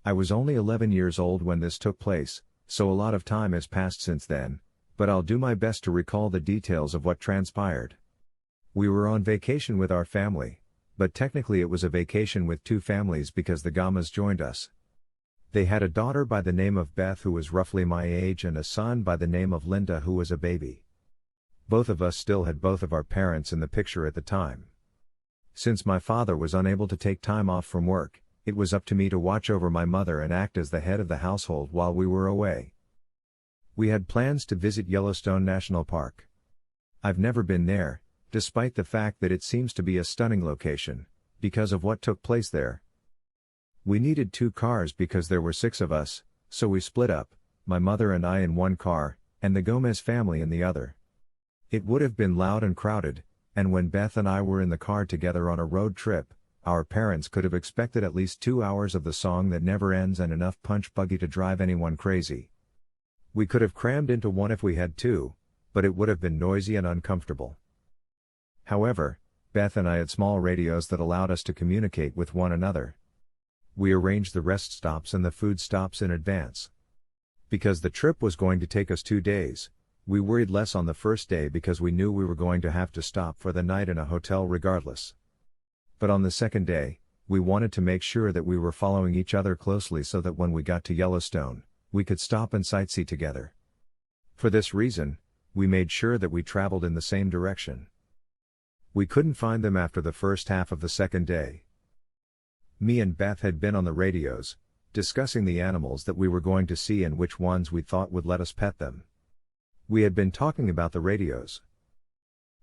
I was only 11 years old when this took place, so a lot of time has passed since then, but I'll do my best to recall the details of what transpired. We were on vacation with our family, but technically it was a vacation with two families because the Gamas joined us. They had a daughter by the name of Beth who was roughly my age and a son by the name of Linda who was a baby. Both of us still had both of our parents in the picture at the time. Since my father was unable to take time off from work, it was up to me to watch over my mother and act as the head of the household while we were away. We had plans to visit Yellowstone National Park. I've never been there, despite the fact that it seems to be a stunning location, because of what took place there. We needed 2 cars because there were 6 of us, so we split up, my mother and I in one car, and the Gomez family in the other. It would have been loud and crowded, and when Beth and I were in the car together on a road trip, our parents could have expected at least 2 hours of the song that never ends and enough punch buggy to drive anyone crazy. We could have crammed into one if we had to, but it would have been noisy and uncomfortable. However, Beth and I had small radios that allowed us to communicate with one another. We arranged the rest stops and the food stops in advance. Because the trip was going to take us 2 days, we worried less on the first day because we knew we were going to have to stop for the night in a hotel regardless. But on the second day, we wanted to make sure that we were following each other closely so that when we got to Yellowstone, we could stop and sightsee together. For this reason, we made sure that we traveled in the same direction. We couldn't find them after the first half of the second day. Me and Beth had been on the radios, discussing the animals that we were going to see and which ones we thought would let us pet them. We had been talking about the radios.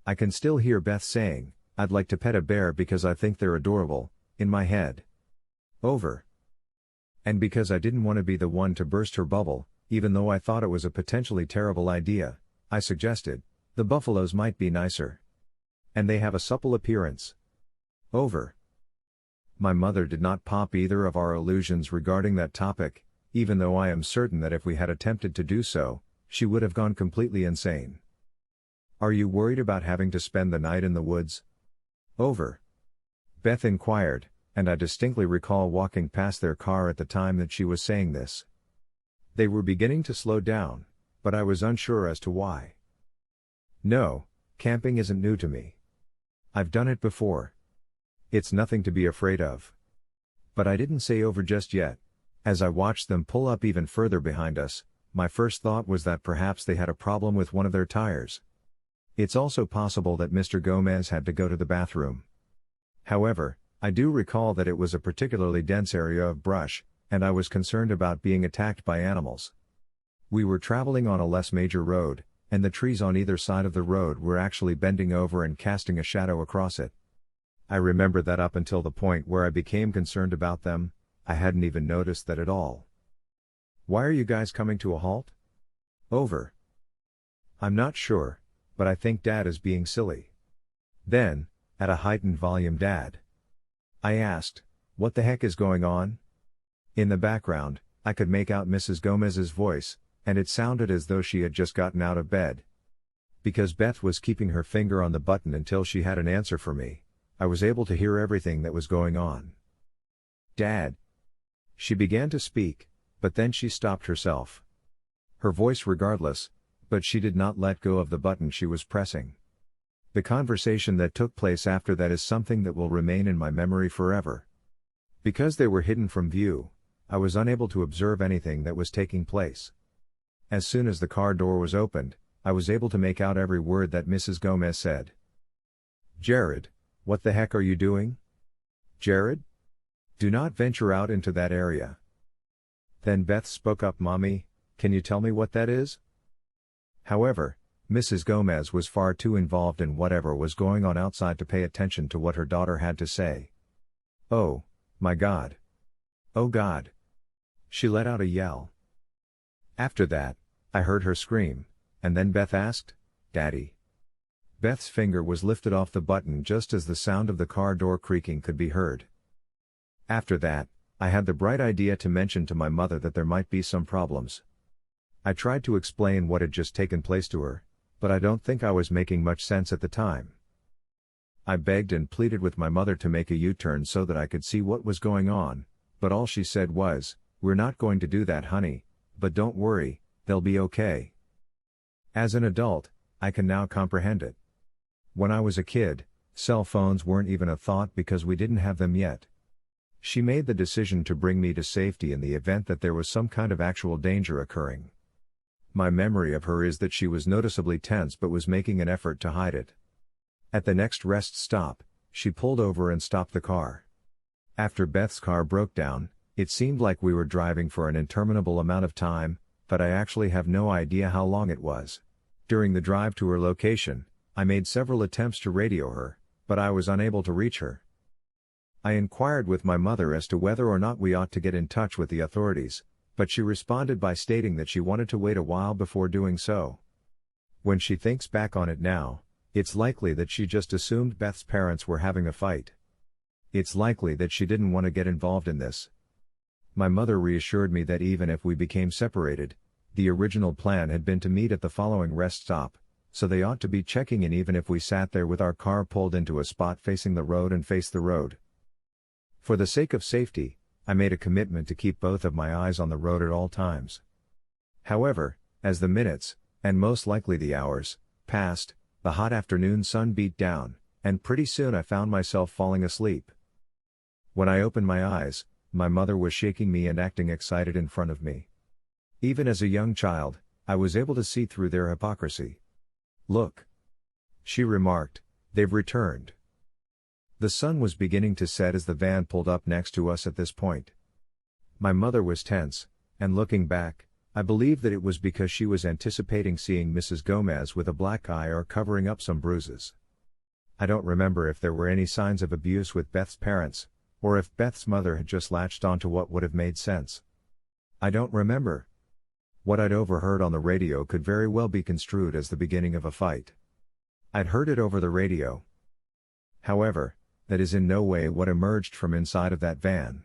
I can still hear Beth saying, "I'd like to pet a bear because I think they're adorable," in my head. Over. And because I didn't want to be the one to burst her bubble, even though I thought it was a potentially terrible idea, I suggested, "The buffaloes might be nicer. And they have a supple appearance." Over. My mother did not pop either of our illusions regarding that topic, even though I am certain that if we had attempted to do so, she would have gone completely insane. "Are you worried about having to spend the night in the woods?" Over. Beth inquired, and I distinctly recall walking past their car at the time that she was saying this. They were beginning to slow down, but I was unsure as to why. "No, camping isn't new to me. I've done it before. It's nothing to be afraid of." But I didn't say over just yet. As I watched them pull up even further behind us, my first thought was that perhaps they had a problem with one of their tires. It's also possible that Mr. Gomez had to go to the bathroom. However, I do recall that it was a particularly dense area of brush, and I was concerned about being attacked by animals. We were traveling on a less major road, and the trees on either side of the road were actually bending over and casting a shadow across it. I remember that up until the point where I became concerned about them, I hadn't even noticed that at all. "Why are you guys coming to a halt?" Over. "I'm not sure, but I think Dad is being silly." Then, at a heightened volume, "Dad?" I asked, "What the heck is going on?" In the background, I could make out Mrs. Gomez's voice, and it sounded as though she had just gotten out of bed. Because Beth was keeping her finger on the button until she had an answer for me, I was able to hear everything that was going on. "Dad." She began to speak, but then she stopped herself. Her voice regardless, but she did not let go of the button she was pressing. The conversation that took place after that is something that will remain in my memory forever. Because they were hidden from view, I was unable to observe anything that was taking place. As soon as the car door was opened, I was able to make out every word that Mrs. Gomez said. "Jared, what the heck are you doing? Jared? Do not venture out into that area." Then Beth spoke up, "Mommy, can you tell me what that is?" However, Mrs. Gomez was far too involved in whatever was going on outside to pay attention to what her daughter had to say. "Oh, my God. Oh God." She let out a yell. After that, I heard her scream, and then Beth asked, "Daddy?" Beth's finger was lifted off the button just as the sound of the car door creaking could be heard. After that, I had the bright idea to mention to my mother that there might be some problems. I tried to explain what had just taken place to her, but I don't think I was making much sense at the time. I begged and pleaded with my mother to make a U-turn so that I could see what was going on, but all she said was, "We're not going to do that, honey, but don't worry, they'll be okay." As an adult, I can now comprehend it. When I was a kid, cell phones weren't even a thought because we didn't have them yet. She made the decision to bring me to safety in the event that there was some kind of actual danger occurring. My memory of her is that she was noticeably tense but was making an effort to hide it. At the next rest stop, she pulled over and stopped the car. After Beth's car broke down, it seemed like we were driving for an interminable amount of time, but I actually have no idea how long it was. During the drive to her location, I made several attempts to radio her, but I was unable to reach her. I inquired with my mother as to whether or not we ought to get in touch with the authorities, but she responded by stating that she wanted to wait a while before doing so. When she thinks back on it now, it's likely that she just assumed Beth's parents were having a fight. It's likely that she didn't want to get involved in this. My mother reassured me that even if we became separated, the original plan had been to meet at the following rest stop, so they ought to be checking in even if we sat there with our car pulled into a spot facing the road and faced the road. For the sake of safety, I made a commitment to keep both of my eyes on the road at all times. However, as the minutes, and most likely the hours, passed, the hot afternoon sun beat down, and pretty soon I found myself falling asleep. When I opened my eyes, my mother was shaking me and acting excited in front of me. Even as a young child, I was able to see through their hypocrisy. "Look," she remarked, "they've returned." The sun was beginning to set as the van pulled up next to us at this point. My mother was tense, and looking back, I believe that it was because she was anticipating seeing Mrs. Gomez with a black eye or covering up some bruises. I don't remember if there were any signs of abuse with Beth's parents, or if Beth's mother had just latched onto what would have made sense. I don't remember. What I'd overheard on the radio could very well be construed as the beginning of a fight. I'd heard it over the radio. However, that is in no way what emerged from inside of that van.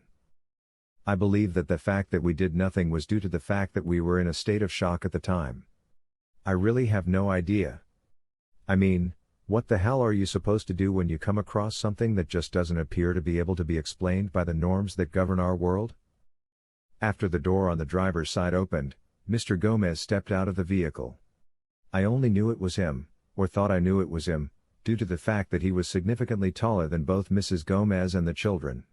I believe that the fact that we did nothing was due to the fact that we were in a state of shock at the time. I really have no idea. I mean, what the hell are you supposed to do when you come across something that just doesn't appear to be able to be explained by the norms that govern our world? After the door on the driver's side opened, Mr. Gomez stepped out of the vehicle. I only knew it was him, or thought I knew it was him, due to the fact that he was significantly taller than both Mrs. Gomez and the children.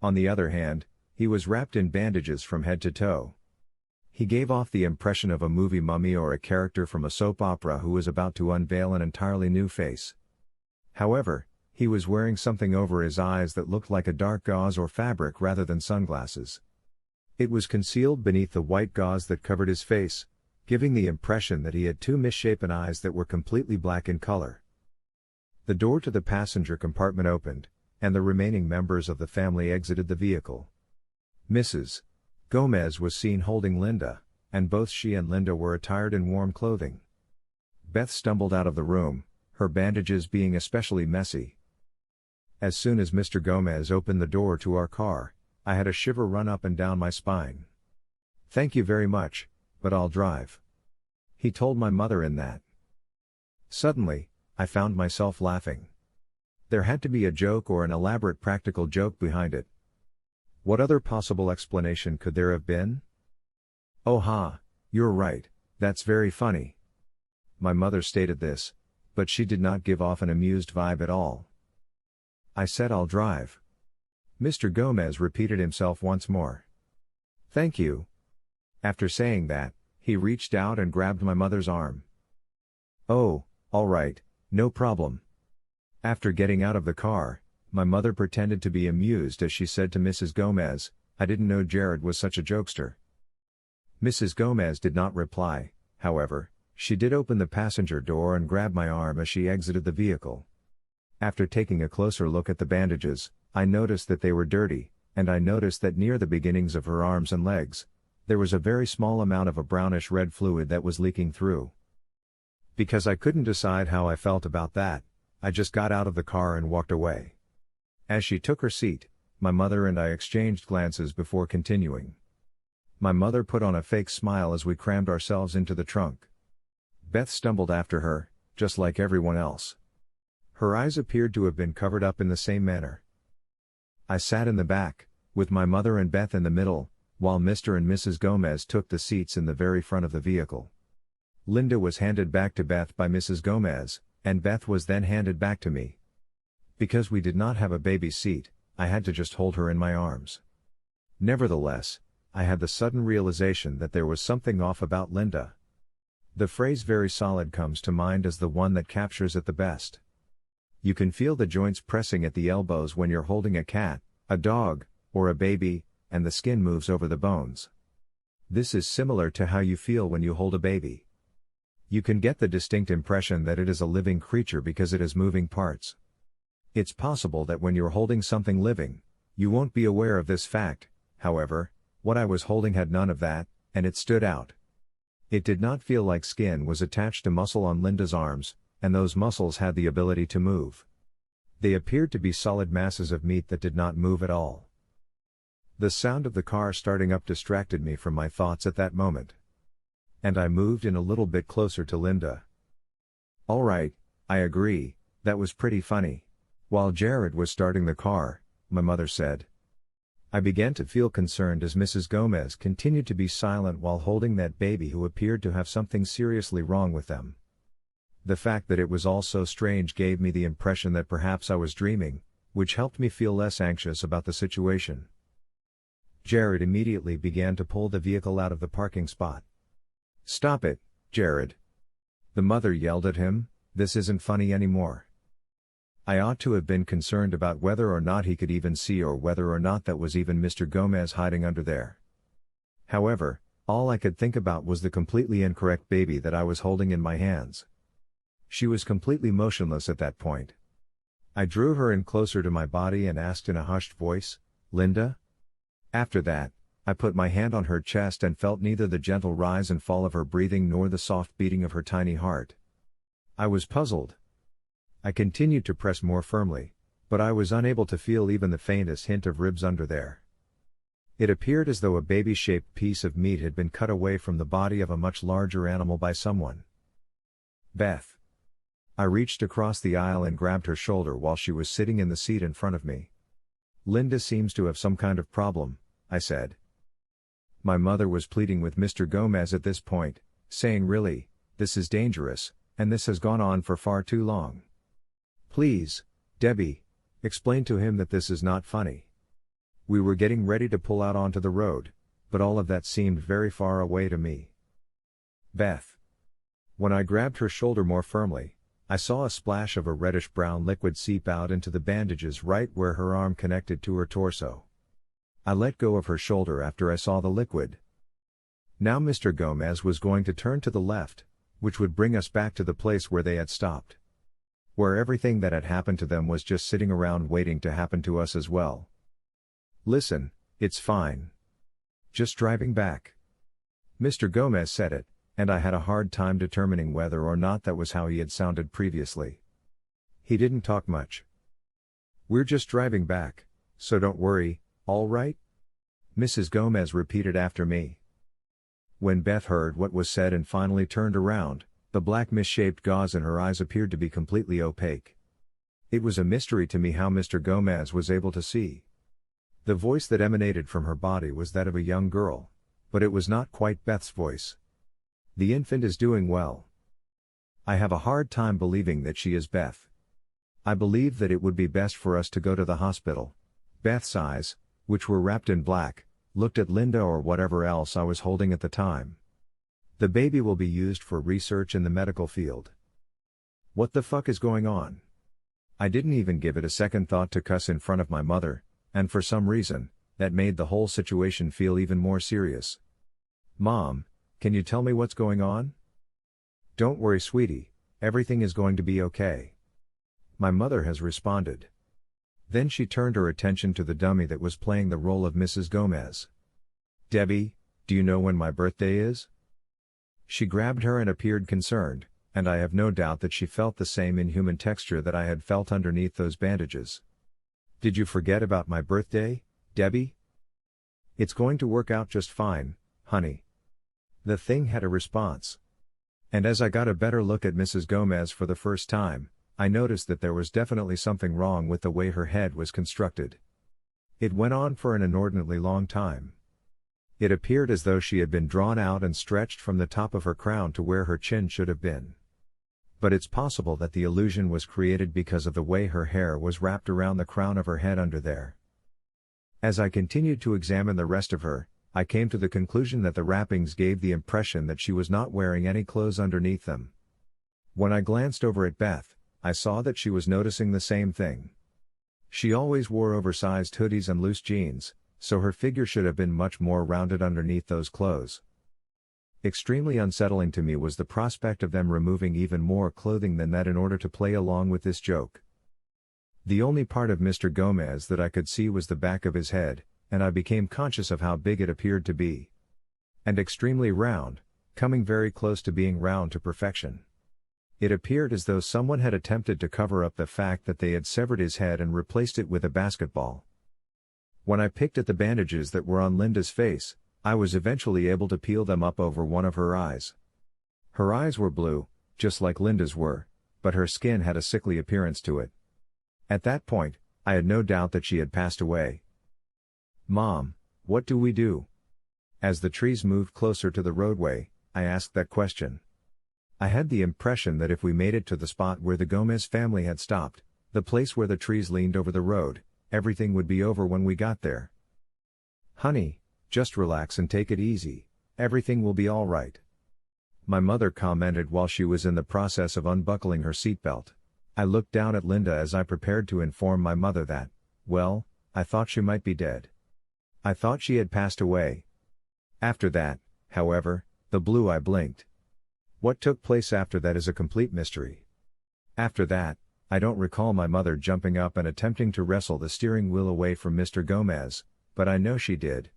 On the other hand, he was wrapped in bandages from head to toe. He gave off the impression of a movie mummy or a character from a soap opera who was about to unveil an entirely new face. However, he was wearing something over his eyes that looked like a dark gauze or fabric rather than sunglasses. It was concealed beneath the white gauze that covered his face, giving the impression that he had two misshapen eyes that were completely black in color. The door to the passenger compartment opened, and the remaining members of the family exited the vehicle. Mrs. Gomez was seen holding Linda, and both she and Linda were attired in warm clothing. Beth stumbled out of the room, her bandages being especially messy. As soon as Mr. Gomez opened the door to our car, I had a shiver run up and down my spine. "Thank you very much, but I'll drive," he told my mother in that. Suddenly, I found myself laughing. There had to be a joke or an elaborate practical joke behind it. What other possible explanation could there have been? "Oh ha, you're right, that's very funny." My mother stated this, but she did not give off an amused vibe at all. I said I'll drive. Mr. Gomez repeated himself once more. "Thank you." After saying that, he reached out and grabbed my mother's arm. "Oh, all right, no problem." After getting out of the car, my mother pretended to be amused as she said to Mrs. Gomez, "I didn't know Jared was such a jokester." Mrs. Gomez did not reply, however, she did open the passenger door and grab my arm as she exited the vehicle. After taking a closer look at the bandages, I noticed that they were dirty, and I noticed that near the beginnings of her arms and legs, there was a very small amount of a brownish-red fluid that was leaking through. Because I couldn't decide how I felt about that, I just got out of the car and walked away. As she took her seat, my mother and I exchanged glances before continuing. My mother put on a fake smile as we crammed ourselves into the trunk. Beth stumbled after her, just like everyone else. Her eyes appeared to have been covered up in the same manner. I sat in the back, with my mother and Beth in the middle, while Mr. and Mrs. Gomez took the seats in the very front of the vehicle. Linda was handed back to Beth by Mrs. Gomez, and Beth was then handed back to me. Because we did not have a baby seat, I had to just hold her in my arms. Nevertheless, I had the sudden realization that there was something off about Linda. The phrase "very solid" comes to mind as the one that captures it the best. You can feel the joints pressing at the elbows when you're holding a cat, a dog, or a baby, and the skin moves over the bones. This is similar to how you feel when you hold a baby. You can get the distinct impression that it is a living creature because it has moving parts. It's possible that when you're holding something living, you won't be aware of this fact. However, what I was holding had none of that, and it stood out. It did not feel like skin was attached to muscle on Linda's arms, and those muscles had the ability to move. They appeared to be solid masses of meat that did not move at all. The sound of the car starting up distracted me from my thoughts at that moment. And I moved in a little bit closer to Linda. "All right, I agree, that was pretty funny." While Jared was starting the car, my mother said. I began to feel concerned as Mrs. Gomez continued to be silent while holding that baby who appeared to have something seriously wrong with them. The fact that it was all so strange gave me the impression that perhaps I was dreaming, which helped me feel less anxious about the situation. Jared immediately began to pull the vehicle out of the parking spot. "Stop it, Jared!" The mother yelled at him, "This isn't funny anymore." I ought to have been concerned about whether or not he could even see or whether or not that was even Mr. Gomez hiding under there. However, all I could think about was the completely incorrect baby that I was holding in my hands. She was completely motionless at that point. I drew her in closer to my body and asked in a hushed voice, "Linda?" After that, I put my hand on her chest and felt neither the gentle rise and fall of her breathing nor the soft beating of her tiny heart. I was puzzled. I continued to press more firmly, but I was unable to feel even the faintest hint of ribs under there. It appeared as though a baby-shaped piece of meat had been cut away from the body of a much larger animal by someone. "Beth." I reached across the aisle and grabbed her shoulder while she was sitting in the seat in front of me. "Linda seems to have some kind of problem," I said. My mother was pleading with Mr. Gomez at this point, saying, "Really, this is dangerous, and this has gone on for far too long. Please, Debbie, explain to him that this is not funny." We were getting ready to pull out onto the road, but all of that seemed very far away to me. "Beth." When I grabbed her shoulder more firmly, I saw a splash of a reddish-brown liquid seep out into the bandages right where her arm connected to her torso. I let go of her shoulder after I saw the liquid. Now Mr. Gomez was going to turn to the left, which would bring us back to the place where they had stopped. Where everything that had happened to them was just sitting around waiting to happen to us as well. "Listen, it's fine. Just driving back." Mr. Gomez said it, and I had a hard time determining whether or not that was how he had sounded previously. He didn't talk much. "We're just driving back, so don't worry, all right?" Mrs. Gomez repeated after me. When Beth heard what was said and finally turned around, the black misshaped gauze in her eyes appeared to be completely opaque. It was a mystery to me how Mr. Gomez was able to see. The voice that emanated from her body was that of a young girl, but it was not quite Beth's voice. "The infant is doing well." I have a hard time believing that she is Beth. I believe that it would be best for us to go to the hospital. Beth's eyes, which were wrapped in black, looked at Linda or whatever else I was holding at the time. The baby will be used for research in the medical field. What the fuck is going on? I didn't even give it a second thought to cuss in front of my mother, and for some reason, that made the whole situation feel even more serious. "Mom, can you tell me what's going on?" "Don't worry, sweetie, everything is going to be okay," my mother has responded. Then she turned her attention to the dummy that was playing the role of Mrs. Gomez. "Debbie, do you know when my birthday is?" She grabbed her and appeared concerned, and I have no doubt that she felt the same inhuman texture that I had felt underneath those bandages. "Did you forget about my birthday, Debbie?" "It's going to work out just fine, honey." The thing had a response. And as I got a better look at Mrs. Gomez for the first time, I noticed that there was definitely something wrong with the way her head was constructed. It went on for an inordinately long time. It appeared as though she had been drawn out and stretched from the top of her crown to where her chin should have been. But it's possible that the illusion was created because of the way her hair was wrapped around the crown of her head under there. As I continued to examine the rest of her, I came to the conclusion that the wrappings gave the impression that she was not wearing any clothes underneath them. When I glanced over at Beth, I saw that she was noticing the same thing. She always wore oversized hoodies and loose jeans, so her figure should have been much more rounded underneath those clothes. Extremely unsettling to me was the prospect of them removing even more clothing than that in order to play along with this joke. The only part of Mr. Gomez that I could see was the back of his head, and I became conscious of how big it appeared to be. And extremely round, coming very close to being round to perfection. It appeared as though someone had attempted to cover up the fact that they had severed his head and replaced it with a basketball. When I picked at the bandages that were on Linda's face, I was eventually able to peel them up over one of her eyes. Her eyes were blue, just like Linda's were, but her skin had a sickly appearance to it. At that point, I had no doubt that she had passed away. "Mom, what do we do?" As the trees moved closer to the roadway, I asked that question. I had the impression that if we made it to the spot where the Gomez family had stopped, the place where the trees leaned over the road, everything would be over when we got there. "Honey, just relax and take it easy, everything will be all right," my mother commented while she was in the process of unbuckling her seatbelt. I looked down at Linda as I prepared to inform my mother that, well, I thought she might be dead. I thought she had passed away. After that, however, the blue eye blinked. What took place after that is a complete mystery. After that, I don't recall my mother jumping up and attempting to wrestle the steering wheel away from Mr. Gomez, but I know she did.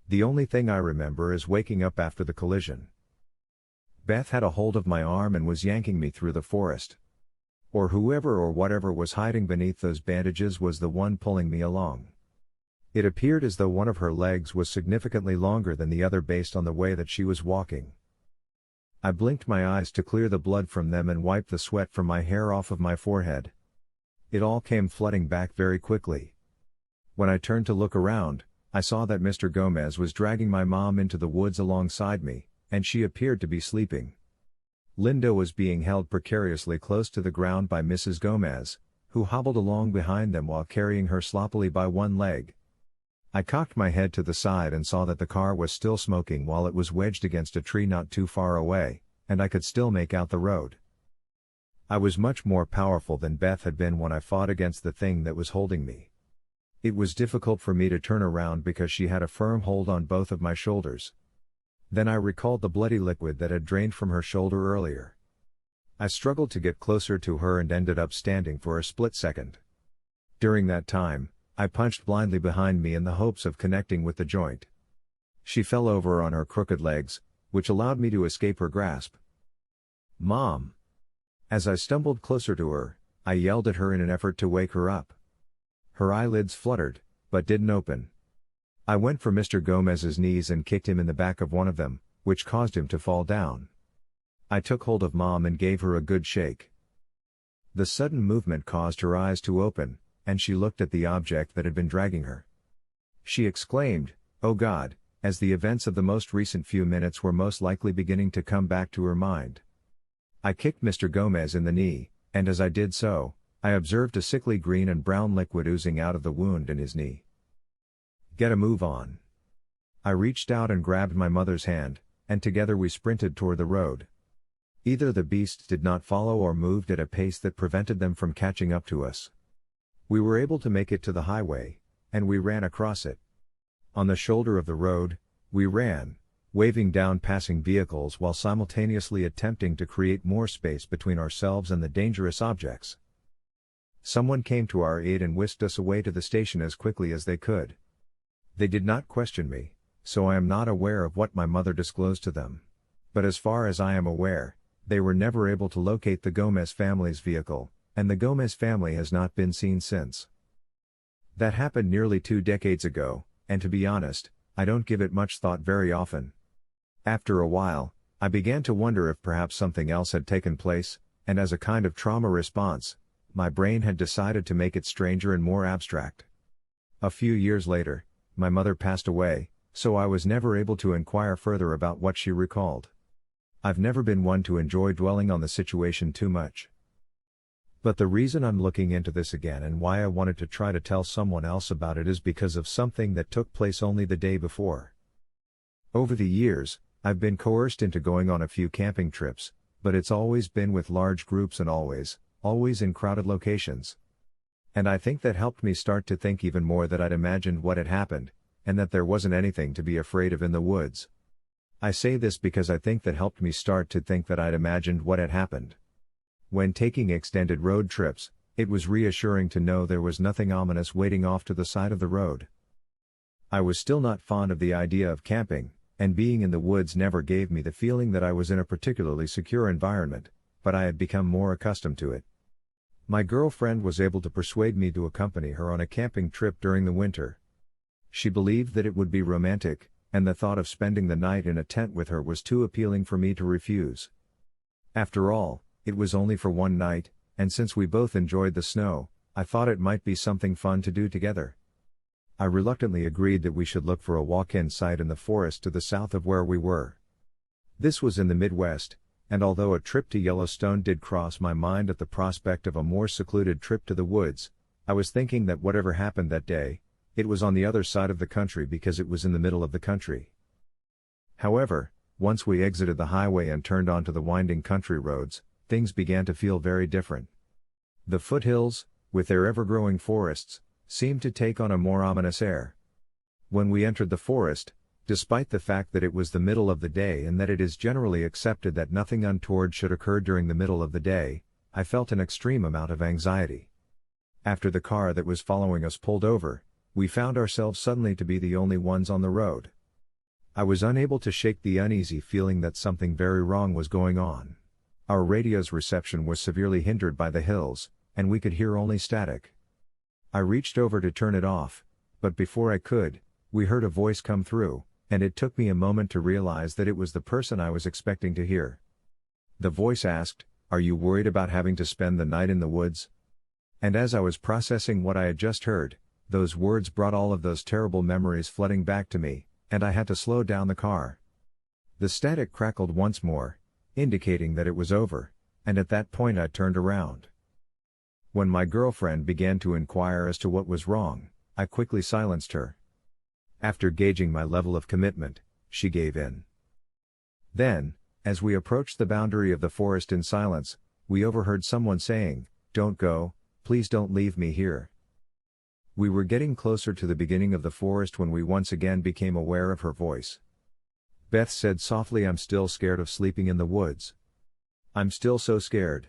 The only thing I remember is waking up after the collision. Beth had a hold of my arm and was yanking me through the forest. Or whoever or whatever was hiding beneath those bandages was the one pulling me along. It appeared as though one of her legs was significantly longer than the other based on the way that she was walking. I blinked my eyes to clear the blood from them and wiped the sweat from my hair off of my forehead. It all came flooding back very quickly. When I turned to look around, I saw that Mr. Gomez was dragging my mom into the woods alongside me, and she appeared to be sleeping. Linda was being held precariously close to the ground by Mrs. Gomez, who hobbled along behind them while carrying her sloppily by one leg. I cocked my head to the side and saw that the car was still smoking while it was wedged against a tree not too far away, and I could still make out the road. I was much more powerful than Beth had been when I fought against the thing that was holding me. It was difficult for me to turn around because she had a firm hold on both of my shoulders. Then I recalled the bloody liquid that had drained from her shoulder earlier. I struggled to get closer to her and ended up standing for a split second. During that time, I punched blindly behind me in the hopes of connecting with the joint. She fell over on her crooked legs, which allowed me to escape her grasp. "Mom!" As I stumbled closer to her, I yelled at her in an effort to wake her up. Her eyelids fluttered, but didn't open. I went for Mr. Gomez's knees and kicked him in the back of one of them, which caused him to fall down. I took hold of Mom and gave her a good shake. The sudden movement caused her eyes to open, and she looked at the object that had been dragging her. She exclaimed, "Oh God," as the events of the most recent few minutes were most likely beginning to come back to her mind. I kicked Mr. Gomez in the knee, and as I did so, I observed a sickly green and brown liquid oozing out of the wound in his knee. "Get a move on." I reached out and grabbed my mother's hand, and together we sprinted toward the road. Either the beasts did not follow or moved at a pace that prevented them from catching up to us. We were able to make it to the highway, and we ran across it. On the shoulder of the road, we ran, waving down passing vehicles while simultaneously attempting to create more space between ourselves and the dangerous objects. Someone came to our aid and whisked us away to the station as quickly as they could. They did not question me, so I am not aware of what my mother disclosed to them. But as far as I am aware, they were never able to locate the Gomez family's vehicle, and the Gomez family has not been seen since. That happened nearly 2 decades ago, and to be honest, I don't give it much thought very often. After a while, I began to wonder if perhaps something else had taken place, and as a kind of trauma response, my brain had decided to make it stranger and more abstract. A few years later, my mother passed away, so I was never able to inquire further about what she recalled. I've never been one to enjoy dwelling on the situation too much. But the reason I'm looking into this again and why I wanted to try to tell someone else about it is because of something that took place only the day before. Over the years, I've been coerced into going on a few camping trips, but it's always been with large groups and always in crowded locations. And I think that helped me start to think even more that I'd imagined what had happened, and that there wasn't anything to be afraid of in the woods. I say this because I think that helped me start to think that I'd imagined what had happened. When taking extended road trips, it was reassuring to know there was nothing ominous waiting off to the side of the road. I was still not fond of the idea of camping, and being in the woods never gave me the feeling that I was in a particularly secure environment, but I had become more accustomed to it. My girlfriend was able to persuade me to accompany her on a camping trip during the winter. She believed that it would be romantic, and the thought of spending the night in a tent with her was too appealing for me to refuse. After all, it was only for one night, and since we both enjoyed the snow, I thought it might be something fun to do together. I reluctantly agreed that we should look for a walk-in site in the forest to the south of where we were. This was in the Midwest, and although a trip to Yellowstone did cross my mind at the prospect of a more secluded trip to the woods, I was thinking that whatever happened that day, it was on the other side of the country because it was in the middle of the country. However, once we exited the highway and turned onto the winding country roads, things began to feel very different. The foothills, with their ever-growing forests, seemed to take on a more ominous air. When we entered the forest, despite the fact that it was the middle of the day and that it is generally accepted that nothing untoward should occur during the middle of the day, I felt an extreme amount of anxiety. After the car that was following us pulled over, we found ourselves suddenly to be the only ones on the road. I was unable to shake the uneasy feeling that something very wrong was going on. Our radio's reception was severely hindered by the hills, and we could hear only static. I reached over to turn it off, but before I could, we heard a voice come through, and it took me a moment to realize that it was the person I was expecting to hear. The voice asked, "Are you worried about having to spend the night in the woods?" And as I was processing what I had just heard, those words brought all of those terrible memories flooding back to me, and I had to slow down the car. The static crackled once more, indicating that it was over, and at that point I turned around. When my girlfriend began to inquire as to what was wrong, I quickly silenced her. After gauging my level of commitment, she gave in. Then, as we approached the boundary of the forest in silence, we overheard someone saying, "Don't go, please don't leave me here." We were getting closer to the beginning of the forest when we once again became aware of her voice. Beth said softly, "I'm still scared of sleeping in the woods. I'm still so scared."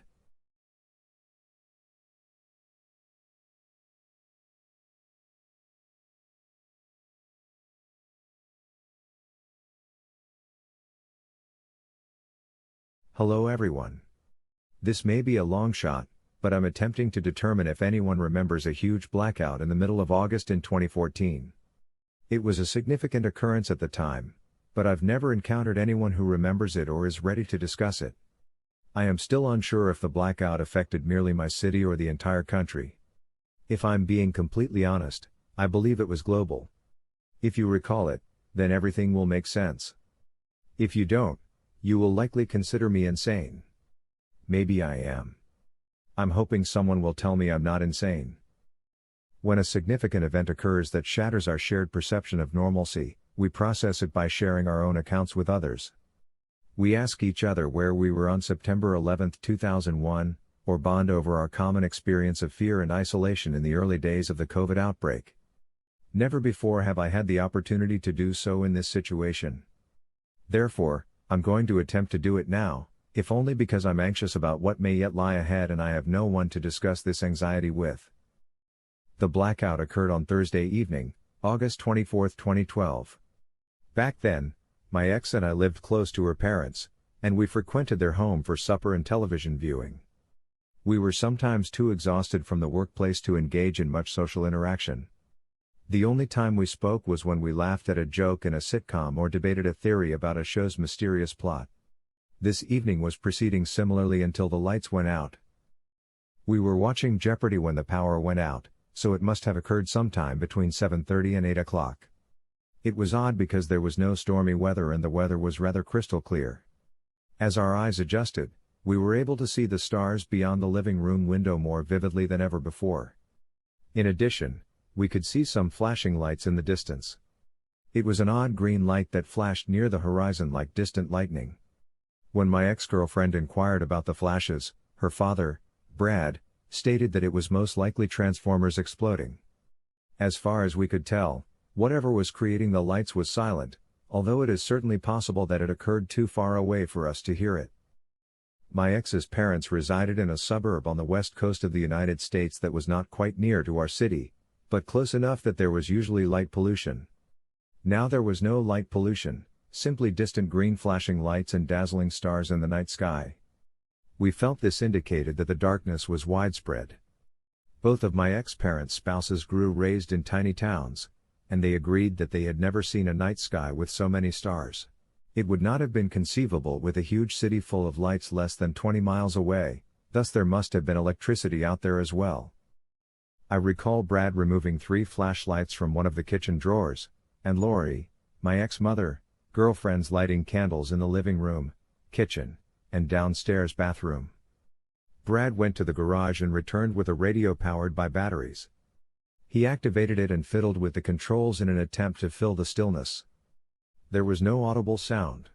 Hello everyone. This may be a long shot, but I'm attempting to determine if anyone remembers a huge blackout in the middle of August in 2014. It was a significant occurrence at the time, but I've never encountered anyone who remembers it or is ready to discuss it. I am still unsure if the blackout affected merely my city or the entire country. If I'm being completely honest, I believe it was global. If you recall it, then everything will make sense. If you don't, you will likely consider me insane. Maybe I am. I'm hoping someone will tell me I'm not insane. When a significant event occurs that shatters our shared perception of normalcy, we process it by sharing our own accounts with others. We ask each other where we were on September 11, 2001, or bond over our common experience of fear and isolation in the early days of the COVID outbreak. Never before have I had the opportunity to do so in this situation. Therefore, I'm going to attempt to do it now, if only because I'm anxious about what may yet lie ahead and I have no one to discuss this anxiety with. The blackout occurred on Thursday evening, August 24, 2012. Back then, my ex and I lived close to her parents, and we frequented their home for supper and television viewing. We were sometimes too exhausted from the workplace to engage in much social interaction. The only time we spoke was when we laughed at a joke in a sitcom or debated a theory about a show's mysterious plot. This evening was proceeding similarly until the lights went out. We were watching Jeopardy when the power went out, so it must have occurred sometime between 7:30 and 8 o'clock. It was odd because there was no stormy weather and the weather was rather crystal clear. As our eyes adjusted, we were able to see the stars beyond the living room window more vividly than ever before. In addition, we could see some flashing lights in the distance. It was an odd green light that flashed near the horizon like distant lightning. When my ex-girlfriend inquired about the flashes, her father, Brad, stated that it was most likely transformers exploding. As far as we could tell, whatever was creating the lights was silent, although it is certainly possible that it occurred too far away for us to hear it. My ex's parents resided in a suburb on the west coast of the United States that was not quite near to our city, but close enough that there was usually light pollution. Now there was no light pollution, simply distant green flashing lights and dazzling stars in the night sky. We felt this indicated that the darkness was widespread. Both of my ex-parents' spouses grew raised in tiny towns, and they agreed that they had never seen a night sky with so many stars. It would not have been conceivable with a huge city full of lights less than 20 miles away, thus there must have been electricity out there as well. I recall Brad removing 3 flashlights from one of the kitchen drawers, and Lori, my ex-mother, girlfriend's lighting candles in the living room, kitchen, and downstairs bathroom. Brad went to the garage and returned with a radio powered by batteries. He activated it and fiddled with the controls in an attempt to fill the stillness. There was no audible sound.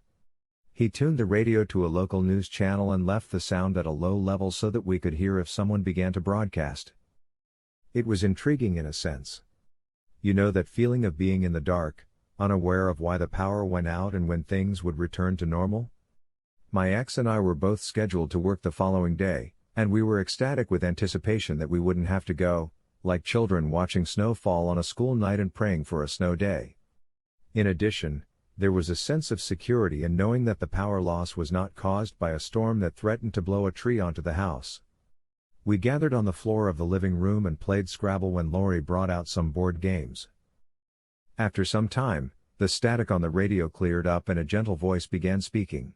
He tuned the radio to a local news channel and left the sound at a low level so that we could hear if someone began to broadcast. It was intriguing in a sense. You know that feeling of being in the dark, unaware of why the power went out and when things would return to normal? My ex and I were both scheduled to work the following day, and we were ecstatic with anticipation that we wouldn't have to go, like children watching snow fall on a school night and praying for a snow day. In addition, there was a sense of security in knowing that the power loss was not caused by a storm that threatened to blow a tree onto the house. We gathered on the floor of the living room and played Scrabble when Lori brought out some board games. After some time, the static on the radio cleared up and a gentle voice began speaking.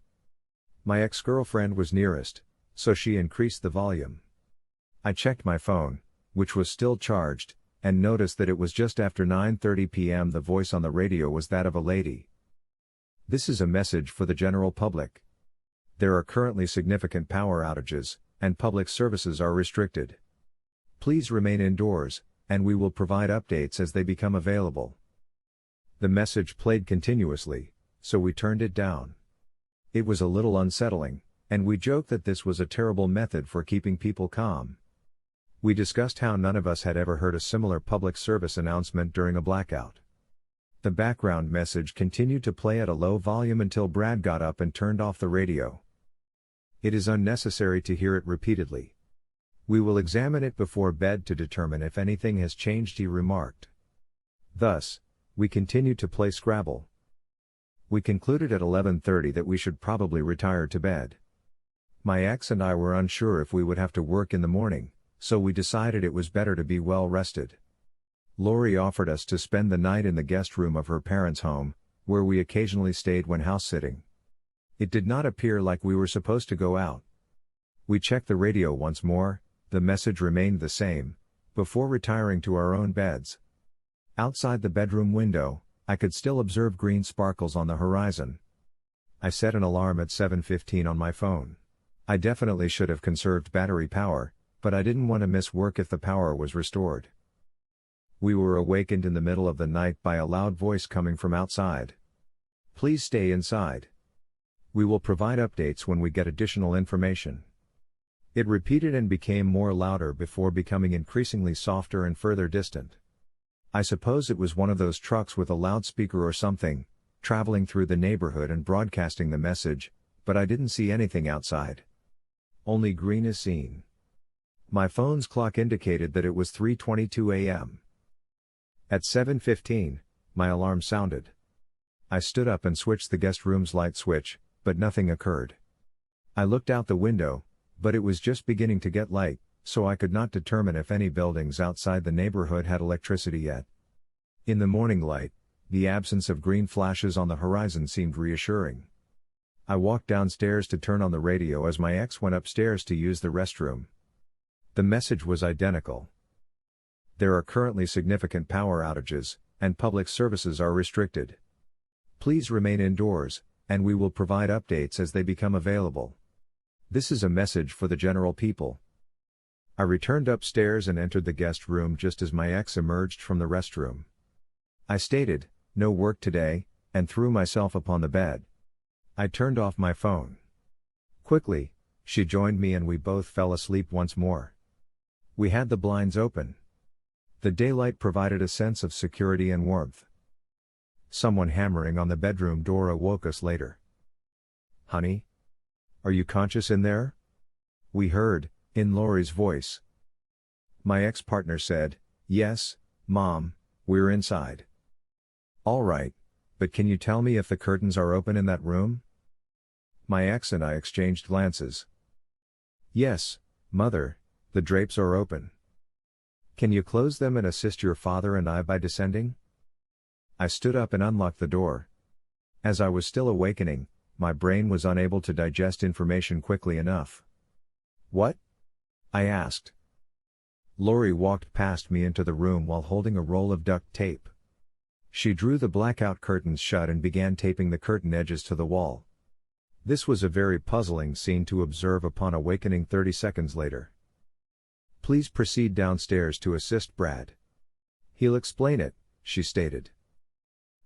My ex-girlfriend was nearest, so she increased the volume. I checked my phone, which was still charged, and noticed that it was just after 9:30 p.m. The voice on the radio was that of a lady. This is a message for the general public. There are currently significant power outages, and public services are restricted. Please remain indoors, and we will provide updates as they become available. The message played continuously, so we turned it down. It was a little unsettling, and we joked that this was a terrible method for keeping people calm. We discussed how none of us had ever heard a similar public service announcement during a blackout. The background message continued to play at a low volume until Brad got up and turned off the radio. It is unnecessary to hear it repeatedly. We will examine it before bed to determine if anything has changed, he remarked. Thus, we continued to play Scrabble. We concluded at 11:30 that we should probably retire to bed. My ex and I were unsure if we would have to work in the morning, so we decided it was better to be well rested. Lori offered us to spend the night in the guest room of her parents' home, where we occasionally stayed when house-sitting. It did not appear like we were supposed to go out. We checked the radio once more, the message remained the same, before retiring to our own beds. Outside the bedroom window, I could still observe green sparkles on the horizon. I set an alarm at 7:15 on my phone. I definitely should have conserved battery power, but I didn't want to miss work if the power was restored. We were awakened in the middle of the night by a loud voice coming from outside. Please stay inside. We will provide updates when we get additional information. It repeated and became more louder before becoming increasingly softer and further distant. I suppose it was one of those trucks with a loudspeaker or something, traveling through the neighborhood and broadcasting the message, but I didn't see anything outside. Only green is seen. My phone's clock indicated that it was 3:22 a.m. At 7:15, my alarm sounded. I stood up and switched the guest room's light switch, but nothing occurred. I looked out the window, but it was just beginning to get light, so I could not determine if any buildings outside the neighborhood had electricity yet. In the morning light, the absence of green flashes on the horizon seemed reassuring. I walked downstairs to turn on the radio as my ex went upstairs to use the restroom. The message was identical. There are currently significant power outages, and public services are restricted. Please remain indoors, and we will provide updates as they become available. This is a message for the general people. I returned upstairs and entered the guest room just as my ex emerged from the restroom. I stated, "No work today," and threw myself upon the bed. I turned off my phone. Quickly, she joined me and we both fell asleep once more. We had the blinds open. The daylight provided a sense of security and warmth. Someone hammering on the bedroom door awoke us later. "Honey? Are you conscious in there?" we heard, in Lori's voice. My ex-partner said, "Yes, Mom, we're inside." "All right, but can you tell me if the curtains are open in that room?" My ex and I exchanged glances. "Yes, Mother, the drapes are open." "Can you close them and assist your father and I by descending?" I stood up and unlocked the door. As I was still awakening, my brain was unable to digest information quickly enough. "What?" I asked. Lori walked past me into the room while holding a roll of duct tape. She drew the blackout curtains shut and began taping the curtain edges to the wall. This was a very puzzling scene to observe upon awakening 30 seconds later. "Please proceed downstairs to assist Brad. He'll explain it," she stated.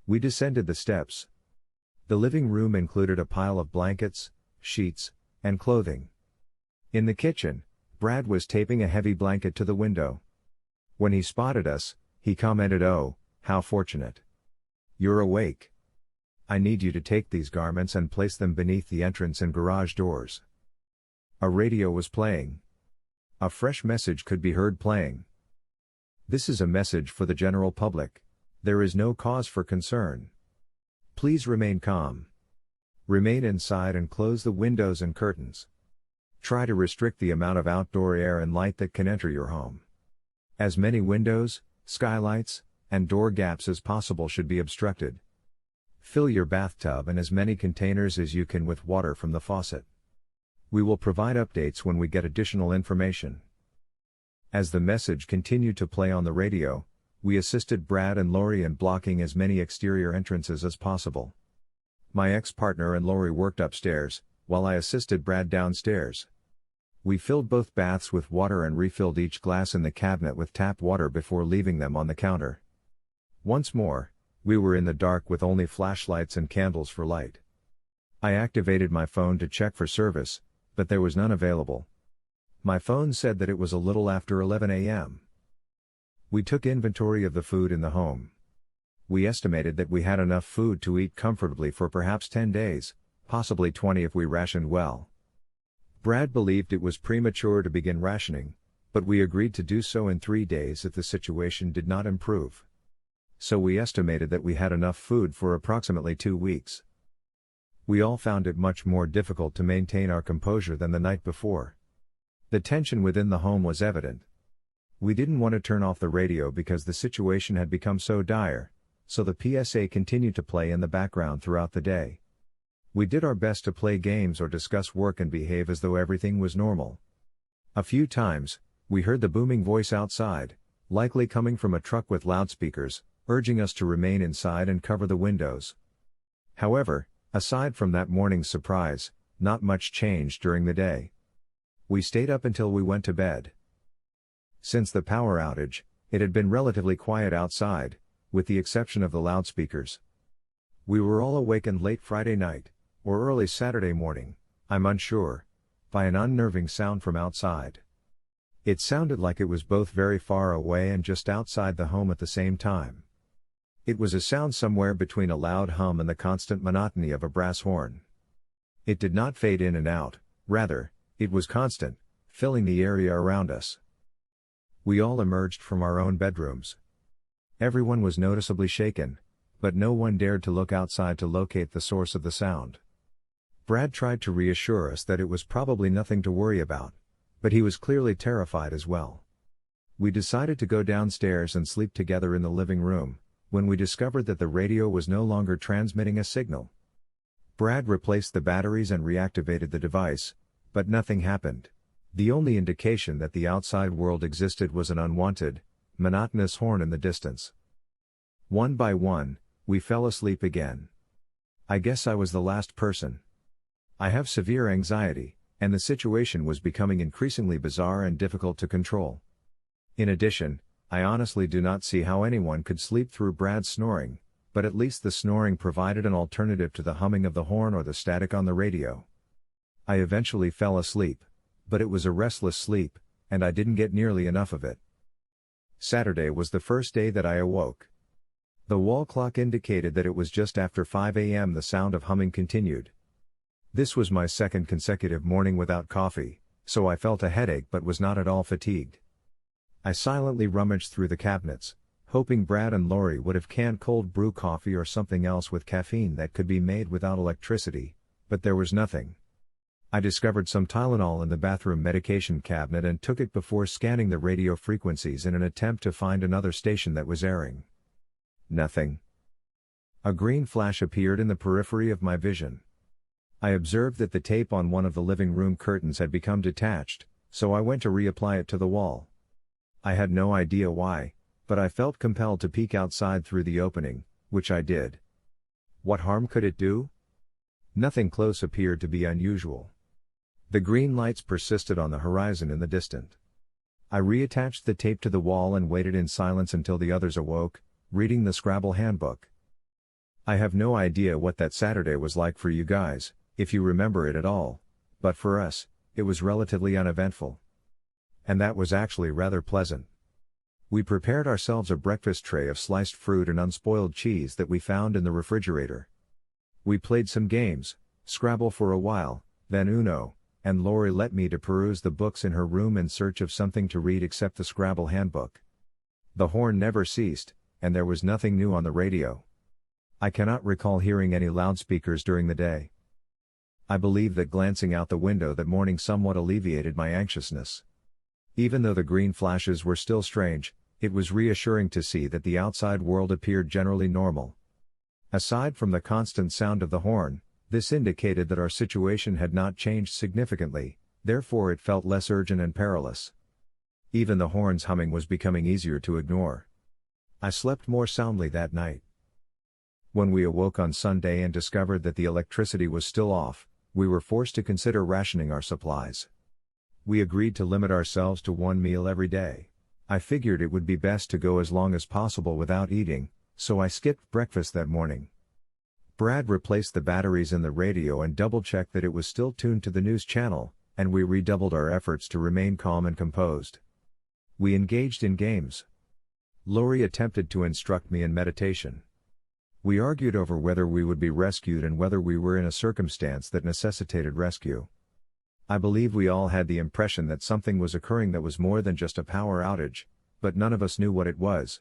We descended the steps. The living room included a pile of blankets, sheets, and clothing. In the kitchen, Brad was taping a heavy blanket to the window. When he spotted us, he commented, "Oh, how fortunate. You're awake. I need you to take these garments and place them beneath the entrance and garage doors." A radio was playing. A fresh message could be heard playing. "This is a message for the general public. There is no cause for concern. Please remain calm. Remain inside and close the windows and curtains. Try to restrict the amount of outdoor air and light that can enter your home. As many windows, skylights, and door gaps as possible should be obstructed. Fill your bathtub and as many containers as you can with water from the faucet. We will provide updates when we get additional information." As the message continued to play on the radio, we assisted Brad and Lori in blocking as many exterior entrances as possible. My ex-partner and Lori worked upstairs, while I assisted Brad downstairs. We filled both baths with water and refilled each glass in the cabinet with tap water before leaving them on the counter. Once more, we were in the dark with only flashlights and candles for light. I activated my phone to check for service, but there was none available. My phone said that it was a little after 11 a.m. We took inventory of the food in the home. We estimated that we had enough food to eat comfortably for perhaps 10 days, possibly 20 if we rationed well. Brad believed it was premature to begin rationing, but we agreed to do so in 3 days if the situation did not improve. So we estimated that we had enough food for approximately 2 weeks. We all found it much more difficult to maintain our composure than the night before. The tension within the home was evident. We didn't want to turn off the radio because the situation had become so dire, so the PSA continued to play in the background throughout the day. We did our best to play games or discuss work and behave as though everything was normal. A few times, we heard the booming voice outside, likely coming from a truck with loudspeakers, urging us to remain inside and cover the windows. However, aside from that morning's surprise, not much changed during the day. We stayed up until we went to bed. Since the power outage, it had been relatively quiet outside, with the exception of the loudspeakers. We were all awakened late Friday night, or early Saturday morning, I'm unsure, by an unnerving sound from outside. It sounded like it was both very far away and just outside the home at the same time. It was a sound somewhere between a loud hum and the constant monotony of a brass horn. It did not fade in and out, rather, it was constant, filling the area around us. We all emerged from our own bedrooms. Everyone was noticeably shaken, but no one dared to look outside to locate the source of the sound. Brad tried to reassure us that it was probably nothing to worry about, but he was clearly terrified as well. We decided to go downstairs and sleep together in the living room, when we discovered that the radio was no longer transmitting a signal. Brad replaced the batteries and reactivated the device, but nothing happened. The only indication that the outside world existed was an unwanted, monotonous horn in the distance. One by one, we fell asleep again. I guess I was the last person. I have severe anxiety, and the situation was becoming increasingly bizarre and difficult to control. In addition, I honestly do not see how anyone could sleep through Brad's snoring, but at least the snoring provided an alternative to the humming of the horn or the static on the radio. I eventually fell asleep, but it was a restless sleep, and I didn't get nearly enough of it. Saturday was the first day that I awoke. The wall clock indicated that it was just after 5 a.m. The sound of humming continued. This was my second consecutive morning without coffee, so I felt a headache but was not at all fatigued. I silently rummaged through the cabinets, hoping Brad and Lori would have canned cold brew coffee or something else with caffeine that could be made without electricity, but there was nothing. I discovered some Tylenol in the bathroom medication cabinet and took it before scanning the radio frequencies in an attempt to find another station that was airing. Nothing. A green flash appeared in the periphery of my vision. I observed that the tape on one of the living room curtains had become detached, so I went to reapply it to the wall. I had no idea why, but I felt compelled to peek outside through the opening, which I did. What harm could it do? Nothing close appeared to be unusual. The green lights persisted on the horizon in the distance. I reattached the tape to the wall and waited in silence until the others awoke, reading the Scrabble handbook. I have no idea what that Saturday was like for you guys, if you remember it at all, but for us, it was relatively uneventful. And that was actually rather pleasant. We prepared ourselves a breakfast tray of sliced fruit and unspoiled cheese that we found in the refrigerator. We played some games, Scrabble for a while, then Uno, and Lori let me to peruse the books in her room in search of something to read except the Scrabble handbook. The horn never ceased, and there was nothing new on the radio. I cannot recall hearing any loudspeakers during the day. I believe that glancing out the window that morning somewhat alleviated my anxiousness. Even though the green flashes were still strange, it was reassuring to see that the outside world appeared generally normal. Aside from the constant sound of the horn, this indicated that our situation had not changed significantly, therefore it felt less urgent and perilous. Even the horn's humming was becoming easier to ignore. I slept more soundly that night. When we awoke on Sunday and discovered that the electricity was still off, we were forced to consider rationing our supplies. We agreed to limit ourselves to one meal every day. I figured it would be best to go as long as possible without eating, so I skipped breakfast that morning. Brad replaced the batteries in the radio and double-checked that it was still tuned to the news channel, and we redoubled our efforts to remain calm and composed. We engaged in games. Lori attempted to instruct me in meditation. We argued over whether we would be rescued and whether we were in a circumstance that necessitated rescue. I believe we all had the impression that something was occurring that was more than just a power outage, but none of us knew what it was.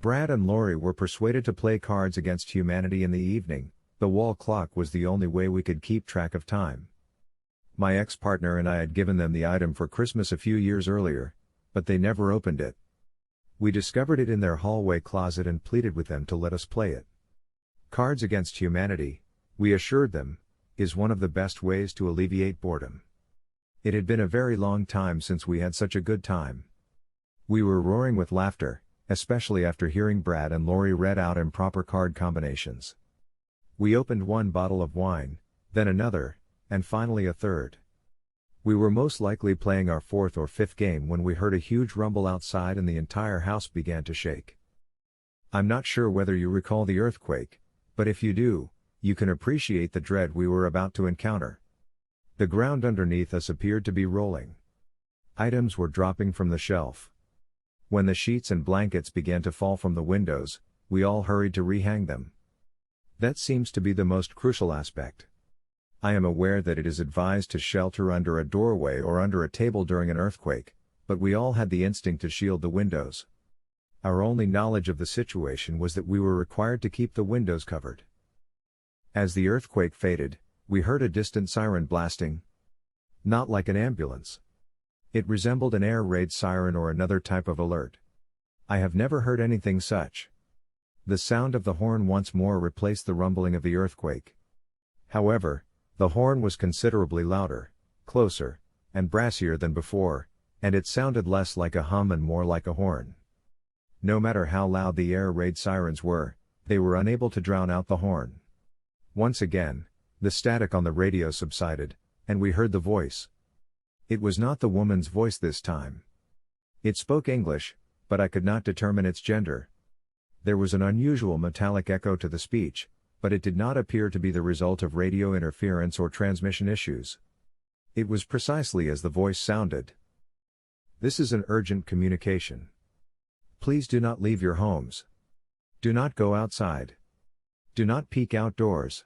Brad and Lori were persuaded to play Cards Against Humanity in the evening. The wall clock was the only way we could keep track of time. My ex-partner and I had given them the item for Christmas a few years earlier, but they never opened it. We discovered it in their hallway closet and pleaded with them to let us play it. Cards Against Humanity, we assured them, is one of the best ways to alleviate boredom. It had been a very long time since we had such a good time. We were roaring with laughter, especially after hearing Brad and Lori read out improper card combinations. We opened one bottle of wine, then another, and finally a third. We were most likely playing our fourth or fifth game when we heard a huge rumble outside and the entire house began to shake. I'm not sure whether you recall the earthquake, but if you do, you can appreciate the dread we were about to encounter. The ground underneath us appeared to be rolling. Items were dropping from the shelf. When the sheets and blankets began to fall from the windows, we all hurried to rehang them. That seems to be the most crucial aspect. I am aware that it is advised to shelter under a doorway or under a table during an earthquake, but we all had the instinct to shield the windows. Our only knowledge of the situation was that we were required to keep the windows covered. As the earthquake faded, we heard a distant siren blasting. Not like an ambulance. It resembled an air raid siren or another type of alert. I have never heard anything such. The sound of the horn once more replaced the rumbling of the earthquake. However, the horn was considerably louder, closer, and brassier than before, and it sounded less like a hum and more like a horn. No matter how loud the air raid sirens were, they were unable to drown out the horn. Once again, the static on the radio subsided, and we heard the voice. It was not the woman's voice this time. It spoke English, but I could not determine its gender. There was an unusual metallic echo to the speech, but it did not appear to be the result of radio interference or transmission issues. It was precisely as the voice sounded. This is an urgent communication. Please do not leave your homes. Do not go outside. Do not peek outdoors.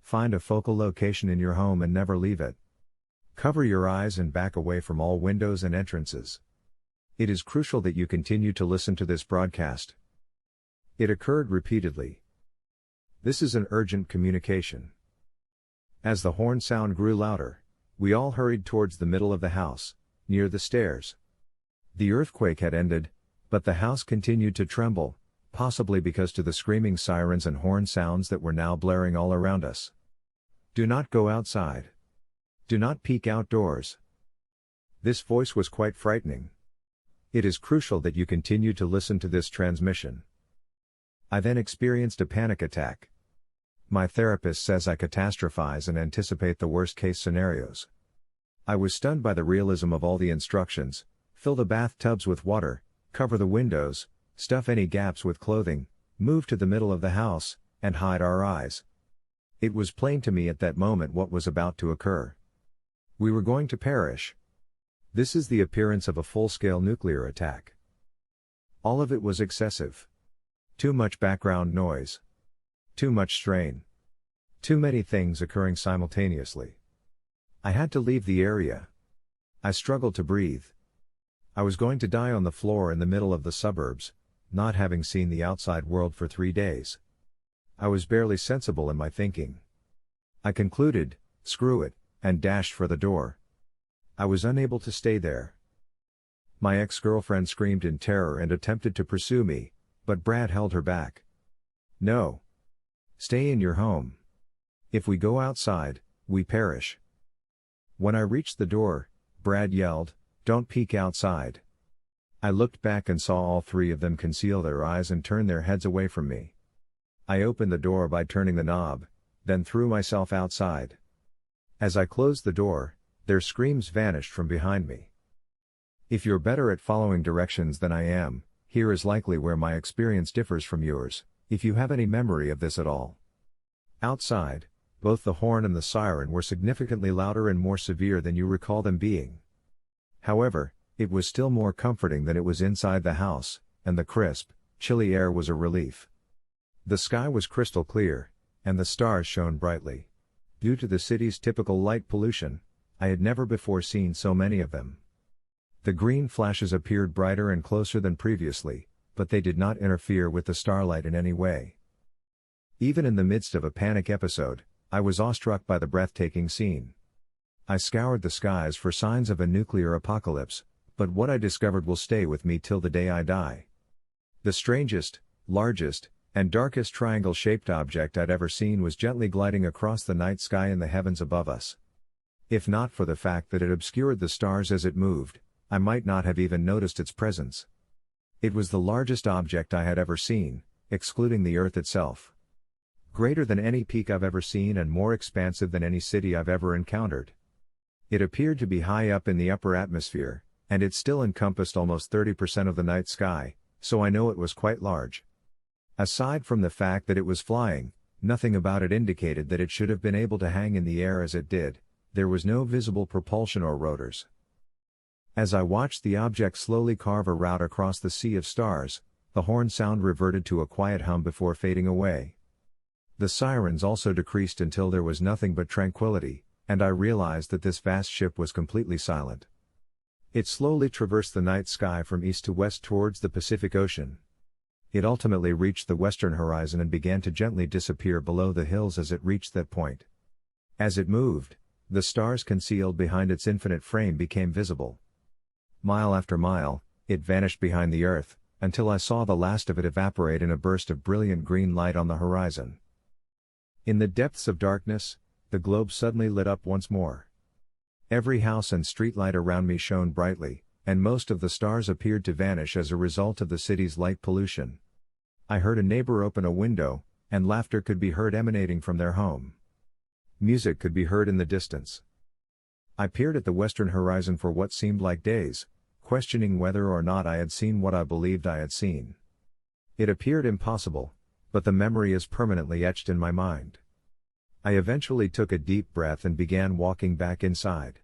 Find a focal location in your home and never leave it. Cover your eyes and back away from all windows and entrances. It is crucial that you continue to listen to this broadcast. It occurred repeatedly. This is an urgent communication. As the horn sound grew louder, we all hurried towards the middle of the house, near the stairs. The earthquake had ended, but the house continued to tremble, possibly because to the screaming sirens and horn sounds that were now blaring all around us. Do not go outside. Do not peek outdoors. This voice was quite frightening. It is crucial that you continue to listen to this transmission. I then experienced a panic attack. My therapist says I catastrophize and anticipate the worst-case scenarios. I was stunned by the realism of all the instructions: fill the bathtubs with water, cover the windows, stuff any gaps with clothing, move to the middle of the house, and hide our eyes. It was plain to me at that moment what was about to occur. We were going to perish. This is the appearance of a full-scale nuclear attack. All of it was excessive. Too much background noise. Too much strain. Too many things occurring simultaneously. I had to leave the area. I struggled to breathe. I was going to die on the floor in the middle of the suburbs, not having seen the outside world for 3 days. I was barely sensible in my thinking. I concluded, screw it, and dashed for the door. I was unable to stay there. My ex-girlfriend screamed in terror and attempted to pursue me, but Brad held her back. No. Stay in your home. If we go outside, we perish. When I reached the door, Brad yelled, "Don't peek outside." I looked back and saw all 3 of them conceal their eyes and turn their heads away from me. I opened the door by turning the knob, then threw myself outside. As I closed the door, their screams vanished from behind me. If you're better at following directions than I am, here is likely where my experience differs from yours, if you have any memory of this at all. Outside, both the horn and the siren were significantly louder and more severe than you recall them being. However, it was still more comforting than it was inside the house, and the crisp, chilly air was a relief. The sky was crystal clear, and the stars shone brightly. Due to the city's typical light pollution, I had never before seen so many of them. The green flashes appeared brighter and closer than previously, but they did not interfere with the starlight in any way. Even in the midst of a panic episode, I was awestruck by the breathtaking scene. I scoured the skies for signs of a nuclear apocalypse, but what I discovered will stay with me till the day I die. The strangest, largest, and darkest triangle-shaped object I'd ever seen was gently gliding across the night sky in the heavens above us. If not for the fact that it obscured the stars as it moved, I might not have even noticed its presence. It was the largest object I had ever seen, excluding the Earth itself. Greater than any peak I've ever seen and more expansive than any city I've ever encountered. It appeared to be high up in the upper atmosphere, and it still encompassed almost 30% of the night sky, so I know it was quite large. Aside from the fact that it was flying, nothing about it indicated that it should have been able to hang in the air as it did. There was no visible propulsion or rotors. As I watched the object slowly carve a route across the sea of stars, the horn sound reverted to a quiet hum before fading away. The sirens also decreased until there was nothing but tranquility, and I realized that this vast ship was completely silent. It slowly traversed the night sky from east to west towards the Pacific Ocean. It ultimately reached the western horizon and began to gently disappear below the hills as it reached that point. As it moved, the stars concealed behind its infinite frame became visible. Mile after mile, it vanished behind the Earth, until I saw the last of it evaporate in a burst of brilliant green light on the horizon. In the depths of darkness, the globe suddenly lit up once more. Every house and street light around me shone brightly, and most of the stars appeared to vanish as a result of the city's light pollution. I heard a neighbor open a window, and laughter could be heard emanating from their home. Music could be heard in the distance. I peered at the western horizon for what seemed like days, questioning whether or not I had seen what I believed I had seen. It appeared impossible, but the memory is permanently etched in my mind. I eventually took a deep breath and began walking back inside.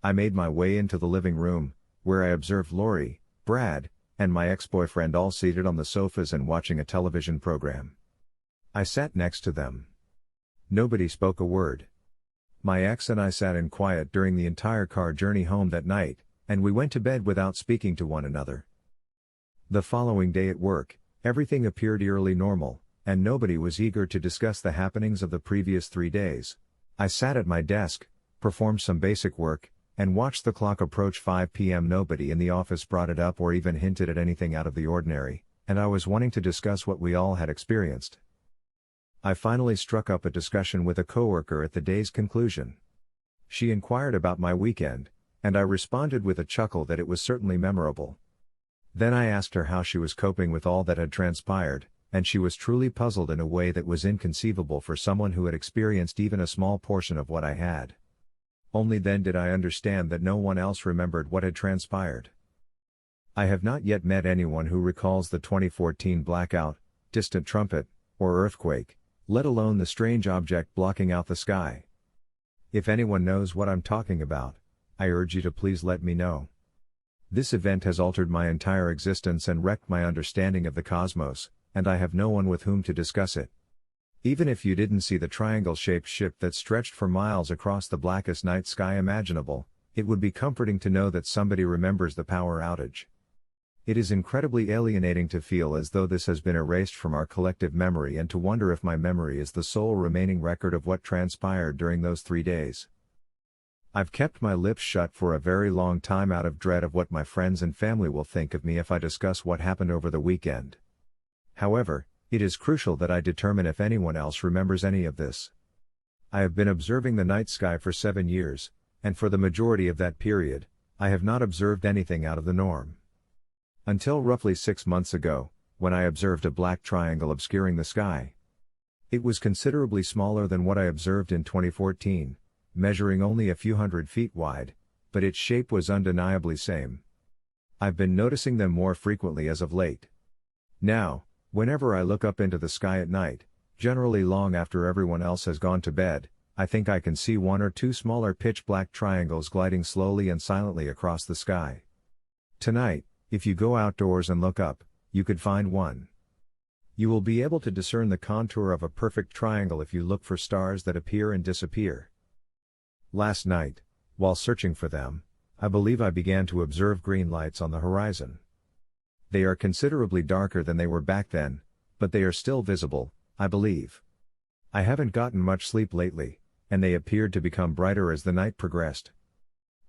I made my way into the living room, where I observed Lori, Brad, and my ex-boyfriend all seated on the sofas and watching a television program. I sat next to them. Nobody spoke a word. My ex and I sat in quiet during the entire car journey home that night, and we went to bed without speaking to one another. The following day at work, everything appeared eerily normal, and nobody was eager to discuss the happenings of the previous 3 days. I sat at my desk, performed some basic work, and watched the clock approach 5 p.m. Nobody in the office brought it up or even hinted at anything out of the ordinary, and I was wanting to discuss what we all had experienced. I finally struck up a discussion with a coworker at the day's conclusion. She inquired about my weekend, and I responded with a chuckle that it was certainly memorable. Then I asked her how she was coping with all that had transpired, and she was truly puzzled in a way that was inconceivable for someone who had experienced even a small portion of what I had. Only then did I understand that no one else remembered what had transpired. I have not yet met anyone who recalls the 2014 blackout, distant trumpet, or earthquake, let alone the strange object blocking out the sky. If anyone knows what I'm talking about, I urge you to please let me know. This event has altered my entire existence and wrecked my understanding of the cosmos, and I have no one with whom to discuss it. Even if you didn't see the triangle-shaped ship that stretched for miles across the blackest night sky imaginable, it would be comforting to know that somebody remembers the power outage. It is incredibly alienating to feel as though this has been erased from our collective memory and to wonder if my memory is the sole remaining record of what transpired during those 3 days. I've kept my lips shut for a very long time out of dread of what my friends and family will think of me if I discuss what happened over the weekend. However, it is crucial that I determine if anyone else remembers any of this. I have been observing the night sky for 7 years, and for the majority of that period, I have not observed anything out of the norm. Until roughly 6 months ago, when I observed a black triangle obscuring the sky. It was considerably smaller than what I observed in 2014, measuring only a few hundred feet wide, but its shape was undeniably same. I've been noticing them more frequently as of late. Now, whenever I look up into the sky at night, generally long after everyone else has gone to bed, I think I can see 1 or 2 smaller pitch-black triangles gliding slowly and silently across the sky. Tonight, if you go outdoors and look up, you could find one. You will be able to discern the contour of a perfect triangle if you look for stars that appear and disappear. Last night, while searching for them, I believe I began to observe green lights on the horizon. They are considerably darker than they were back then, but they are still visible, I believe. I haven't gotten much sleep lately, and they appeared to become brighter as the night progressed.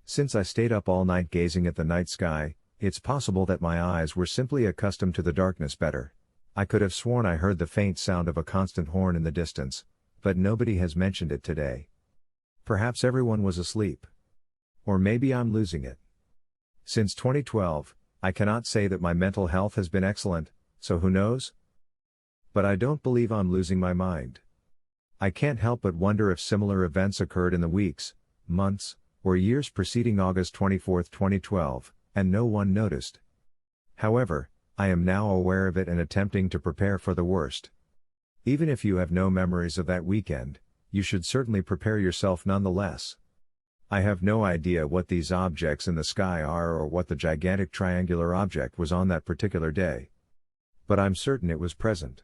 Since I stayed up all night gazing at the night sky, it's possible that my eyes were simply accustomed to the darkness better. I could have sworn I heard the faint sound of a constant horn in the distance, but nobody has mentioned it today. Perhaps everyone was asleep. Or maybe I'm losing it. Since 2012, I cannot say that my mental health has been excellent, so who knows? But I don't believe I'm losing my mind. I can't help but wonder if similar events occurred in the weeks, months, or years preceding August 24, 2012, and no one noticed. However, I am now aware of it and attempting to prepare for the worst. Even if you have no memories of that weekend, you should certainly prepare yourself nonetheless. I have no idea what these objects in the sky are or what the gigantic triangular object was on that particular day. But I'm certain it was present.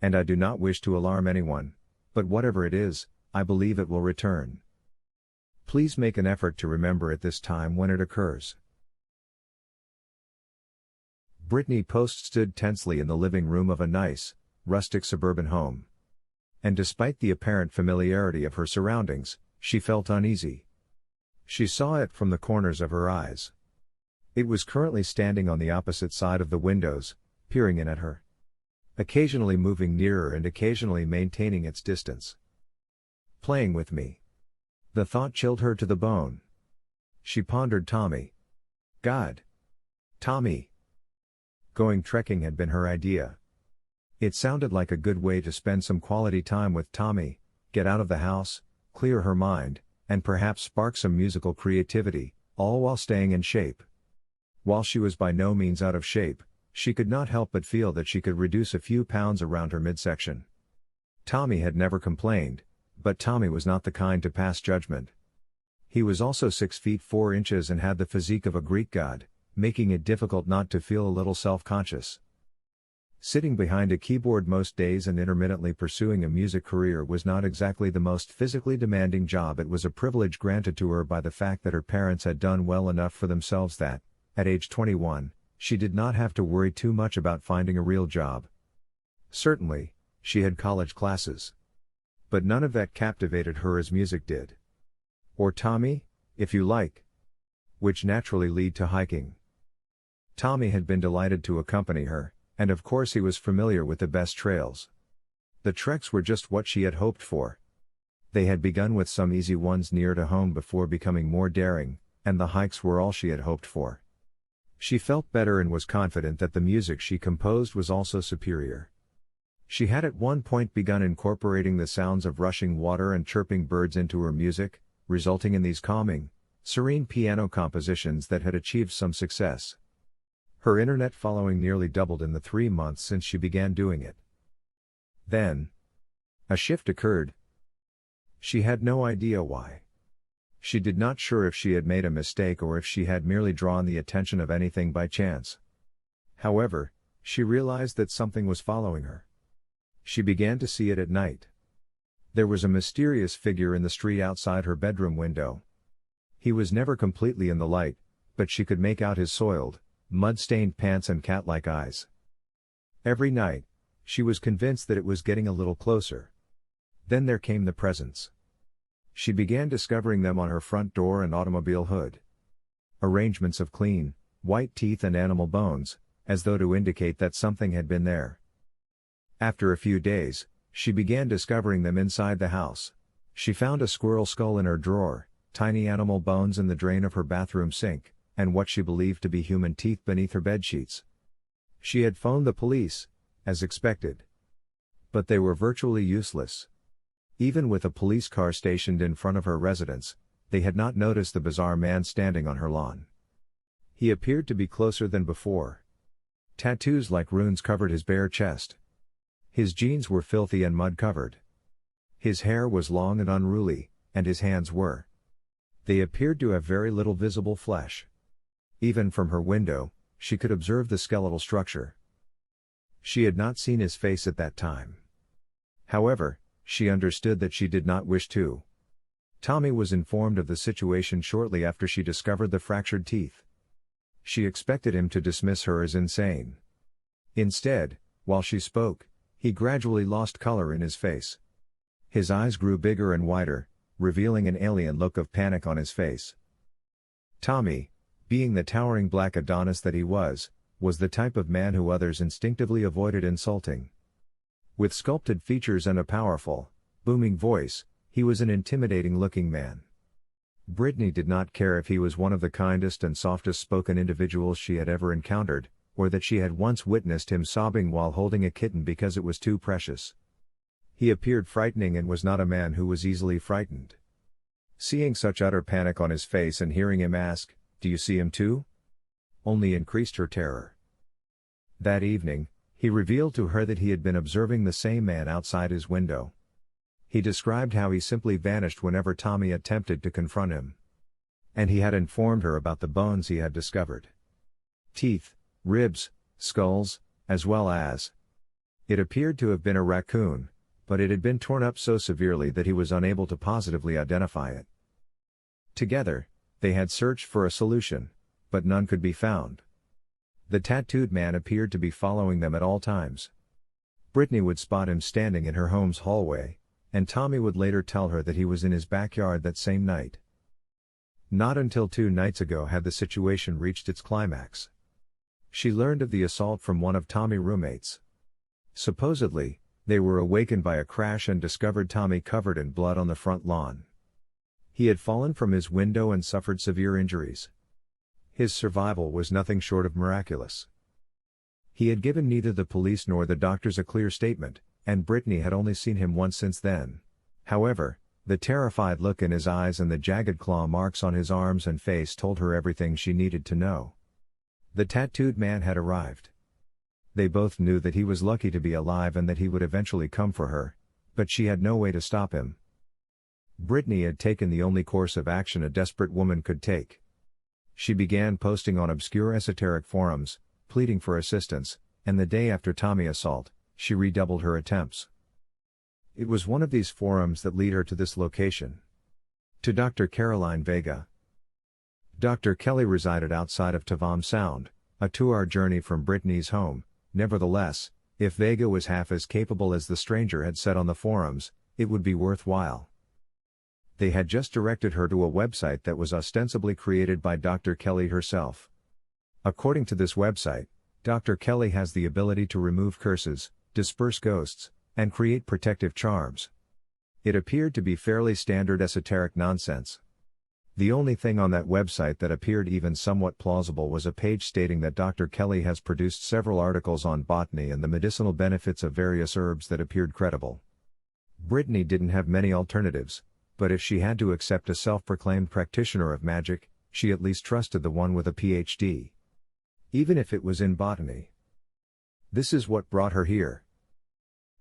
And I do not wish to alarm anyone, but whatever it is, I believe it will return. Please make an effort to remember at this time when it occurs. Brittany Post stood tensely in the living room of a nice, rustic suburban home. And despite the apparent familiarity of her surroundings, she felt uneasy. She saw it from the corners of her eyes. It was currently standing on the opposite side of the windows, peering in at her. Occasionally moving nearer and occasionally maintaining its distance. Playing with me. The thought chilled her to the bone. She pondered Tommy. God. Tommy. Going trekking had been her idea. It sounded like a good way to spend some quality time with Tommy, get out of the house, clear her mind, and perhaps spark some musical creativity, all while staying in shape. While she was by no means out of shape, she could not help but feel that she could reduce a few pounds around her midsection. Tommy had never complained, but Tommy was not the kind to pass judgment. He was also 6 feet 4 inches and had the physique of a Greek god, making it difficult not to feel a little self-conscious. Sitting behind a keyboard most days and intermittently pursuing a music career was not exactly the most physically demanding job. It was a privilege granted to her by the fact that her parents had done well enough for themselves that, at age 21, she did not have to worry too much about finding a real job. Certainly, she had college classes. But none of that captivated her as music did. Or Tommy, if you like. Which naturally lead to hiking. Tommy had been delighted to accompany her, and of course he was familiar with the best trails. The treks were just what she had hoped for. They had begun with some easy ones near to home before becoming more daring, and the hikes were all she had hoped for. She felt better and was confident that the music she composed was also superior. She had at one point begun incorporating the sounds of rushing water and chirping birds into her music, resulting in these calming, serene piano compositions that had achieved some success. Her internet following nearly doubled in the 3 months since she began doing it. Then, a shift occurred. She had no idea why. She did not sure if she had made a mistake or if she had merely drawn the attention of anything by chance. However, she realized that something was following her. She began to see it at night. There was a mysterious figure in the street outside her bedroom window. He was never completely in the light, but she could make out his soiled, mud-stained pants and cat-like eyes. Every night, she was convinced that it was getting a little closer. Then there came the presents. She began discovering them on her front door and automobile hood. Arrangements of clean, white teeth and animal bones, as though to indicate that something had been there. After a few days, she began discovering them inside the house. She found a squirrel skull in her drawer, tiny animal bones in the drain of her bathroom sink, and what she believed to be human teeth beneath her bedsheets. She had phoned the police, as expected. But they were virtually useless. Even with a police car stationed in front of her residence, they had not noticed the bizarre man standing on her lawn. He appeared to be closer than before. Tattoos like runes covered his bare chest. His jeans were filthy and mud-covered. His hair was long and unruly, and his hands were. They appeared to have very little visible flesh. Even from her window, she could observe the skeletal structure. She had not seen his face at that time. However, she understood that she did not wish to. Tommy was informed of the situation shortly after she discovered the fractured teeth. She expected him to dismiss her as insane. Instead, while she spoke, he gradually lost color in his face. His eyes grew bigger and wider, revealing an alien look of panic on his face. Tommy, being the towering black Adonis that he was the type of man who others instinctively avoided insulting. With sculpted features and a powerful, booming voice, he was an intimidating-looking man. Brittany did not care if he was one of the kindest and softest-spoken individuals she had ever encountered, or that she had once witnessed him sobbing while holding a kitten because it was too precious. He appeared frightening and was not a man who was easily frightened. Seeing such utter panic on his face and hearing him ask, "Do you see him too?" only increased her terror. That evening, he revealed to her that he had been observing the same man outside his window. He described how he simply vanished whenever Tommy attempted to confront him. And he had informed her about the bones he had discovered. Teeth, ribs, skulls, as well as. It appeared to have been a raccoon, but it had been torn up so severely that he was unable to positively identify it. Together, they had searched for a solution, but none could be found. The tattooed man appeared to be following them at all times. Brittany would spot him standing in her home's hallway, and Tommy would later tell her that he was in his backyard that same night. Not until 2 nights ago had the situation reached its climax. She learned of the assault from one of Tommy's roommates. Supposedly, they were awakened by a crash and discovered Tommy covered in blood on the front lawn. He had fallen from his window and suffered severe injuries. His survival was nothing short of miraculous. He had given neither the police nor the doctors a clear statement, and Brittany had only seen him once since then. However, the terrified look in his eyes and the jagged claw marks on his arms and face told her everything she needed to know. The tattooed man had arrived. They both knew that he was lucky to be alive and that he would eventually come for her, but she had no way to stop him. Brittany had taken the only course of action a desperate woman could take. She began posting on obscure esoteric forums, pleading for assistance, and the day after Tommy's assault, she redoubled her attempts. It was one of these forums that led her to this location. To Dr. Caroline Vega. Dr. Kelly resided outside of Tavam Sound, a 2-hour journey from Brittany's home. Nevertheless, if Vega was half as capable as the stranger had said on the forums, it would be worthwhile. They had just directed her to a website that was ostensibly created by Dr. Kelly herself. According to this website, Dr. Kelly has the ability to remove curses, disperse ghosts, and create protective charms. It appeared to be fairly standard esoteric nonsense. The only thing on that website that appeared even somewhat plausible was a page stating that Dr. Kelly has produced several articles on botany and the medicinal benefits of various herbs that appeared credible. Brittany didn't have many alternatives, but if she had to accept a self-proclaimed practitioner of magic, she at least trusted the one with a PhD. Even if it was in botany. This is what brought her here.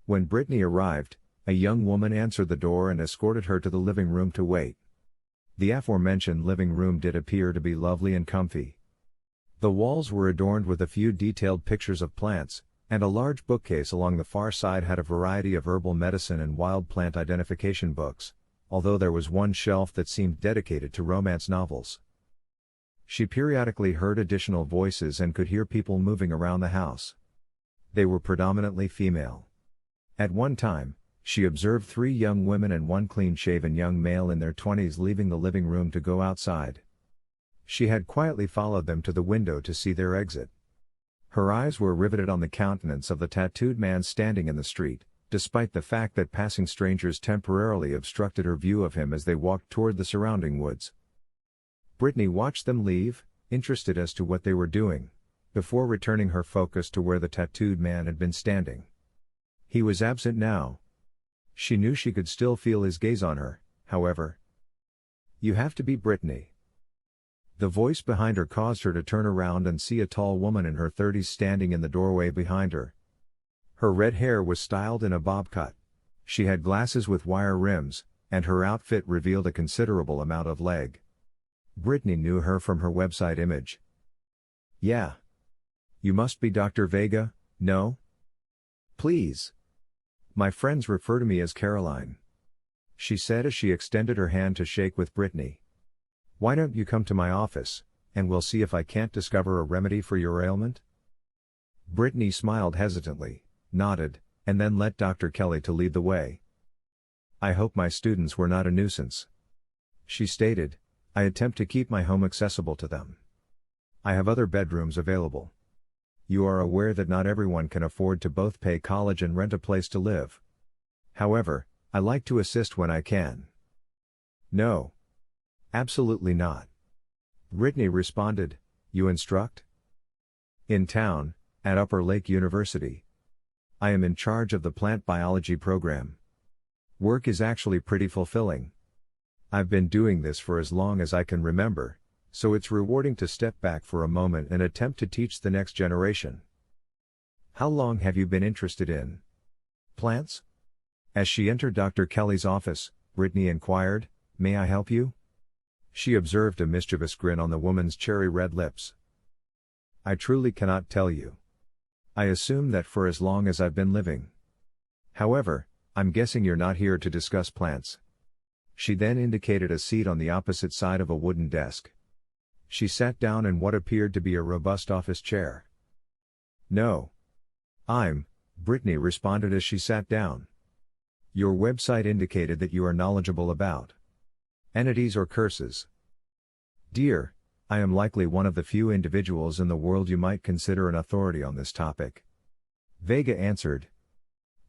When Brittany arrived, a young woman answered the door and escorted her to the living room to wait. The aforementioned living room did appear to be lovely and comfy. The walls were adorned with a few detailed pictures of plants, and a large bookcase along the far side had a variety of herbal medicine and wild plant identification books, although there was one shelf that seemed dedicated to romance novels. She periodically heard additional voices and could hear people moving around the house. They were predominantly female. At one time, she observed 3 young women and 1 clean-shaven young male in their 20s leaving the living room to go outside. She had quietly followed them to the window to see their exit. Her eyes were riveted on the countenance of the tattooed man standing in the street, despite the fact that passing strangers temporarily obstructed her view of him as they walked toward the surrounding woods. Brittany watched them leave, interested as to what they were doing, before returning her focus to where the tattooed man had been standing. He was absent now. She knew she could still feel his gaze on her, however. "You have to be Brittany." The voice behind her caused her to turn around and see a tall woman in her 30s standing in the doorway behind her. Her red hair was styled in a bob cut. She had glasses with wire rims, and her outfit revealed a considerable amount of leg. Brittany knew her from her website image. "Yeah. You must be Dr. Vega, no? Please. My friends refer to me as Caroline," she said as she extended her hand to shake with Brittany. "Why don't you come to my office, and we'll see if I can't discover a remedy for your ailment?" Brittany smiled hesitantly, nodded, and then let Dr. Kelly to lead the way. "I hope my students were not a nuisance," she stated. "I attempt to keep my home accessible to them. I have other bedrooms available. You are aware that not everyone can afford to both pay college and rent a place to live. However, I like to assist when I can." "No. Absolutely not," Brittany responded. "You instruct?" "In town, at Upper Lake University. I am in charge of the plant biology program. Work is actually pretty fulfilling. I've been doing this for as long as I can remember, so it's rewarding to step back for a moment and attempt to teach the next generation." "How long have you been interested in plants?" As she entered Dr. Kelly's office, Brittany inquired, "May I help you?" She observed a mischievous grin on the woman's cherry-red lips. "I truly cannot tell you. I assume that for as long as I've been living. However, I'm guessing you're not here to discuss plants." She then indicated a seat on the opposite side of a wooden desk. She sat down in what appeared to be a robust office chair. "No. Brittany responded as she sat down. "Your website indicated that you are knowledgeable about entities or curses." "Dear, I am likely one of the few individuals in the world you might consider an authority on this topic," Vega answered.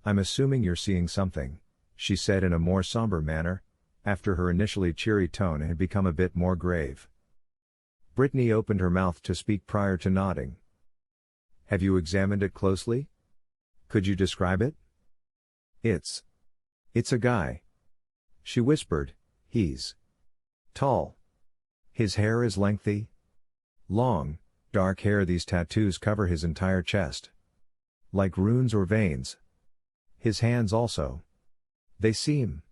"I'm assuming you're seeing something," she said in a more somber manner, after her initially cheery tone had become a bit more grave. Brittany opened her mouth to speak prior to nodding. Have you examined it closely? Could you describe it? It's a guy. She whispered, he's tall. His hair is lengthy. Long, dark hair. These tattoos cover his entire chest. Like runes or veins. His hands also. They seem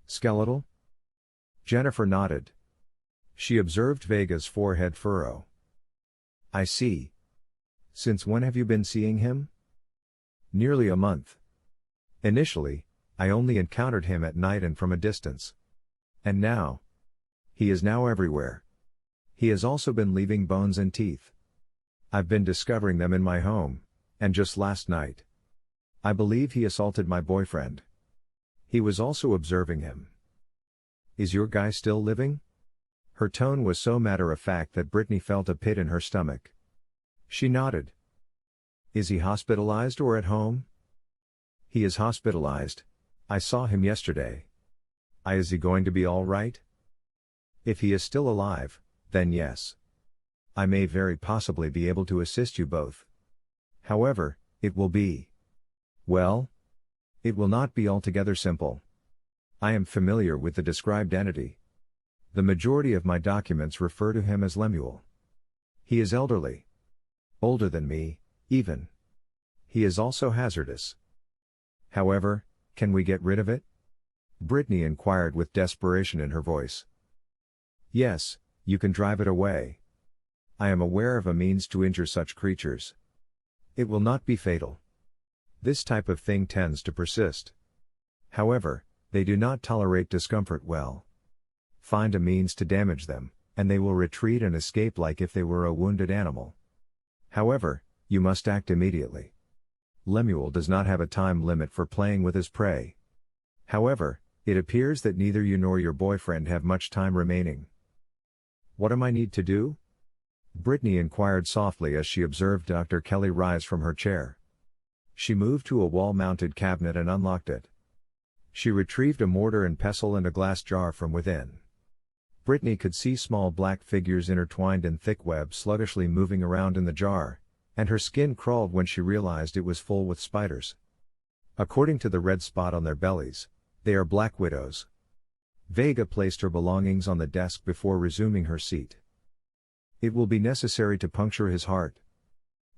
skeletal? Jennifer nodded. She observed Vega's forehead furrow. I see. Since when have you been seeing him? Nearly a month. Initially, I only encountered him at night and from a distance. And now? He is now everywhere. He has also been leaving bones and teeth. I've been discovering them in my home, and just last night. I believe he assaulted my boyfriend. He was also observing him. Is your guy still living? Her tone was so matter-of-fact that Brittany felt a pit in her stomach. She nodded. Is he hospitalized or at home? He is hospitalized. I saw him yesterday. Is he going to be all right? If he is still alive, then yes. I may very possibly be able to assist you both. However, it will be. Well? It will not be altogether simple. I am familiar with the described entity. The majority of my documents refer to him as Lemuel. He is elderly. Older than me, even. He is also hazardous. However, can we get rid of it? Brittany inquired with desperation in her voice. Yes, you can drive it away. I am aware of a means to injure such creatures. It will not be fatal. This type of thing tends to persist. However, they do not tolerate discomfort well. Find a means to damage them, and they will retreat and escape like if they were a wounded animal. However, you must act immediately. Lemuel does not have a time limit for playing with his prey. However, it appears that neither you nor your boyfriend have much time remaining. What am I need to do? Brittany inquired softly as she observed Dr. Kelly rise from her chair. She moved to a wall-mounted cabinet and unlocked it. She retrieved a mortar and pestle and a glass jar from within. Brittany could see small black figures intertwined in thick web sluggishly moving around in the jar, and her skin crawled when she realized it was full with spiders. According to the red spot on their bellies, they are black widows. Vega placed her belongings on the desk before resuming her seat. It will be necessary to puncture his heart.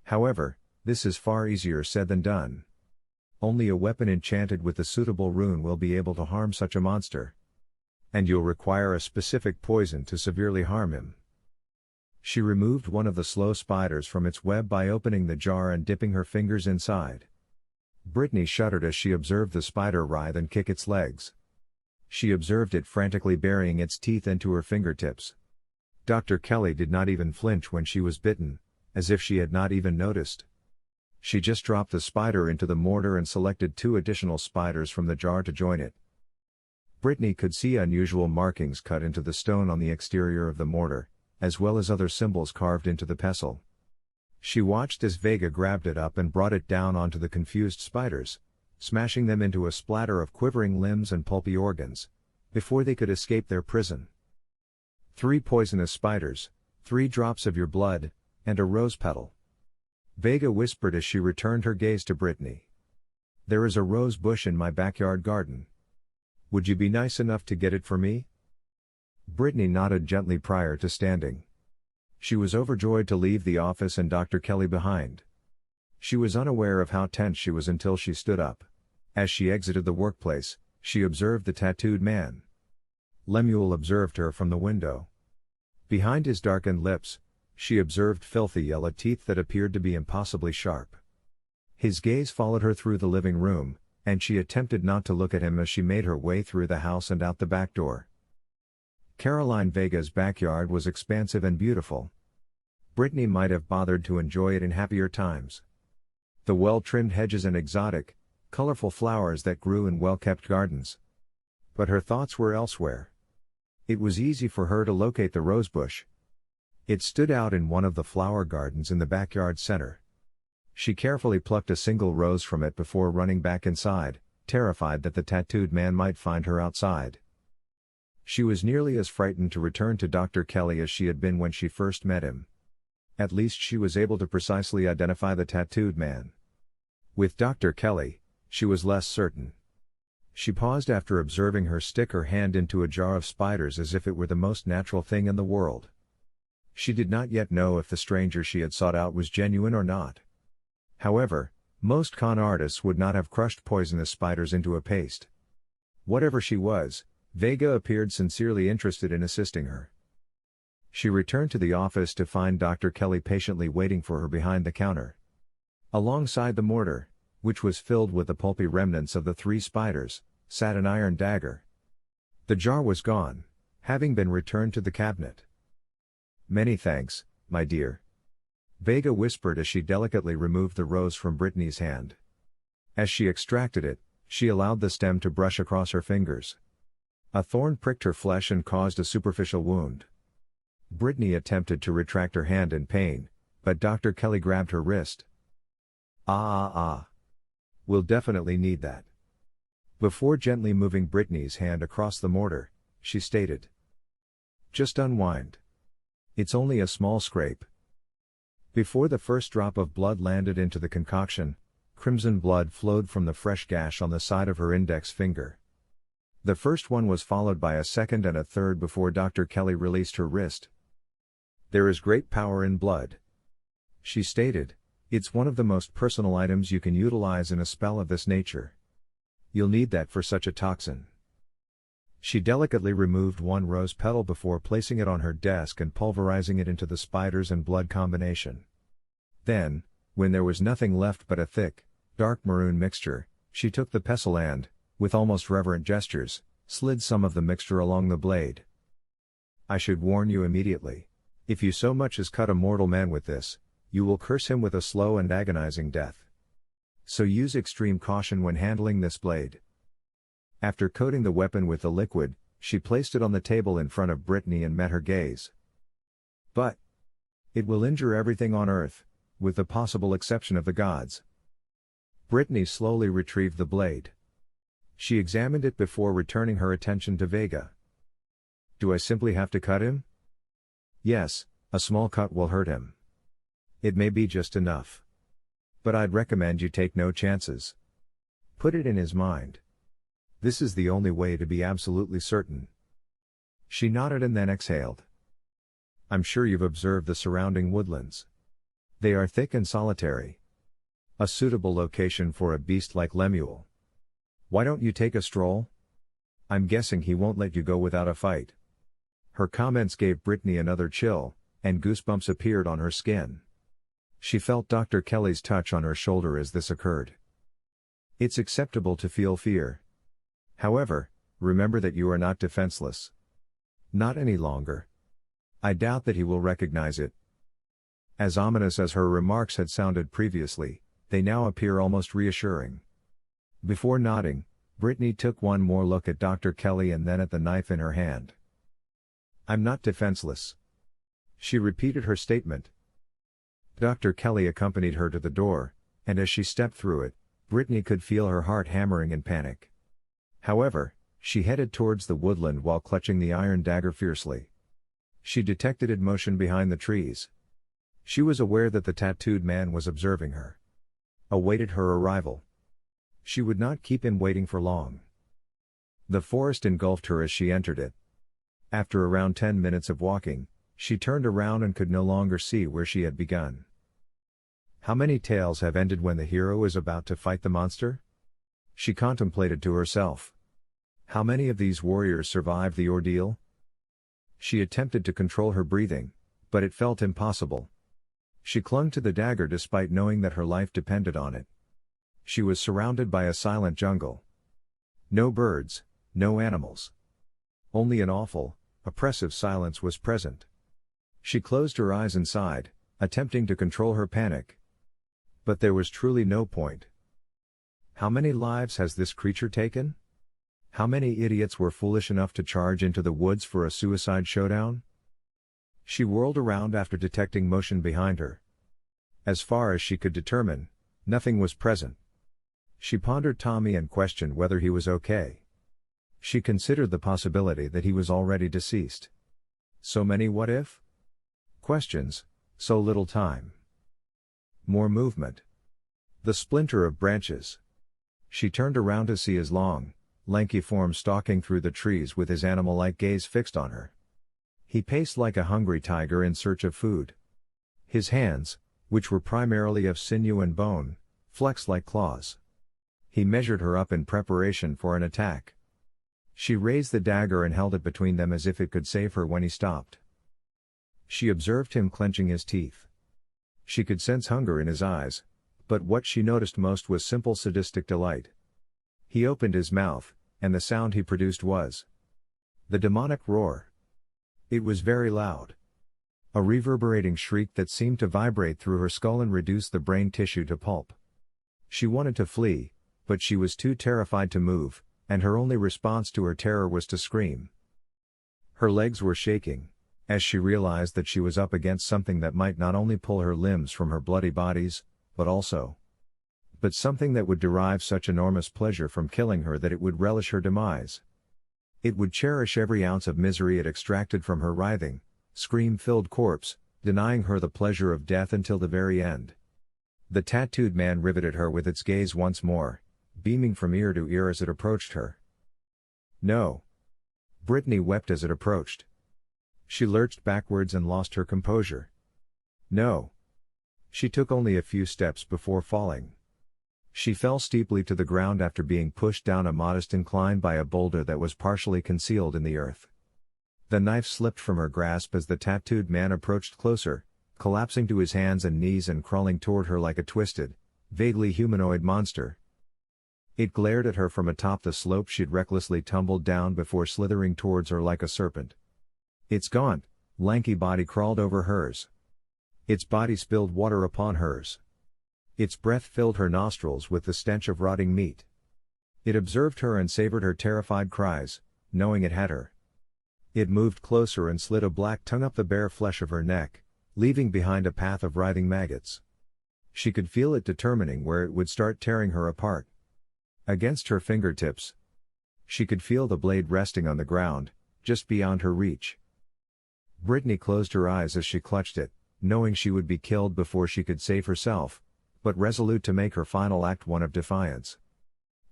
However, this is far easier said than done. Only a weapon enchanted with the suitable rune will be able to harm such a monster. And you'll require a specific poison to severely harm him. She removed one of the slow spiders from its web by opening the jar and dipping her fingers inside. Brittany shuddered as she observed the spider writhe and kick its legs. She observed it frantically burying its teeth into her fingertips. Dr. Kelly did not even flinch when she was bitten, as if she had not even noticed. She just dropped the spider into the mortar and selected 2 additional spiders from the jar to join it. Brittany could see unusual markings cut into the stone on the exterior of the mortar, as well as other symbols carved into the pestle. She watched as Vega grabbed it up and brought it down onto the confused spiders, smashing them into a splatter of quivering limbs and pulpy organs, before they could escape their prison. 3 poisonous spiders, 3 drops of your blood, and a rose petal. Vega whispered as she returned her gaze to Brittany. There is a rose bush in my backyard garden. Would you be nice enough to get it for me? Brittany nodded gently prior to standing. She was overjoyed to leave the office and Dr. Kelly behind. She was unaware of how tense she was until she stood up. As she exited the workplace, she observed the tattooed man. Lemuel observed her from the window. Behind his darkened lips, she observed filthy yellow teeth that appeared to be impossibly sharp. His gaze followed her through the living room, and she attempted not to look at him as she made her way through the house and out the back door. Caroline Vega's backyard was expansive and beautiful. Brittany might have bothered to enjoy it in happier times. The well-trimmed hedges and exotic, colorful flowers that grew in well-kept gardens. But her thoughts were elsewhere. It was easy for her to locate the rosebush. It stood out in one of the flower gardens in the backyard center. She carefully plucked a single rose from it before running back inside, terrified that the tattooed man might find her outside. She was nearly as frightened to return to Dr. Kelly as she had been when she first met him. At least she was able to precisely identify the tattooed man. With Dr. Kelly, she was less certain. She paused after observing her stick her hand into a jar of spiders as if it were the most natural thing in the world. She did not yet know if the stranger she had sought out was genuine or not. However, most con artists would not have crushed poisonous spiders into a paste. Whatever she was, Vega appeared sincerely interested in assisting her. She returned to the office to find Dr. Kelly patiently waiting for her behind the counter. Alongside the mortar, which was filled with the pulpy remnants of the 3 spiders, sat an iron dagger. The jar was gone, having been returned to the cabinet. "Many thanks, my dear," Vega whispered as she delicately removed the rose from Brittany's hand. As she extracted it, she allowed the stem to brush across her fingers. A thorn pricked her flesh and caused a superficial wound. Brittany attempted to retract her hand in pain, but Dr. Kelly grabbed her wrist. We'll definitely need that." Before gently moving Brittany's hand across the mortar, she stated, "Just unwind. It's only a small scrape." Before the first drop of blood landed into the concoction, crimson blood flowed from the fresh gash on the side of her index finger. The first one was followed by a second and a third before Dr. Kelly released her wrist. "There is great power in blood," she stated. "It's one of the most personal items you can utilize in a spell of this nature. You'll need that for such a toxin." She delicately removed one rose petal before placing it on her desk and pulverizing it into the spiders and blood combination. Then, when there was nothing left but a thick, dark maroon mixture, she took the pestle and, with almost reverent gestures, slid some of the mixture along the blade. "I should warn you immediately. If you so much as cut a mortal man with this, you will curse him with a slow and agonizing death. So use extreme caution when handling this blade." After coating the weapon with the liquid, she placed it on the table in front of Brittany and met her gaze. "But it will injure everything on Earth, with the possible exception of the gods." Brittany slowly retrieved the blade. She examined it before returning her attention to Vega. "Do I simply have to cut him?" "Yes, a small cut will hurt him. It may be just enough. But I'd recommend you take no chances. Put it in his mind. This is the only way to be absolutely certain." She nodded and then exhaled. "I'm sure you've observed the surrounding woodlands. They are thick and solitary. A suitable location for a beast like Lemuel. Why don't you take a stroll? I'm guessing he won't let you go without a fight." Her comments gave Brittany another chill, and goosebumps appeared on her skin. She felt Dr. Kelly's touch on her shoulder as this occurred. It's acceptable to feel fear. However, remember that you are not defenseless. Not any longer. I doubt that he will recognize it. As ominous as her remarks had sounded previously, they now appear almost reassuring. Before nodding, Brittany took one more look at Dr. Kelly and then at the knife in her hand. "I'm not defenseless." She repeated her statement. Dr. Kelly accompanied her to the door, and as she stepped through it, Brittany could feel her heart hammering in panic. However, she headed towards the woodland while clutching the iron dagger fiercely. She detected motion behind the trees. She was aware that the tattooed man was observing her. Awaited her arrival. She would not keep him waiting for long. The forest engulfed her as she entered it. After around 10 minutes of walking, she turned around and could no longer see where she had begun. How many tales have ended when the hero is about to fight the monster? She contemplated to herself. How many of these warriors survived the ordeal? She attempted to control her breathing, but it felt impossible. She clung to the dagger despite knowing that her life depended on it. She was surrounded by a silent jungle. No birds, no animals. Only an awful, oppressive silence was present. She closed her eyes and sighed, attempting to control her panic. But there was truly no point. How many lives has this creature taken? How many idiots were foolish enough to charge into the woods for a suicide showdown? She whirled around after detecting motion behind her. As far as she could determine, nothing was present. She pondered Tommy and questioned whether he was okay. She considered the possibility that he was already deceased. So many what if? Questions, so little time. More movement. The splinter of branches. She turned around to see his long, lanky form stalking through the trees with his animal-like gaze fixed on her. He paced like a hungry tiger in search of food. His hands, which were primarily of sinew and bone, flexed like claws. He measured her up in preparation for an attack. She raised the dagger and held it between them as if it could save her when he stopped. She observed him clenching his teeth. She could sense hunger in his eyes, but what she noticed most was simple sadistic delight. He opened his mouth, and the sound he produced was the demonic roar. It was very loud. A reverberating shriek that seemed to vibrate through her skull and reduce the brain tissue to pulp. She wanted to flee, but she was too terrified to move, and her only response to her terror was to scream. Her legs were shaking, as she realized that she was up against something that might not only pull her limbs from her bloody bodies, but something that would derive such enormous pleasure from killing her that it would relish her demise. It would cherish every ounce of misery it extracted from her writhing, scream-filled corpse, denying her the pleasure of death until the very end. The tattooed man riveted her with its gaze once more, beaming from ear to ear as it approached her. No. Brittany wept as it approached. She lurched backwards and lost her composure. No. She took only a few steps before falling. She fell steeply to the ground after being pushed down a modest incline by a boulder that was partially concealed in the earth. The knife slipped from her grasp as the tattooed man approached closer, collapsing to his hands and knees and crawling toward her like a twisted, vaguely humanoid monster. It glared at her from atop the slope she'd recklessly tumbled down before slithering towards her like a serpent. Its gaunt, lanky body crawled over hers. Its body spilled water upon hers. Its breath filled her nostrils with the stench of rotting meat. It observed her and savored her terrified cries, knowing it had her. It moved closer and slid a black tongue up the bare flesh of her neck, leaving behind a path of writhing maggots. She could feel it determining where it would start tearing her apart. Against her fingertips. She could feel the blade resting on the ground, just beyond her reach. Brittany closed her eyes as she clutched it, knowing she would be killed before she could save herself, but resolute to make her final act one of defiance.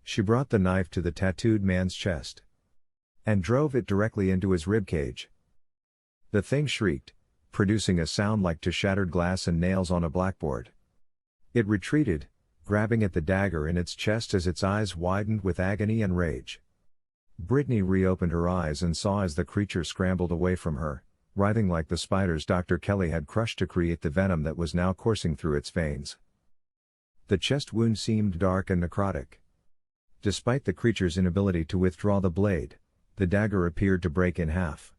She brought the knife to the tattooed man's chest and drove it directly into his ribcage. The thing shrieked, producing a sound like to shattered glass and nails on a blackboard. It retreated, grabbing at the dagger in its chest as its eyes widened with agony and rage. Brittany reopened her eyes and saw as the creature scrambled away from her, writhing like the spiders Dr. Kelly had crushed to create the venom that was now coursing through its veins. The chest wound seemed dark and necrotic. Despite the creature's inability to withdraw the blade, the dagger appeared to break in half.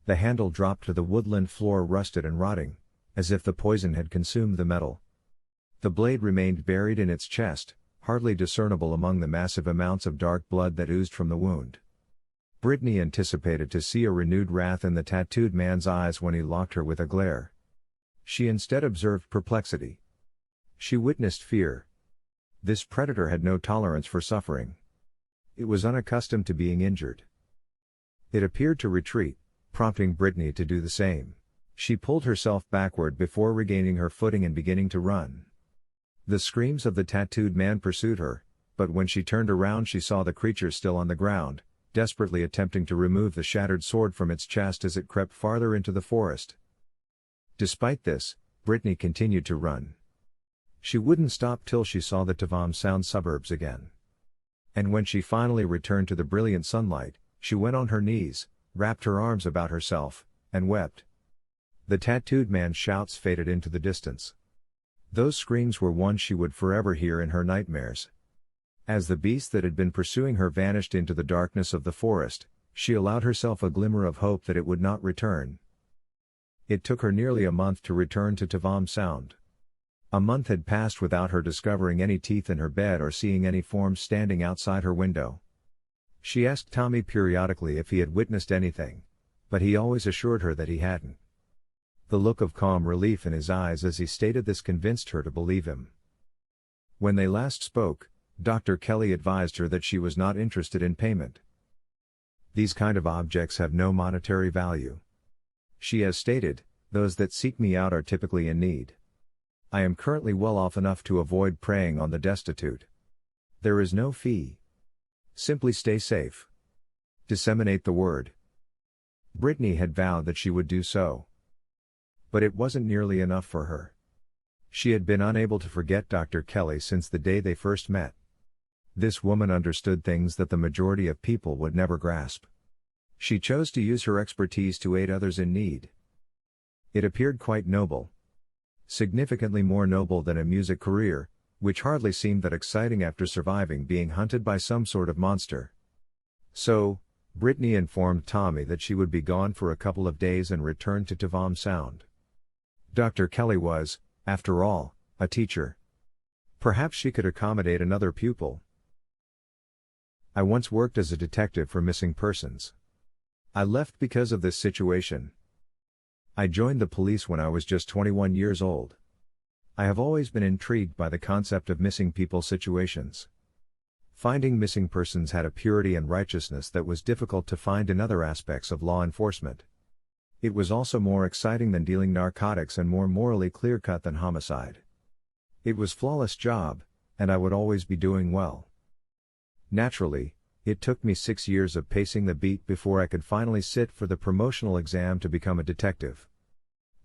The handle dropped to the woodland floor rusted and rotting, as if the poison had consumed the metal. The blade remained buried in its chest, hardly discernible among the massive amounts of dark blood that oozed from the wound. Brittany anticipated to see a renewed wrath in the tattooed man's eyes when he locked her with a glare. She instead observed perplexity. She witnessed fear. This predator had no tolerance for suffering. It was unaccustomed to being injured. It appeared to retreat, prompting Brittany to do the same. She pulled herself backward before regaining her footing and beginning to run. The screams of the tattooed man pursued her, but when she turned around she saw the creature still on the ground, desperately attempting to remove the shattered sword from its chest as it crept farther into the forest. Despite this, Brittany continued to run. She wouldn't stop till she saw the Tavam Sound suburbs again. And when she finally returned to the brilliant sunlight, she went on her knees, wrapped her arms about herself, and wept. The tattooed man's shouts faded into the distance. Those screams were ones she would forever hear in her nightmares. As the beast that had been pursuing her vanished into the darkness of the forest, she allowed herself a glimmer of hope that it would not return. It took her nearly a month to return to Tavam Sound. A month had passed without her discovering any teeth in her bed or seeing any forms standing outside her window. She asked Tommy periodically if he had witnessed anything, but he always assured her that he hadn't. The look of calm relief in his eyes as he stated this convinced her to believe him. When they last spoke, Dr. Kelly advised her that she was not interested in payment. These kind of objects have no monetary value. She has stated, those that seek me out are typically in need. I am currently well off enough to avoid preying on the destitute. There is no fee. Simply stay safe. Disseminate the word. Brittany had vowed that she would do so. But it wasn't nearly enough for her. She had been unable to forget Dr. Kelly since the day they first met. This woman understood things that the majority of people would never grasp. She chose to use her expertise to aid others in need. It appeared quite noble. Significantly more noble than a music career, which hardly seemed that exciting after surviving being hunted by some sort of monster. So, Brittany informed Tommy that she would be gone for a couple of days and return to Tavam Sound. Dr. Kelly was, after all, a teacher. Perhaps she could accommodate another pupil. I once worked as a detective for missing persons. I left because of this situation. I joined the police when I was just 21 years old. I have always been intrigued by the concept of missing people situations. Finding missing persons had a purity and righteousness that was difficult to find in other aspects of law enforcement. It was also more exciting than dealing narcotics and more morally clear-cut than homicide. It was a flawless job, and I would always be doing well. Naturally, it took me 6 years of pacing the beat before I could finally sit for the promotional exam to become a detective.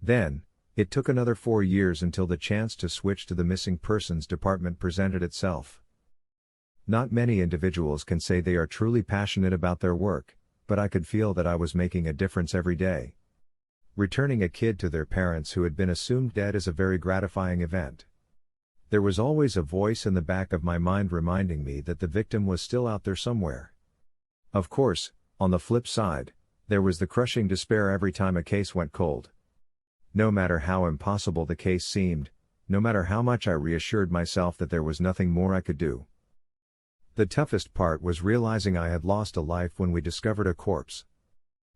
Then, it took another 4 years until the chance to switch to the missing persons department presented itself. Not many individuals can say they are truly passionate about their work, but I could feel that I was making a difference every day. Returning a kid to their parents who had been assumed dead is a very gratifying event. There was always a voice in the back of my mind reminding me that the victim was still out there somewhere. Of course, on the flip side, there was the crushing despair every time a case went cold. No matter how impossible the case seemed, no matter how much I reassured myself that there was nothing more I could do. The toughest part was realizing I had lost a life when we discovered a corpse.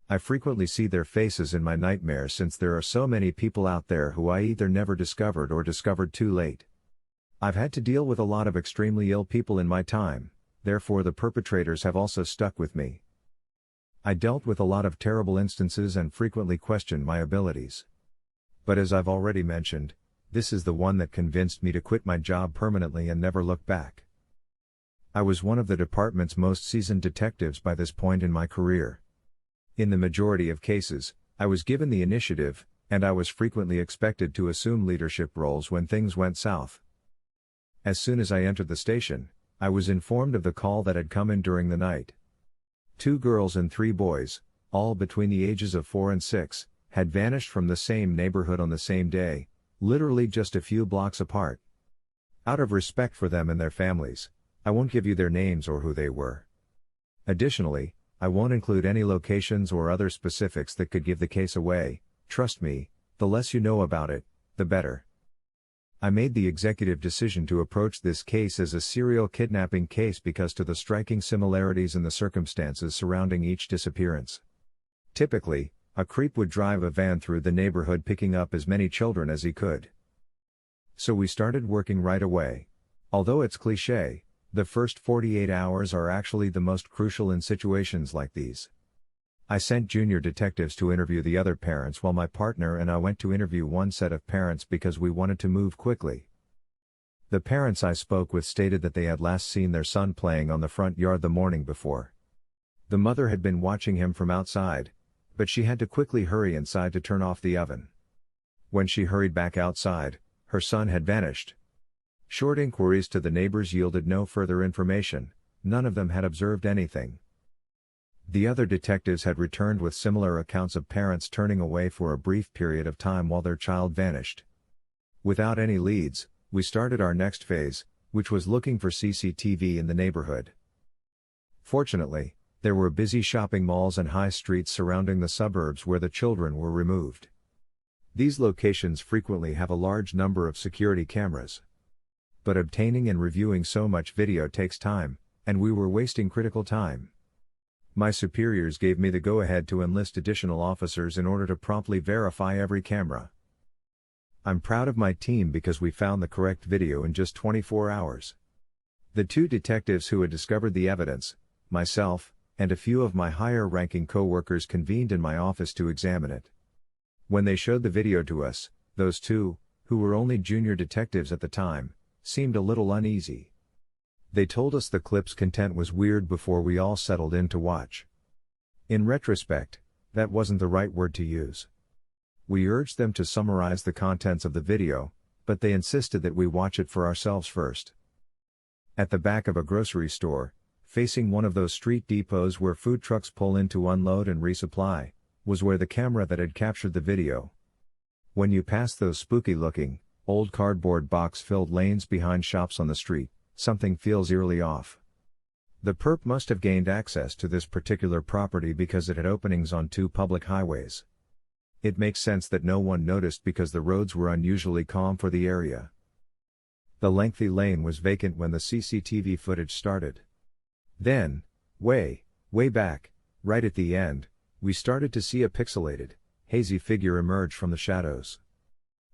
I frequently see their faces in my nightmares since there are so many people out there who I either never discovered or discovered too late. I've had to deal with a lot of extremely ill people in my time, therefore the perpetrators have also stuck with me. I dealt with a lot of terrible instances and frequently questioned my abilities. But as I've already mentioned, this is the one that convinced me to quit my job permanently and never look back. I was one of the department's most seasoned detectives by this point in my career. In the majority of cases, I was given the initiative, and I was frequently expected to assume leadership roles when things went south. As soon as I entered the station, I was informed of the call that had come in during the night. 2 girls and 3 boys, all between the ages of 4 and 6, had vanished from the same neighborhood on the same day, literally just a few blocks apart. Out of respect for them and their families, I won't give you their names or who they were. Additionally, I won't include any locations or other specifics that could give the case away. Trust me, the less you know about it, the better. I made the executive decision to approach this case as a serial kidnapping case because of the striking similarities in the circumstances surrounding each disappearance. Typically, a creep would drive a van through the neighborhood picking up as many children as he could. So we started working right away. Although it's cliché, the first 48 hours are actually the most crucial in situations like these. I sent junior detectives to interview the other parents while my partner and I went to interview one set of parents because we wanted to move quickly. The parents I spoke with stated that they had last seen their son playing on the front yard the morning before. The mother had been watching him from outside, but she had to quickly hurry inside to turn off the oven. When she hurried back outside, her son had vanished. Short inquiries to the neighbors yielded no further information. None of them had observed anything. The other detectives had returned with similar accounts of parents turning away for a brief period of time while their child vanished. Without any leads, we started our next phase, which was looking for CCTV in the neighborhood. Fortunately, there were busy shopping malls and high streets surrounding the suburbs where the children were removed. These locations frequently have a large number of security cameras. But obtaining and reviewing so much video takes time, and we were wasting critical time. My superiors gave me the go-ahead to enlist additional officers in order to promptly verify every camera. I'm proud of my team because we found the correct video in just 24 hours. The 2 detectives who had discovered the evidence, myself, and a few of my higher-ranking co-workers convened in my office to examine it. When they showed the video to us, those two, who were only junior detectives at the time, seemed a little uneasy. They told us the clip's content was weird before we all settled in to watch. In retrospect, that wasn't the right word to use. We urged them to summarize the contents of the video, but they insisted that we watch it for ourselves first. At the back of a grocery store, facing one of those street depots where food trucks pull in to unload and resupply, was where the camera that had captured the video. When you pass those spooky-looking, old cardboard box-filled lanes behind shops on the street, something feels eerily off. The perp must have gained access to this particular property because it had openings on 2 public highways. It makes sense that no one noticed because the roads were unusually calm for the area. The lengthy lane was vacant when the CCTV footage started. Then, way back, right at the end, we started to see a pixelated, hazy figure emerge from the shadows.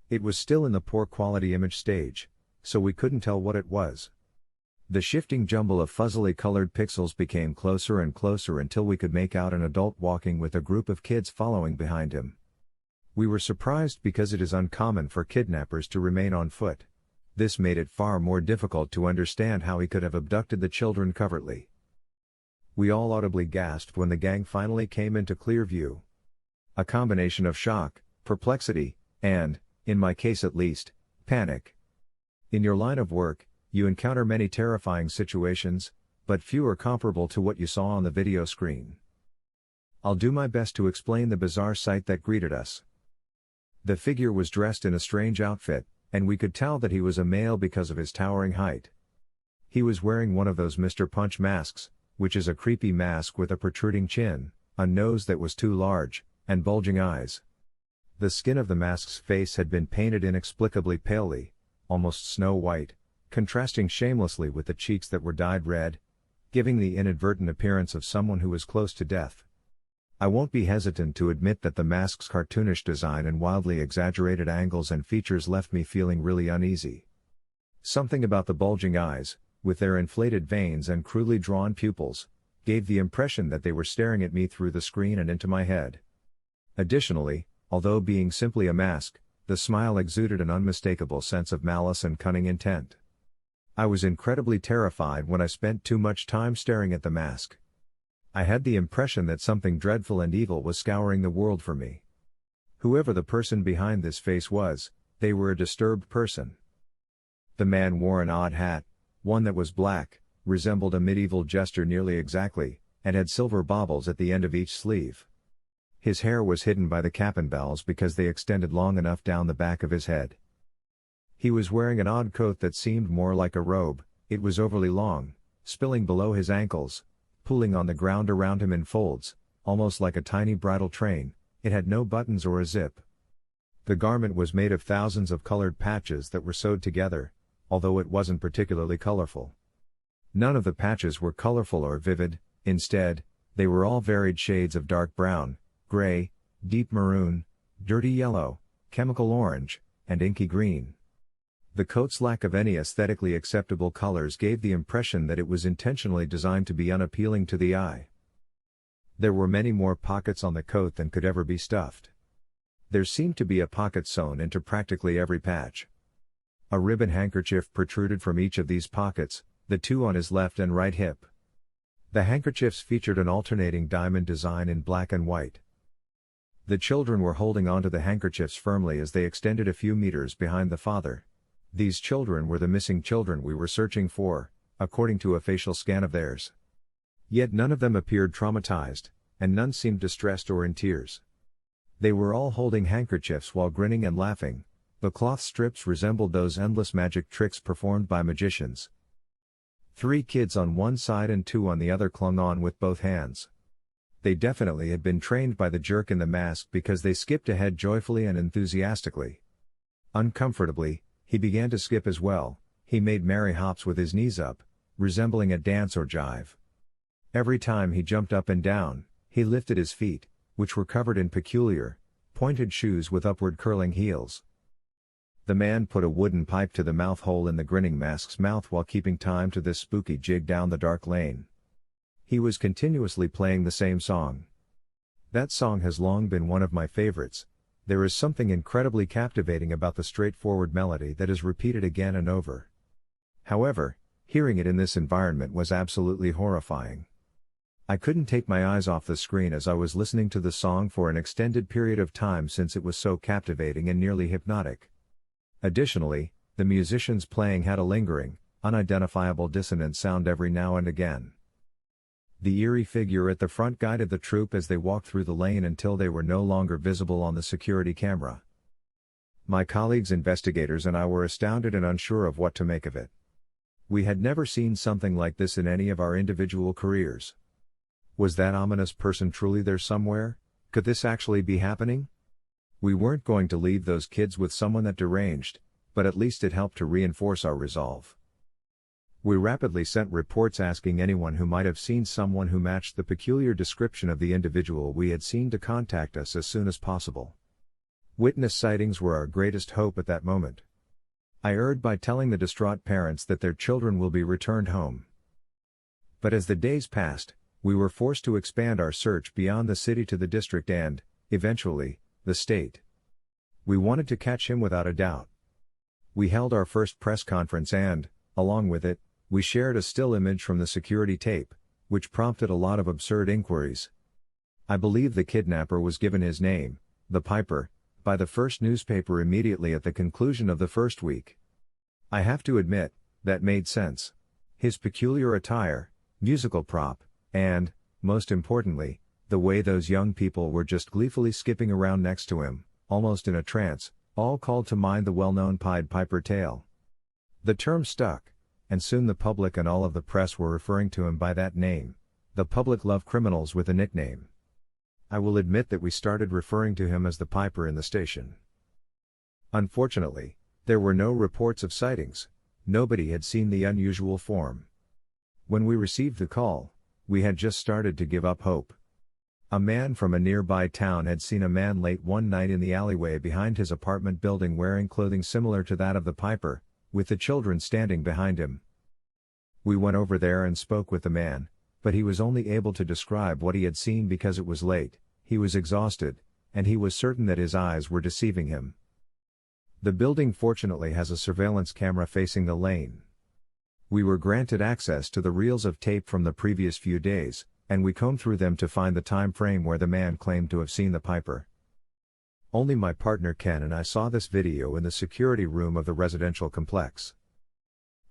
It was still in the poor quality image stage, so we couldn't tell what it was. The shifting jumble of fuzzily colored pixels became closer and closer until we could make out an adult walking with a group of kids following behind him. We were surprised because it is uncommon for kidnappers to remain on foot. This made it far more difficult to understand how he could have abducted the children covertly. We all audibly gasped when the gang finally came into clear view. A combination of shock, perplexity, and, in my case at least, panic. In your line of work, you encounter many terrifying situations, but few are comparable to what you saw on the video screen. I'll do my best to explain the bizarre sight that greeted us. The figure was dressed in a strange outfit, and we could tell that he was a male because of his towering height. He was wearing one of those Mr. Punch masks, which is a creepy mask with a protruding chin, a nose that was too large, and bulging eyes. The skin of the mask's face had been painted inexplicably palely, almost snow white, contrasting shamelessly with the cheeks that were dyed red, giving the inadvertent appearance of someone who was close to death. I won't be hesitant to admit that the mask's cartoonish design and wildly exaggerated angles and features left me feeling really uneasy. Something about the bulging eyes, with their inflated veins and crudely drawn pupils, gave the impression that they were staring at me through the screen and into my head. Additionally, although being simply a mask, the smile exuded an unmistakable sense of malice and cunning intent. I was incredibly terrified when I spent too much time staring at the mask. I had the impression that something dreadful and evil was scouring the world for me. Whoever the person behind this face was, they were a disturbed person. The man wore an odd hat, one that was black, resembled a medieval jester nearly exactly, and had silver baubles at the end of each sleeve. His hair was hidden by the cap and bells because they extended long enough down the back of his head. He was wearing an odd coat that seemed more like a robe. It was overly long, spilling below his ankles, pooling on the ground around him in folds, almost like a tiny bridal train. It had no buttons or a zip. The garment was made of thousands of colored patches that were sewed together, although it wasn't particularly colorful. None of the patches were colorful or vivid. Instead, they were all varied shades of dark brown, gray, deep maroon, dirty yellow, chemical orange, and inky green. The coat's lack of any aesthetically acceptable colors gave the impression that it was intentionally designed to be unappealing to the eye. There were many more pockets on the coat than could ever be stuffed. There seemed to be a pocket sewn into practically every patch. A ribbon handkerchief protruded from each of these pockets, the two on his left and right hip. The handkerchiefs featured an alternating diamond design in black and white. The children were holding onto the handkerchiefs firmly as they extended a few meters behind the father. These children were the missing children we were searching for, according to a facial scan of theirs. Yet none of them appeared traumatized, and none seemed distressed or in tears. They were all holding handkerchiefs while grinning and laughing. The cloth strips resembled those endless magic tricks performed by magicians. 3 kids on one side and 2 on the other clung on with both hands. They definitely had been trained by the jerk in the mask because they skipped ahead joyfully and enthusiastically. Uncomfortably, he began to skip as well. He made merry hops with his knees up, resembling a dance or jive. Every time he jumped up and down, he lifted his feet, which were covered in peculiar, pointed shoes with upward curling heels. The man put a wooden pipe to the mouth hole in the grinning mask's mouth while keeping time to this spooky jig down the dark lane. He was continuously playing the same song. That song has long been one of my favorites. There is something incredibly captivating about the straightforward melody that is repeated again and over. However, hearing it in this environment was absolutely horrifying. I couldn't take my eyes off the screen as I was listening to the song for an extended period of time since it was so captivating and nearly hypnotic. Additionally, the musicians playing had a lingering, unidentifiable dissonant sound every now and again. The eerie figure at the front guided the troop as they walked through the lane until they were no longer visible on the security camera. My colleagues investigators and I were astounded and unsure of what to make of it. We had never seen something like this in any of our individual careers. Was that ominous person truly there somewhere? Could this actually be happening? We weren't going to leave those kids with someone that deranged, but at least it helped to reinforce our resolve. We rapidly sent reports asking anyone who might have seen someone who matched the peculiar description of the individual we had seen to contact us as soon as possible. Witness sightings were our greatest hope at that moment. I erred by telling the distraught parents that their children will be returned home. But as the days passed, we were forced to expand our search beyond the city to the district and, eventually, the state. We wanted to catch him without a doubt. We held our first press conference and, along with it, we shared a still image from the security tape, which prompted a lot of absurd inquiries. I believe the kidnapper was given his name, the Piper, by the first newspaper immediately at the conclusion of the first week. I have to admit, that made sense. His peculiar attire, musical prop, and, most importantly, the way those young people were just gleefully skipping around next to him, almost in a trance, all called to mind the well-known Pied Piper tale. The term stuck, and soon the public and all of the press were referring to him by that name. The public love criminals with a nickname. I will admit that we started referring to him as the Piper in the station. Unfortunately, there were no reports of sightings. Nobody had seen the unusual form. When we received the call, we had just started to give up hope. A man from a nearby town had seen a man late one night in the alleyway behind his apartment building wearing clothing similar to that of the Piper, with the children standing behind him. We went over there and spoke with the man, but he was only able to describe what he had seen because it was late, he was exhausted, and he was certain that his eyes were deceiving him. The building fortunately has a surveillance camera facing the lane. We were granted access to the reels of tape from the previous few days, and we combed through them to find the time frame where the man claimed to have seen the Piper. Only my partner Ken and I saw this video in the security room of the residential complex.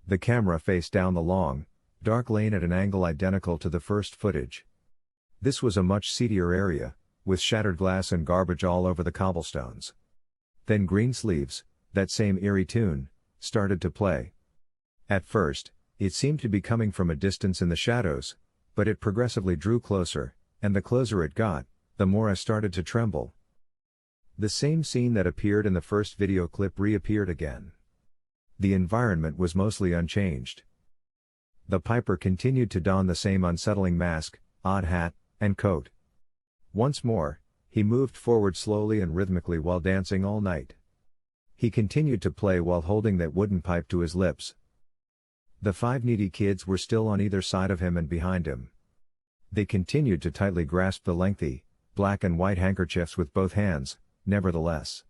The camera faced down the long, dark lane at an angle identical to the first footage. This was a much seedier area, with shattered glass and garbage all over the cobblestones. Then Green Sleeves, that same eerie tune, started to play. At first, it seemed to be coming from a distance in the shadows, but it progressively drew closer, and the closer it got, the more I started to tremble. The same scene that appeared in the first video clip reappeared again. The environment was mostly unchanged. The Piper continued to don the same unsettling mask, odd hat, and coat. Once more, he moved forward slowly and rhythmically while dancing all night. He continued to play while holding that wooden pipe to his lips. The 5 needy kids were still on either side of him and behind him. They continued to tightly grasp the lengthy, black and white handkerchiefs with both hands, nevertheless.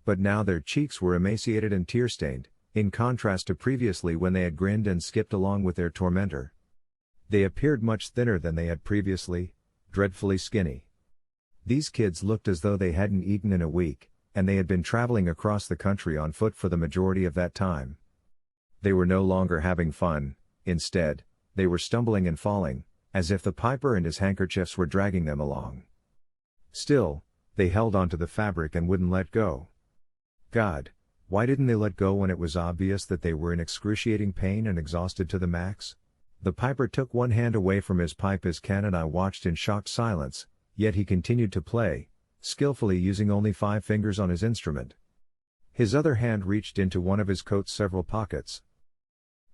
But now their cheeks were emaciated and tear-stained, in contrast to previously when they had grinned and skipped along with their tormentor. They appeared much thinner than they had previously, dreadfully skinny. These kids looked as though they hadn't eaten in a week, and they had been traveling across the country on foot for the majority of that time. They were no longer having fun, instead, they were stumbling and falling, as if the Piper and his handkerchiefs were dragging them along. Still, they held onto the fabric and wouldn't let go. God, why didn't they let go when it was obvious that they were in excruciating pain and exhausted to the max? The Piper took one hand away from his pipe as Ken and I watched in shocked silence, yet he continued to play, skillfully using only 5 fingers on his instrument. His other hand reached into one of his coat's several pockets.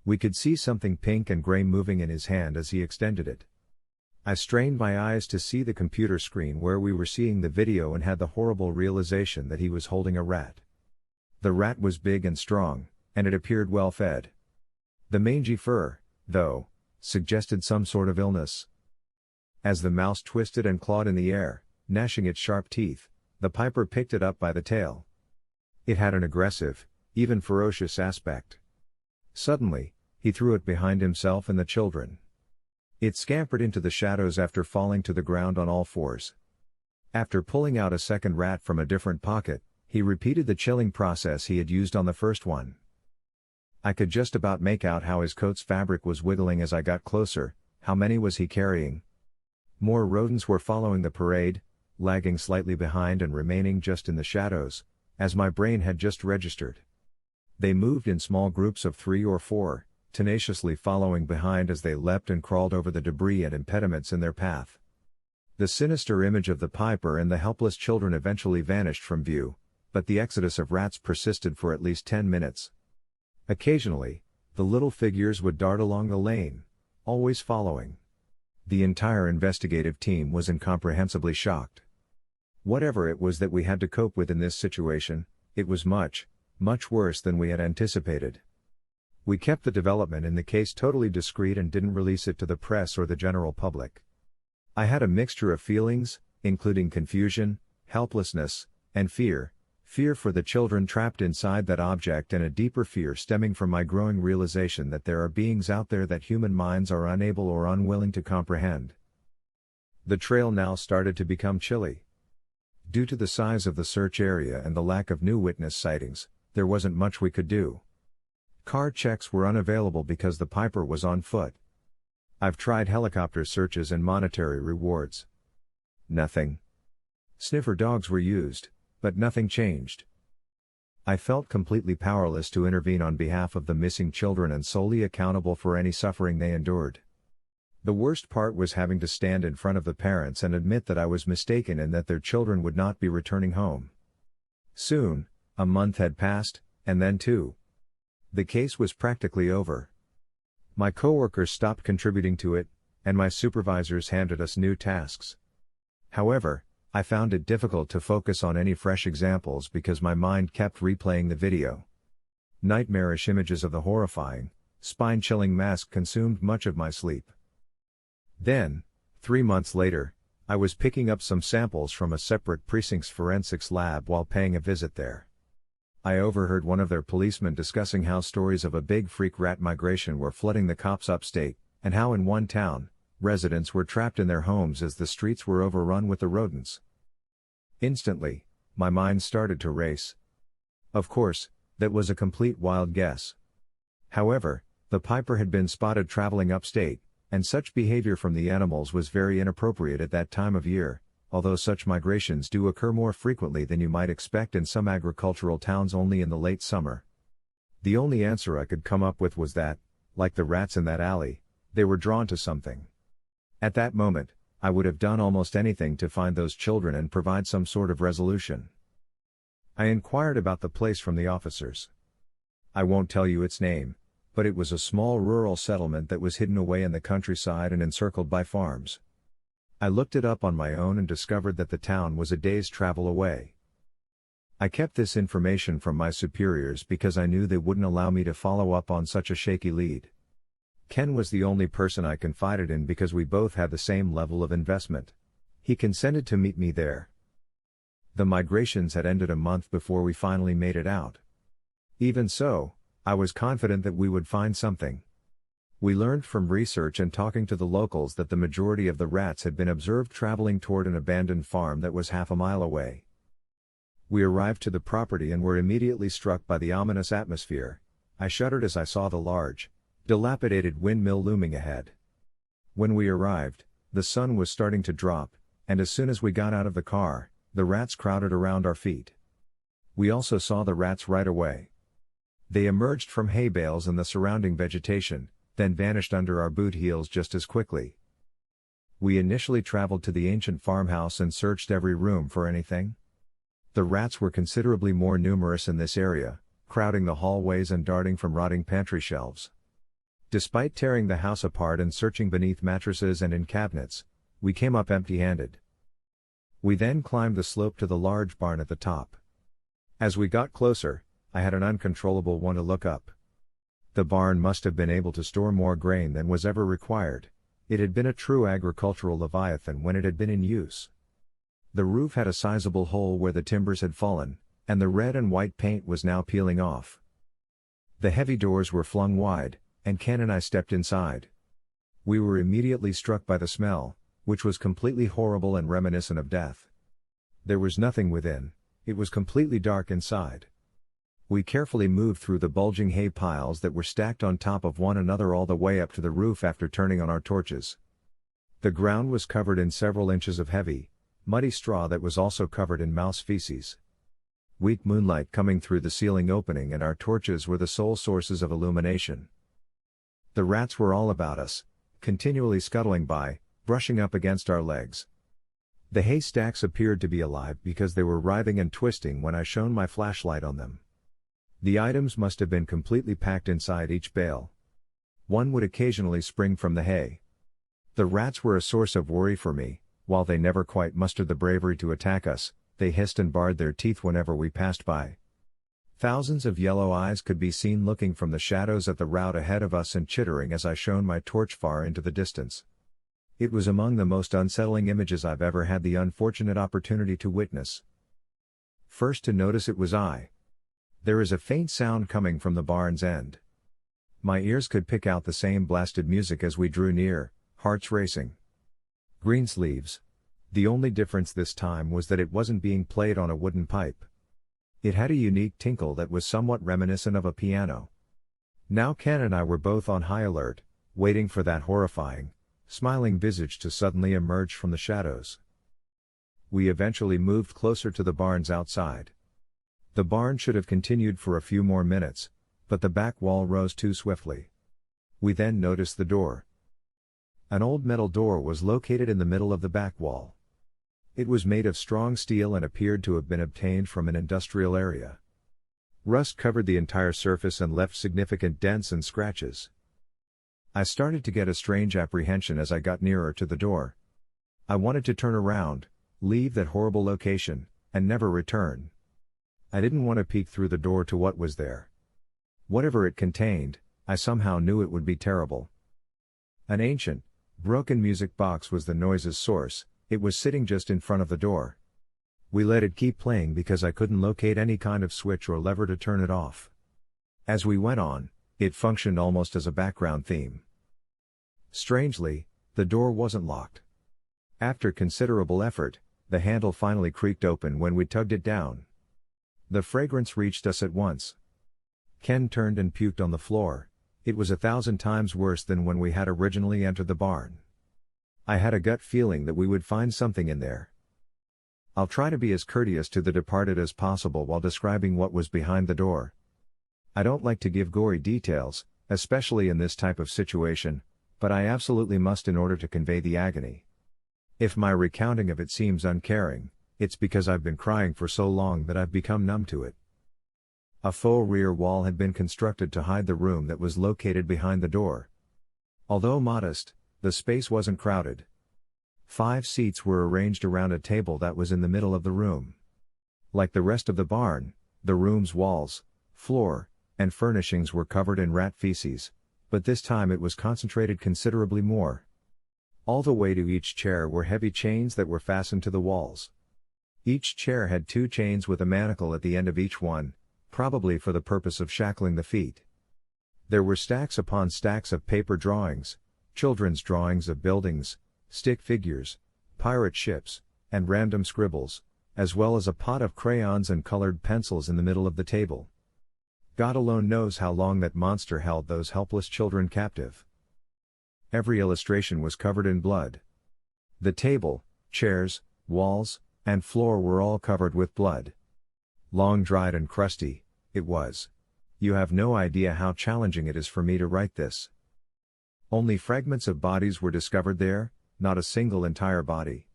We could see something pink and gray moving in his hand as he extended it. I strained my eyes to see the computer screen where we were seeing the video and had the horrible realization that he was holding a rat. The rat was big and strong, and it appeared well fed. The mangy fur, though, suggested some sort of illness. As the mouse twisted and clawed in the air, gnashing its sharp teeth, the piper picked it up by the tail. It had an aggressive, even ferocious aspect. Suddenly, he threw it behind himself and the children. It scampered into the shadows after falling to the ground on all fours. After pulling out a second rat from a different pocket, he repeated the chilling process he had used on the first one. I could just about make out how his coat's fabric was wiggling as I got closer. How many was he carrying? More rodents were following the parade, lagging slightly behind and remaining just in the shadows, as my brain had just registered. They moved in small groups of 3 or 4, tenaciously following behind as they leapt and crawled over the debris and impediments in their path. The sinister image of the piper and the helpless children eventually vanished from view, but the exodus of rats persisted for at least 10 minutes. Occasionally, the little figures would dart along the lane, always following. The entire investigative team was incomprehensibly shocked. Whatever it was that we had to cope with in this situation, it was much, much worse than we had anticipated. We kept the development in the case totally discreet and didn't release it to the press or the general public. I had a mixture of feelings, including confusion, helplessness, and fear. Fear for the children trapped inside that object and a deeper fear stemming from my growing realization that there are beings out there that human minds are unable or unwilling to comprehend. The trail now started to become chilly. Due to the size of the search area and the lack of new witness sightings, there wasn't much we could do. Car checks were unavailable because the piper was on foot. I've tried helicopter searches and monetary rewards. Nothing. Sniffer dogs were used, but nothing changed. I felt completely powerless to intervene on behalf of the missing children and solely accountable for any suffering they endured. The worst part was having to stand in front of the parents and admit that I was mistaken and that their children would not be returning home. Soon, a month had passed, and then 2. The case was practically over. My coworkers stopped contributing to it, and my supervisors handed us new tasks. However, I found it difficult to focus on any fresh examples because my mind kept replaying the video. Nightmarish images of the horrifying, spine-chilling mask consumed much of my sleep. Then, 3 months later, I was picking up some samples from a separate precinct's forensics lab while paying a visit there. I overheard one of their policemen discussing how stories of a big freak rat migration were flooding the cops upstate, and how in one town, residents were trapped in their homes as the streets were overrun with the rodents. Instantly, my mind started to race. Of course, that was a complete wild guess. However, the piper had been spotted traveling upstate, and such behavior from the animals was very inappropriate at that time of year, although such migrations do occur more frequently than you might expect in some agricultural towns only in the late summer. The only answer I could come up with was that, like the rats in that alley, they were drawn to something. At that moment, I would have done almost anything to find those children and provide some sort of resolution. I inquired about the place from the officers. I won't tell you its name, but it was a small rural settlement that was hidden away in the countryside and encircled by farms. I looked it up on my own and discovered that the town was a day's travel away. I kept this information from my superiors because I knew they wouldn't allow me to follow up on such a shaky lead. Ken was the only person I confided in because we both had the same level of investment. He consented to meet me there. The migrations had ended a month before we finally made it out. Even so, I was confident that we would find something. We learned from research and talking to the locals that the majority of the rats had been observed traveling toward an abandoned farm that was half a mile away. We arrived to the property and were immediately struck by the ominous atmosphere. I shuddered as I saw the large, dilapidated windmill looming ahead. When we arrived, the sun was starting to drop, and as soon as we got out of the car, the rats crowded around our feet. We also saw the rats right away. They emerged from hay bales and the surrounding vegetation, then vanished under our boot heels just as quickly. We initially traveled to the ancient farmhouse and searched every room for anything. The rats were considerably more numerous in this area, crowding the hallways and darting from rotting pantry shelves. Despite tearing the house apart and searching beneath mattresses and in cabinets, we came up empty-handed. We then climbed the slope to the large barn at the top. As we got closer, I had an uncontrollable want to look up. The barn must have been able to store more grain than was ever required. It had been a true agricultural leviathan when it had been in use. The roof had a sizable hole where the timbers had fallen, and the red and white paint was now peeling off. The heavy doors were flung wide, and Ken and I stepped inside. We were immediately struck by the smell, which was completely horrible and reminiscent of death. There was nothing within, it was completely dark inside. We carefully moved through the bulging hay piles that were stacked on top of one another all the way up to the roof after turning on our torches. The ground was covered in several inches of heavy, muddy straw that was also covered in mouse feces. Weak moonlight coming through the ceiling opening and our torches were the sole sources of illumination. The rats were all about us, continually scuttling by, brushing up against our legs. The haystacks appeared to be alive because they were writhing and twisting when I shone my flashlight on them. The items must have been completely packed inside each bale. One would occasionally spring from the hay. The rats were a source of worry for me. While they never quite mustered the bravery to attack us, they hissed and bared their teeth whenever we passed by. Thousands of yellow eyes could be seen looking from the shadows at the route ahead of us and chittering as I shone my torch far into the distance. It was among the most unsettling images I've ever had the unfortunate opportunity to witness. First to notice it was I. There is a faint sound coming from the barn's end. My ears could pick out the same blasted music as we drew near, hearts racing. Greensleeves. The only difference this time was that it wasn't being played on a wooden pipe. It had a unique tinkle that was somewhat reminiscent of a piano. Now Ken and I were both on high alert, waiting for that horrifying, smiling visage to suddenly emerge from the shadows. We eventually moved closer to the barn's outside. The barn should have continued for a few more minutes, but the back wall rose too swiftly. We then noticed the door. An old metal door was located in the middle of the back wall. It was made of strong steel and appeared to have been obtained from an industrial area. Rust covered the entire surface and left significant dents and scratches. I started to get a strange apprehension as I got nearer to the door. I wanted to turn around, leave that horrible location, and never return. I didn't want to peek through the door to what was there. Whatever it contained, I somehow knew it would be terrible. An ancient, broken music box was the noise's source. It was sitting just in front of the door. We let it keep playing because I couldn't locate any kind of switch or lever to turn it off. As we went on, it functioned almost as a background theme. Strangely, the door wasn't locked. After considerable effort, the handle finally creaked open when we tugged it down. The fragrance reached us at once. Ken turned and puked on the floor. It was 1,000 times worse than when we had originally entered the barn. I had a gut feeling that we would find something in there. I'll try to be as courteous to the departed as possible while describing what was behind the door. I don't like to give gory details, especially in this type of situation, but I absolutely must in order to convey the agony. If my recounting of it seems uncaring, it's because I've been crying for so long that I've become numb to it. A faux rear wall had been constructed to hide the room that was located behind the door. Although modest, the space wasn't crowded. 5 seats were arranged around a table that was in the middle of the room. Like the rest of the barn, the room's walls, floor, and furnishings were covered in rat feces, but this time it was concentrated considerably more. All the way to each chair were heavy chains that were fastened to the walls. Each chair had 2 chains with a manacle at the end of each one, probably for the purpose of shackling the feet. There were stacks upon stacks of paper drawings, children's drawings of buildings, stick figures, pirate ships, and random scribbles, as well as a pot of crayons and colored pencils in the middle of the table. God alone knows how long that monster held those helpless children captive. Every illustration was covered in blood. The table, chairs, walls, and floor were all covered with blood. Long dried and crusty, it was. You have no idea how challenging it is for me to write this. Only fragments of bodies were discovered there, not a single entire body.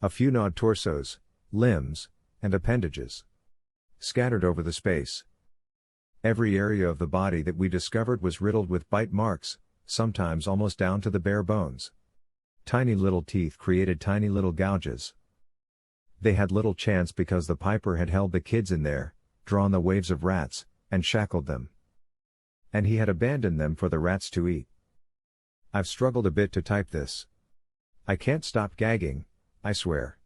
A few gnawed torsos, limbs, and appendages scattered over the space. Every area of the body that we discovered was riddled with bite marks, sometimes almost down to the bare bones. Tiny little teeth created tiny little gouges. They had little chance because the piper had held the kids in there, drawn the waves of rats, and shackled them. And he had abandoned them for the rats to eat. I've struggled a bit to type this. I can't stop gagging, I swear.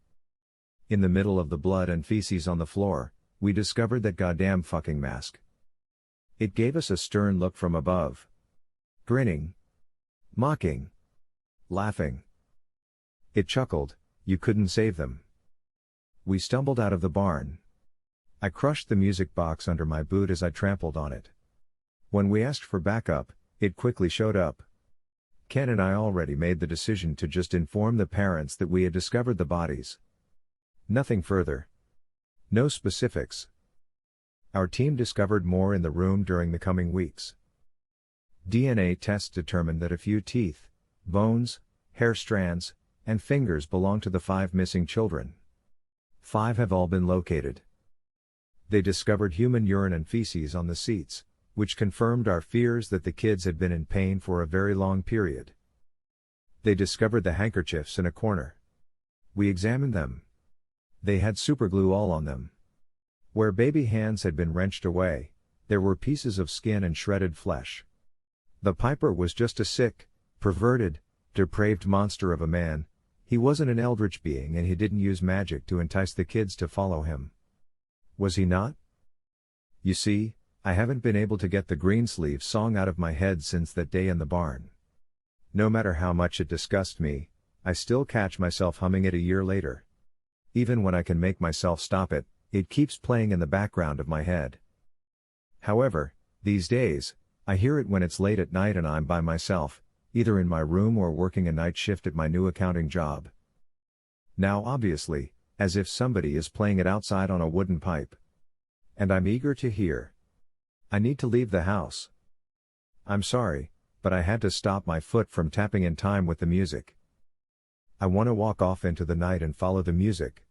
In the middle of the blood and feces on the floor, we discovered that goddamn fucking mask. It gave us a stern look from above. Grinning. Mocking. Laughing. It chuckled, you couldn't save them. We stumbled out of the barn. I crushed the music box under my boot as I trampled on it. When we asked for backup, it quickly showed up. Ken and I already made the decision to just inform the parents that we had discovered the bodies. Nothing further. No specifics. Our team discovered more in the room during the coming weeks. DNA tests determined that a few teeth, bones, hair strands, and fingers belong to the 5 missing children. 5 have all been located. They discovered human urine and feces on the seats, which confirmed our fears that the kids had been in pain for a very long period. They discovered the handkerchiefs in a corner. We examined them. They had superglue all on them. Where baby hands had been wrenched away, there were pieces of skin and shredded flesh. The Piper was just a sick, perverted, depraved monster of a man. He wasn't an eldritch being and he didn't use magic to entice the kids to follow him. Was he not? You see, I haven't been able to get the Greensleeves song out of my head since that day in the barn. No matter how much it disgusts me, I still catch myself humming it a year later. Even when I can make myself stop it, it keeps playing in the background of my head. However, these days, I hear it when it's late at night and I'm by myself, either in my room or working a night shift at my new accounting job. Now obviously, as if somebody is playing it outside on a wooden pipe. And I'm eager to hear. I need to leave the house. I'm sorry, but I had to stop my foot from tapping in time with the music. I want to walk off into the night and follow the music.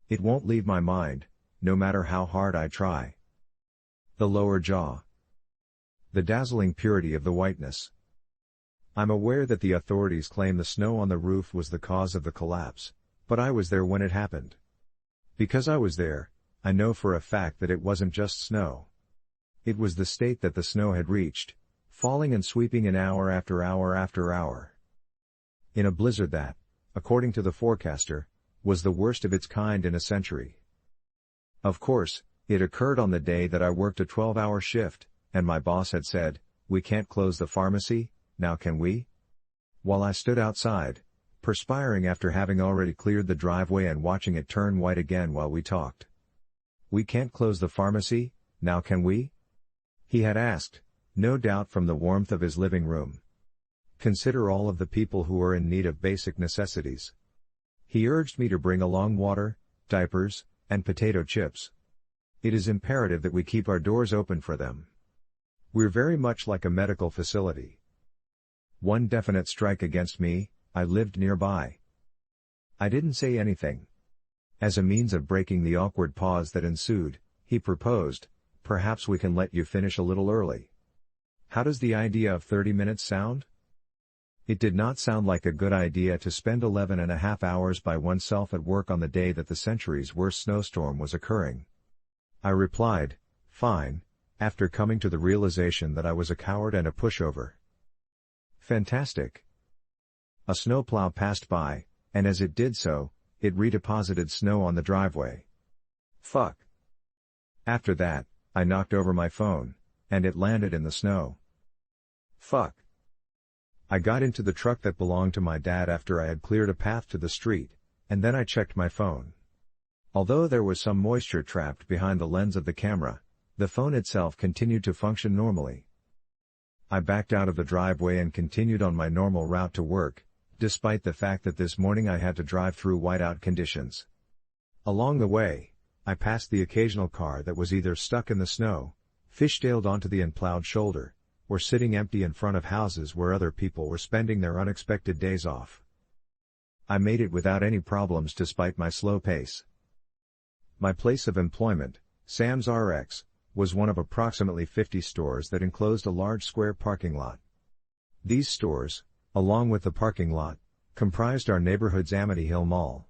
It won't leave my mind, no matter how hard I try. The lower jaw. The dazzling purity of the whiteness. I'm aware that the authorities claim the snow on the roof was the cause of the collapse, but I was there when it happened. Because I was there, I know for a fact that it wasn't just snow. It was the state that the snow had reached, falling and sweeping in hour after hour after hour. In a blizzard that, according to the forecaster, was the worst of its kind in a century. Of course, it occurred on the day that I worked a 12-hour shift, and my boss had said, "We can't close the pharmacy, now can we?" While I stood outside, perspiring after having already cleared the driveway and watching it turn white again while we talked. "We can't close the pharmacy, now can we?" He had asked, no doubt from the warmth of his living room. Consider all of the people who are in need of basic necessities. He urged me to bring along water, diapers, and potato chips. It is imperative that we keep our doors open for them. We're very much like a medical facility. One definite strike against me, I lived nearby. I didn't say anything. As a means of breaking the awkward pause that ensued, he proposed, "Perhaps we can let you finish a little early. How does the idea of 30 minutes sound?" It did not sound like a good idea to spend 11.5 hours by oneself at work on the day that the century's worst snowstorm was occurring. I replied, "Fine," after coming to the realization that I was a coward and a pushover. Fantastic. A snowplow passed by, and as it did so, it redeposited snow on the driveway. Fuck. After that, I knocked over my phone, and it landed in the snow. Fuck. I got into the truck that belonged to my dad after I had cleared a path to the street, and then I checked my phone. Although there was some moisture trapped behind the lens of the camera, the phone itself continued to function normally. I backed out of the driveway and continued on my normal route to work, despite the fact that this morning I had to drive through whiteout conditions. Along the way, I passed the occasional car that was either stuck in the snow, fishtailed onto the unplowed shoulder, or sitting empty in front of houses where other people were spending their unexpected days off. I made it without any problems despite my slow pace. My place of employment, Sam's RX, was one of approximately 50 stores that enclosed a large square parking lot. These stores, along with the parking lot, comprised our neighborhood's Amity Hill Mall.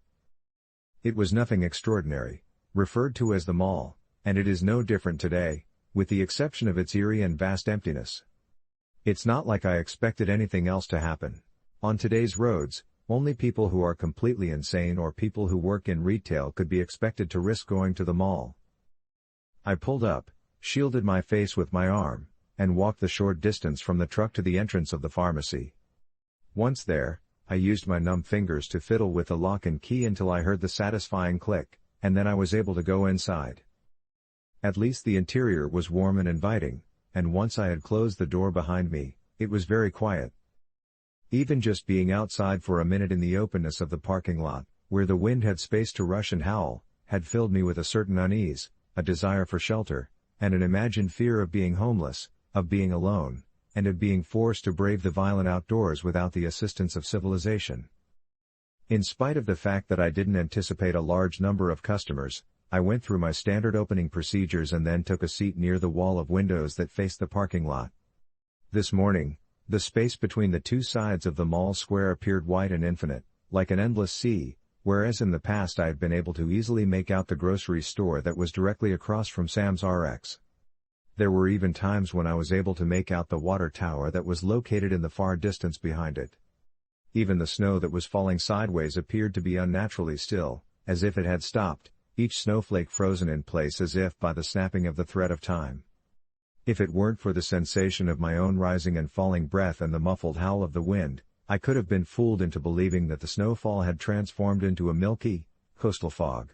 It was nothing extraordinary, referred to as the mall, and it is no different today, with the exception of its eerie and vast emptiness. It's not like I expected anything else to happen. On today's roads, only people who are completely insane or people who work in retail could be expected to risk going to the mall. I pulled up, shielded my face with my arm, and walked the short distance from the truck to the entrance of the pharmacy. Once there, I used my numb fingers to fiddle with the lock and key until I heard the satisfying click, and then I was able to go inside. At least the interior was warm and inviting, and once I had closed the door behind me, it was very quiet. Even just being outside for a minute in the openness of the parking lot, where the wind had space to rush and howl, had filled me with a certain unease, a desire for shelter, and an imagined fear of being homeless, of being alone, and of being forced to brave the violent outdoors without the assistance of civilization. In spite of the fact that I didn't anticipate a large number of customers, I went through my standard opening procedures and then took a seat near the wall of windows that faced the parking lot. This morning, the space between the two sides of the mall square appeared wide and infinite, like an endless sea, whereas in the past I had been able to easily make out the grocery store that was directly across from Sam's RX. There were even times when I was able to make out the water tower that was located in the far distance behind it. Even the snow that was falling sideways appeared to be unnaturally still, as if it had stopped, each snowflake frozen in place as if by the snapping of the thread of time. If it weren't for the sensation of my own rising and falling breath and the muffled howl of the wind, I could have been fooled into believing that the snowfall had transformed into a milky, coastal fog.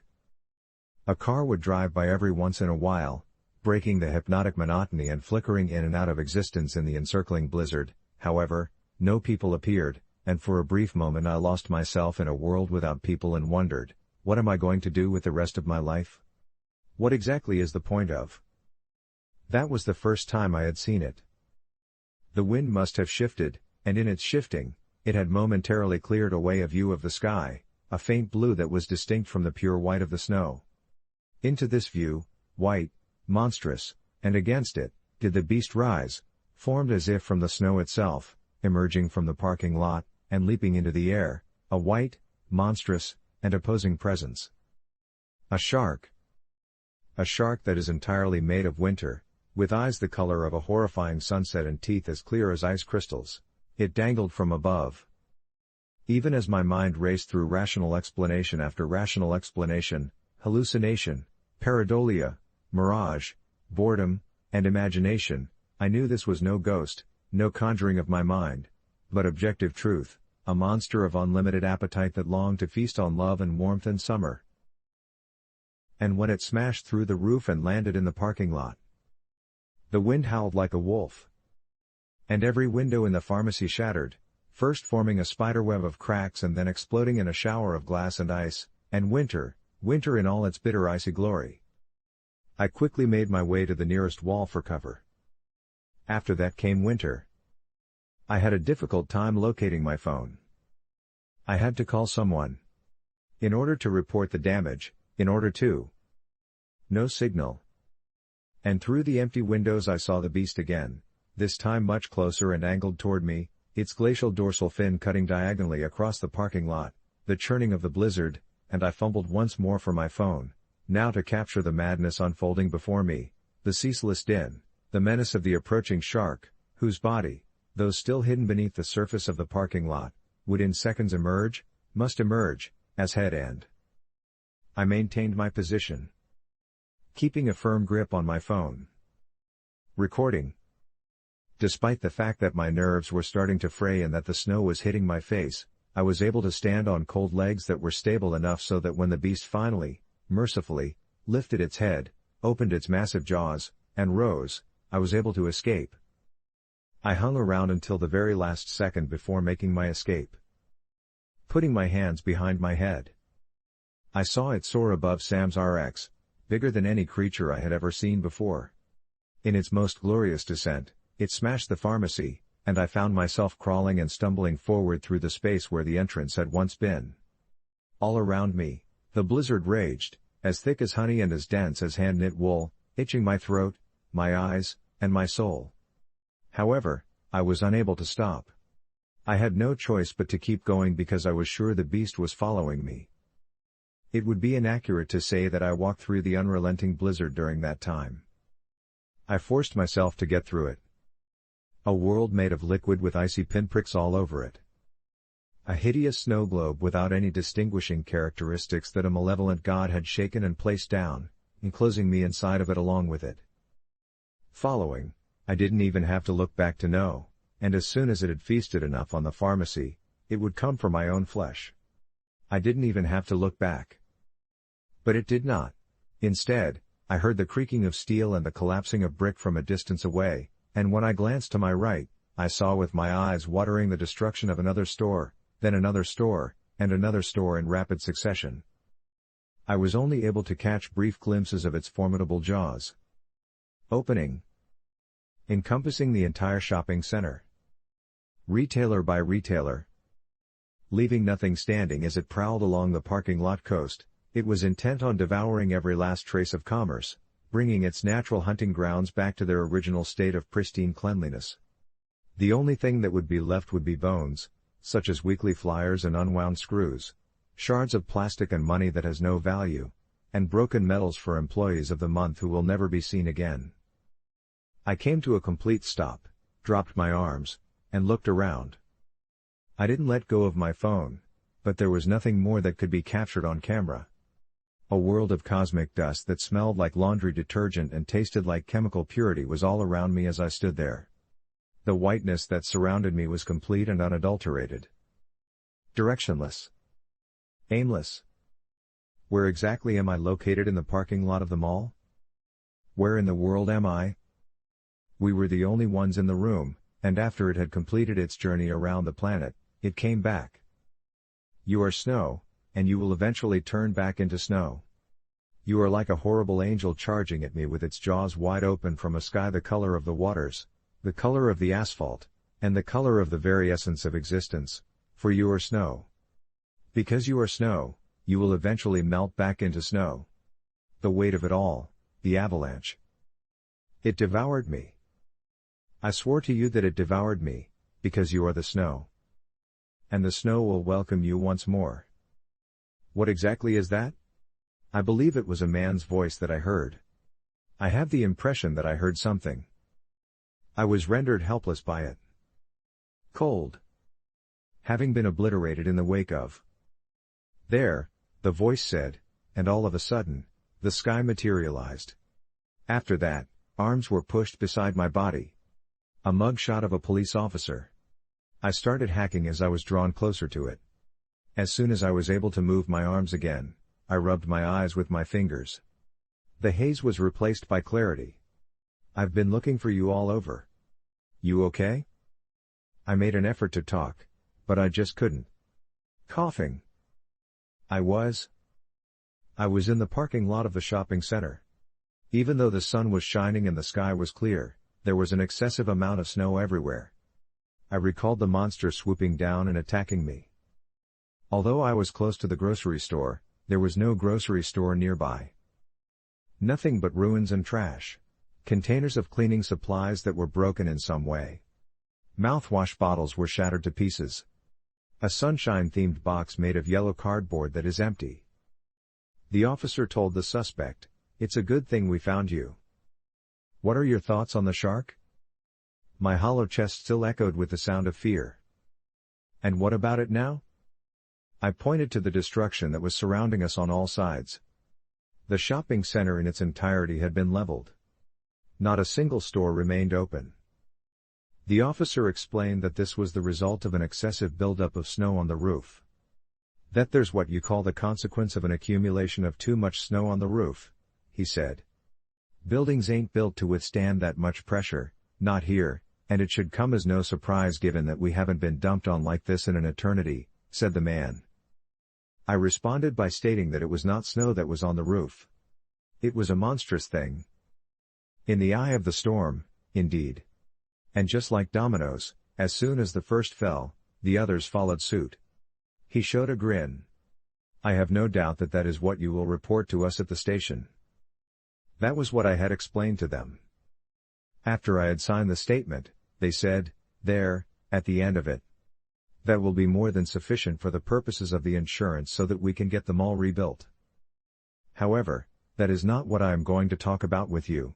A car would drive by every once in a while, breaking the hypnotic monotony and flickering in and out of existence in the encircling blizzard. However, no people appeared, and for a brief moment I lost myself in a world without people and wondered, what am I going to do with the rest of my life? What exactly is the point of? That was the first time I had seen it. The wind must have shifted, and in its shifting, it had momentarily cleared away a view of the sky, a faint blue that was distinct from the pure white of the snow. Into this view, white, monstrous, and against it, did the beast rise, formed as if from the snow itself, emerging from the parking lot, and leaping into the air, a white, monstrous, and opposing presence. A shark. A shark that is entirely made of winter, with eyes the color of a horrifying sunset and teeth as clear as ice crystals. It dangled from above. Even as my mind raced through rational explanation after rational explanation, hallucination, pareidolia, mirage, boredom, and imagination, I knew this was no ghost, no conjuring of my mind, but objective truth, a monster of unlimited appetite that longed to feast on love and warmth and summer. And when it smashed through the roof and landed in the parking lot, the wind howled like a wolf. And every window in the pharmacy shattered, first forming a spiderweb of cracks and then exploding in a shower of glass and ice, and winter in all its bitter icy glory. I quickly made my way to the nearest wall for cover. After that came winter. I had a difficult time locating my phone. I had to call someone. In order to report the damage, no signal. And through the empty windows I saw the beast again, this time much closer and angled toward me, its glacial dorsal fin cutting diagonally across the parking lot, the churning of the blizzard, and I fumbled once more for my phone, now to capture the madness unfolding before me, the ceaseless din, the menace of the approaching shark, whose body, though still hidden beneath the surface of the parking lot, would in seconds must emerge, as head end. I maintained my position, keeping a firm grip on my phone. Recording. Despite the fact that my nerves were starting to fray and that the snow was hitting my face, I was able to stand on cold legs that were stable enough so that when the beast finally, mercifully, lifted its head, opened its massive jaws, and rose, I was able to escape. I hung around until the very last second before making my escape. Putting my hands behind my head, I saw it soar above Sam's RX, bigger than any creature I had ever seen before. In its most glorious descent, it smashed the pharmacy, and I found myself crawling and stumbling forward through the space where the entrance had once been. All around me, the blizzard raged, as thick as honey and as dense as hand-knit wool, itching my throat, my eyes, and my soul. However, I was unable to stop. I had no choice but to keep going because I was sure the beast was following me. It would be inaccurate to say that I walked through the unrelenting blizzard during that time. I forced myself to get through it. A world made of liquid with icy pinpricks all over it. A hideous snow globe without any distinguishing characteristics that a malevolent god had shaken and placed down, enclosing me inside of it along with it. Following, I didn't even have to look back to know, and as soon as it had feasted enough on the pharmacy, it would come for my own flesh. I didn't even have to look back. But it did not. Instead, I heard the creaking of steel and the collapsing of brick from a distance away, and when I glanced to my right, I saw with my eyes watering the destruction of another store, then another store, and another store in rapid succession. I was only able to catch brief glimpses of its formidable jaws. Opening. Encompassing the entire shopping center. Retailer by retailer. Leaving nothing standing as it prowled along the parking lot coast, it was intent on devouring every last trace of commerce, bringing its natural hunting grounds back to their original state of pristine cleanliness. The only thing that would be left would be bones, such as weekly flyers and unwound screws, shards of plastic and money that has no value, and broken medals for employees of the month who will never be seen again. I came to a complete stop, dropped my arms, and looked around. I didn't let go of my phone, but there was nothing more that could be captured on camera. A world of cosmic dust that smelled like laundry detergent and tasted like chemical purity was all around me as I stood there. The whiteness that surrounded me was complete and unadulterated. Directionless. Aimless. Where exactly am I located in the parking lot of the mall? Where in the world am I? We were the only ones in the room, and after it had completed its journey around the planet, it came back. You are snow, and you will eventually turn back into snow. You are like a horrible angel charging at me with its jaws wide open from a sky the color of the waters, the color of the asphalt, and the color of the very essence of existence, for you are snow. Because you are snow, you will eventually melt back into snow. The weight of it all, the avalanche. It devoured me. I swore to you that it devoured me, because you are the snow. And the snow will welcome you once more. What exactly is that? I believe it was a man's voice that I heard. I have the impression that I heard something. I was rendered helpless by it. Cold. Having been obliterated in the wake of. There, the voice said, and all of a sudden, the sky materialized. After that, arms were pushed beside my body. A mug shot of a police officer. I started hacking as I was drawn closer to it. As soon as I was able to move my arms again, I rubbed my eyes with my fingers. The haze was replaced by clarity. I've been looking for you all over. You okay? I made an effort to talk, but I just couldn't. Coughing. I was in the parking lot of the shopping center. Even though the sun was shining and the sky was clear, there was an excessive amount of snow everywhere. I recalled the monster swooping down and attacking me. Although I was close to the grocery store, there was no grocery store nearby. Nothing but ruins and trash. Containers of cleaning supplies that were broken in some way. Mouthwash bottles were shattered to pieces. A sunshine-themed box made of yellow cardboard that is empty. The officer told the suspect, "It's a good thing we found you." What are your thoughts on the shark? My hollow chest still echoed with the sound of fear. And what about it now? I pointed to the destruction that was surrounding us on all sides. The shopping center in its entirety had been leveled. Not a single store remained open. The officer explained that this was the result of an excessive buildup of snow on the roof. That there's what you call the consequence of an accumulation of too much snow on the roof, he said. Buildings ain't built to withstand that much pressure, not here, and it should come as no surprise given that we haven't been dumped on like this in an eternity, said the man. I responded by stating that it was not snow that was on the roof. It was a monstrous thing. In the eye of the storm, indeed. And just like dominoes, as soon as the first fell, the others followed suit. He showed a grin. I have no doubt that that is what you will report to us at the station. That was what I had explained to them. After I had signed the statement, they said, there, at the end of it. That will be more than sufficient for the purposes of the insurance so that we can get them all rebuilt. However, that is not what I am going to talk about with you.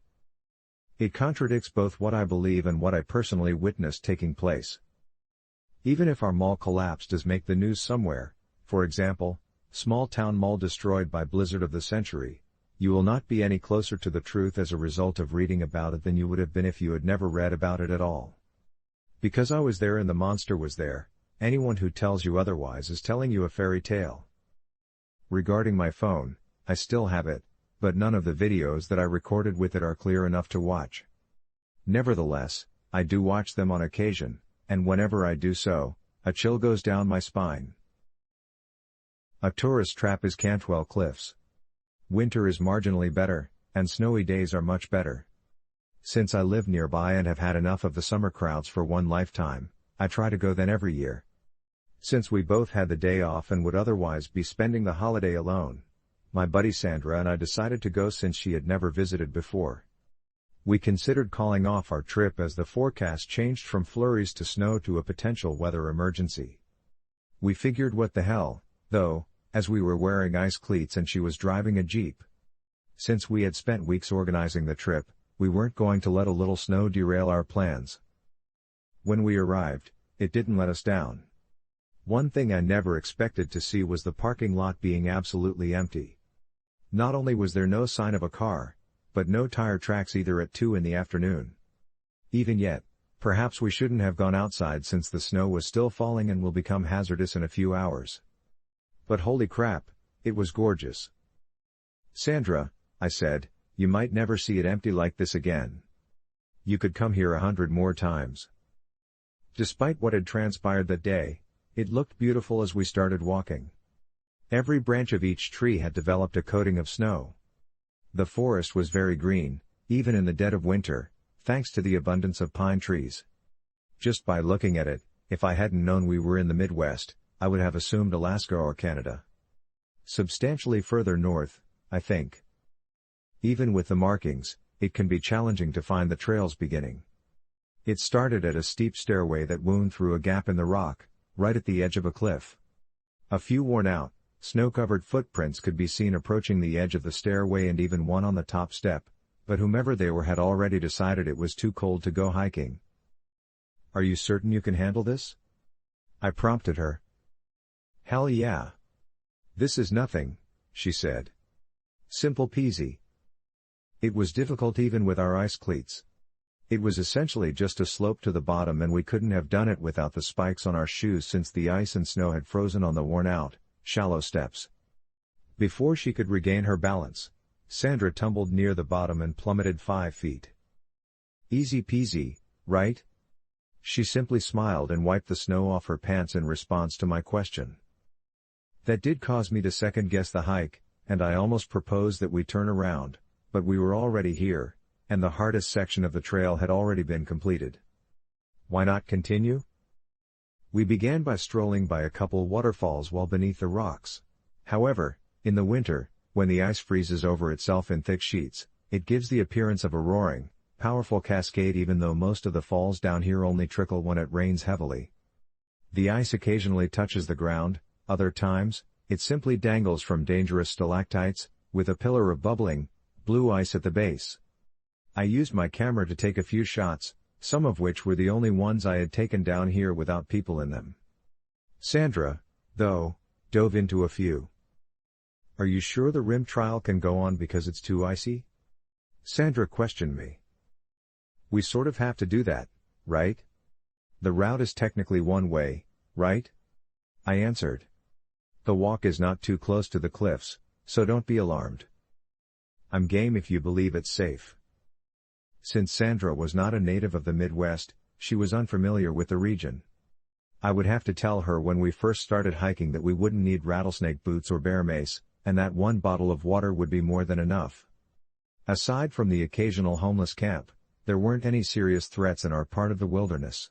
It contradicts both what I believe and what I personally witnessed taking place. Even if our mall collapse does make the news somewhere, for example, small town mall destroyed by blizzard of the century, you will not be any closer to the truth as a result of reading about it than you would have been if you had never read about it at all. Because I was there and the monster was there, anyone who tells you otherwise is telling you a fairy tale. Regarding my phone, I still have it, but none of the videos that I recorded with it are clear enough to watch. Nevertheless, I do watch them on occasion, and whenever I do so, a chill goes down my spine. A tourist trap is Cantwell Cliffs. Winter is marginally better, and snowy days are much better. Since I live nearby and have had enough of the summer crowds for one lifetime, I try to go then every year. Since we both had the day off and would otherwise be spending the holiday alone, my buddy Sandra and I decided to go since she had never visited before. We considered calling off our trip as the forecast changed from flurries to snow to a potential weather emergency. We figured what the hell, though, as we were wearing ice cleats and she was driving a Jeep. Since we had spent weeks organizing the trip, we weren't going to let a little snow derail our plans. When we arrived, it didn't let us down. One thing I never expected to see was the parking lot being absolutely empty. Not only was there no sign of a car, but no tire tracks either at 2 in the afternoon. Even yet, perhaps we shouldn't have gone outside since the snow was still falling and will become hazardous in a few hours. But holy crap, it was gorgeous. Sandra, I said, you might never see it empty like this again. You could come here 100 more times. Despite what had transpired that day, it looked beautiful as we started walking. Every branch of each tree had developed a coating of snow. The forest was very green, even in the dead of winter, thanks to the abundance of pine trees. Just by looking at it, if I hadn't known we were in the Midwest, I would have assumed Alaska or Canada. Substantially further north, I think. Even with the markings, it can be challenging to find the trail's beginning. It started at a steep stairway that wound through a gap in the rock, right at the edge of a cliff. A few worn-out, snow-covered footprints could be seen approaching the edge of the stairway and even one on the top step, but whomever they were had already decided it was too cold to go hiking. "Are you certain you can handle this?" I prompted her. "Hell yeah. This is nothing," she said. "Simple peasy." It was difficult even with our ice cleats. It was essentially just a slope to the bottom and we couldn't have done it without the spikes on our shoes since the ice and snow had frozen on the worn-out, shallow steps. Before she could regain her balance, Sandra tumbled near the bottom and plummeted 5 feet. "Easy peasy, right?" She simply smiled and wiped the snow off her pants in response to my question. That did cause me to second-guess the hike, and I almost proposed that we turn around, but we were already here, and the hardest section of the trail had already been completed. Why not continue? We began by strolling by a couple waterfalls while beneath the rocks. However, in the winter, when the ice freezes over itself in thick sheets, it gives the appearance of a roaring, powerful cascade even though most of the falls down here only trickle when it rains heavily. The ice occasionally touches the ground, other times, it simply dangles from dangerous stalactites, with a pillar of bubbling, blue ice at the base. I used my camera to take a few shots, some of which were the only ones I had taken down here without people in them. Sandra, though, dove into a few. "Are you sure the rim trial can go on because it's too icy?" Sandra questioned me. "We sort of have to do that, right? The route is technically one way, right?" I answered. "The walk is not too close to the cliffs, so don't be alarmed. I'm game if you believe it's safe." Since Sandra was not a native of the Midwest, she was unfamiliar with the region. I would have to tell her when we first started hiking that we wouldn't need rattlesnake boots or bear mace, and that 1 bottle of water would be more than enough. Aside from the occasional homeless camp, there weren't any serious threats in our part of the wilderness.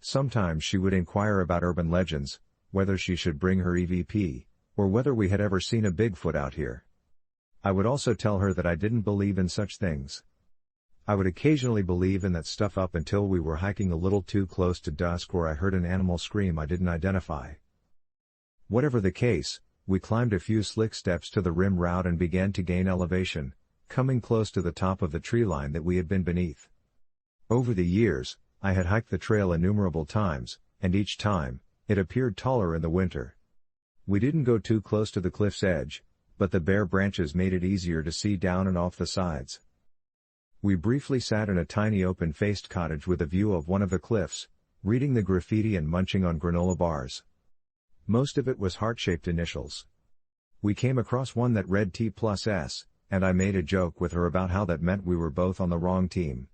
Sometimes she would inquire about urban legends, whether she should bring her EVP, or whether we had ever seen a Bigfoot out here. I would also tell her that I didn't believe in such things. I would occasionally believe in that stuff up until we were hiking a little too close to dusk or I heard an animal scream I didn't identify. Whatever the case, we climbed a few slick steps to the rim route and began to gain elevation, coming close to the top of the tree line that we had been beneath. Over the years, I had hiked the trail innumerable times, and each time, it appeared taller in the winter. We didn't go too close to the cliff's edge, but the bare branches made it easier to see down and off the sides. We briefly sat in a tiny open-faced cottage with a view of one of the cliffs, reading the graffiti and munching on granola bars. Most of it was heart-shaped initials. We came across one that read T+S, and I made a joke with her about how that meant we were both on the wrong team.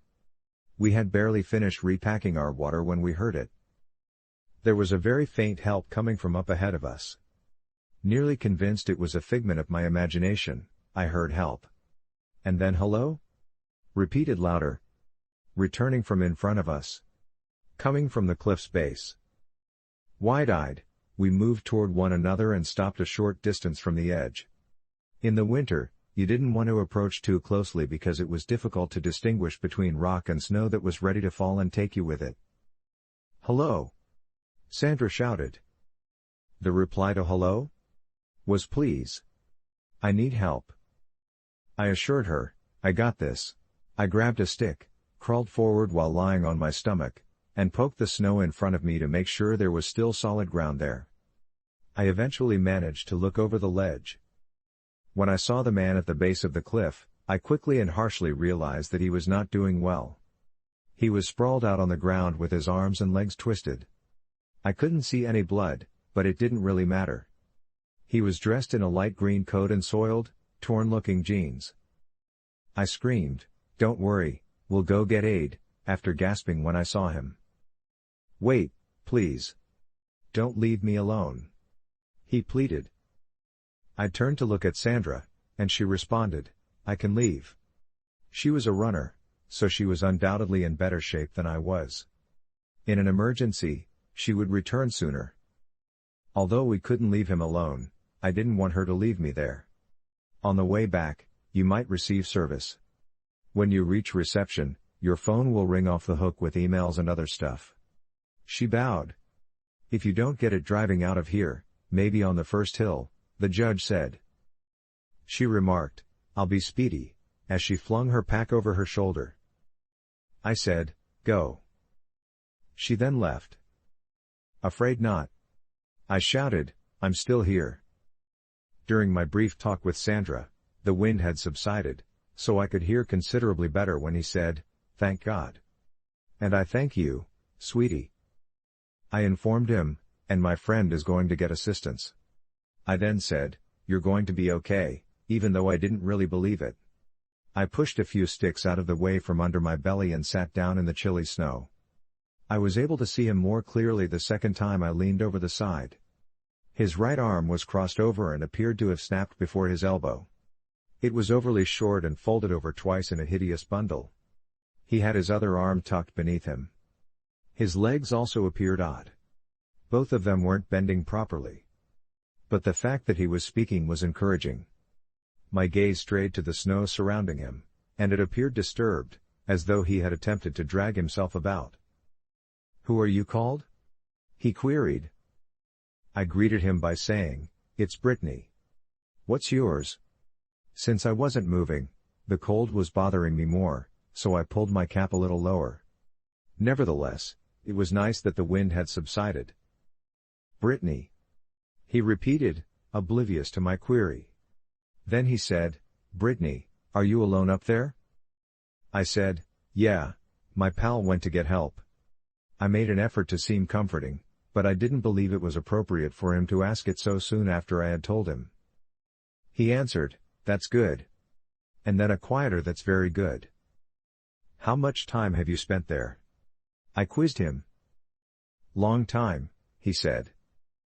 We had barely finished repacking our water when we heard it. There was a very faint help coming from up ahead of us. Nearly convinced it was a figment of my imagination, I heard help. And then hello? Repeated louder. Returning from in front of us. Coming from the cliff's base. Wide-eyed, we moved toward one another and stopped a short distance from the edge. In the winter, you didn't want to approach too closely because it was difficult to distinguish between rock and snow that was ready to fall and take you with it. Hello? Sandra shouted. The reply to hello? Was please. I need help. I assured her, I got this. I grabbed a stick, crawled forward while lying on my stomach, and poked the snow in front of me to make sure there was still solid ground there. I eventually managed to look over the ledge. When I saw the man at the base of the cliff, I quickly and harshly realized that he was not doing well. He was sprawled out on the ground with his arms and legs twisted. I couldn't see any blood, but it didn't really matter. He was dressed in a light green coat and soiled, torn-looking jeans. I screamed, "Don't worry, we'll go get aid," after gasping when I saw him. "Wait, please. Don't leave me alone," he pleaded. I turned to look at Sandra, and she responded, "I can leave." She was a runner, so she was undoubtedly in better shape than I was. In an emergency, she would return sooner. Although we couldn't leave him alone, I didn't want her to leave me there. On the way back, you might receive service. When you reach reception, your phone will ring off the hook with emails and other stuff. She bowed. If you don't get it driving out of here, maybe on the first hill, the judge said. She remarked, I'll be speedy, as she flung her pack over her shoulder. I said, go. She then left. Afraid not. I shouted, I'm still here. During my brief talk with Sandra, the wind had subsided, so I could hear considerably better when he said, thank God. And I thank you, sweetie. I informed him, and my friend is going to get assistance. I then said, you're going to be okay, even though I didn't really believe it. I pushed a few sticks out of the way from under my belly and sat down in the chilly snow. I was able to see him more clearly the second time I leaned over the side. His right arm was crossed over and appeared to have snapped before his elbow. It was overly short and folded over twice in a hideous bundle. He had his other arm tucked beneath him. His legs also appeared odd. Both of them weren't bending properly. But the fact that he was speaking was encouraging. My gaze strayed to the snow surrounding him, and it appeared disturbed, as though he had attempted to drag himself about. Who are you called? He queried. I greeted him by saying, it's Brittany. What's yours? Since I wasn't moving, the cold was bothering me more, so I pulled my cap a little lower. Nevertheless, it was nice that the wind had subsided. Brittany. He repeated, oblivious to my query. Then he said, Brittany, are you alone up there? I said, yeah, my pal went to get help. I made an effort to seem comforting, but I didn't believe it was appropriate for him to ask it so soon after I had told him. He answered, that's good. And then a quieter that's very good. How much time have you spent there? I quizzed him. Long time, he said.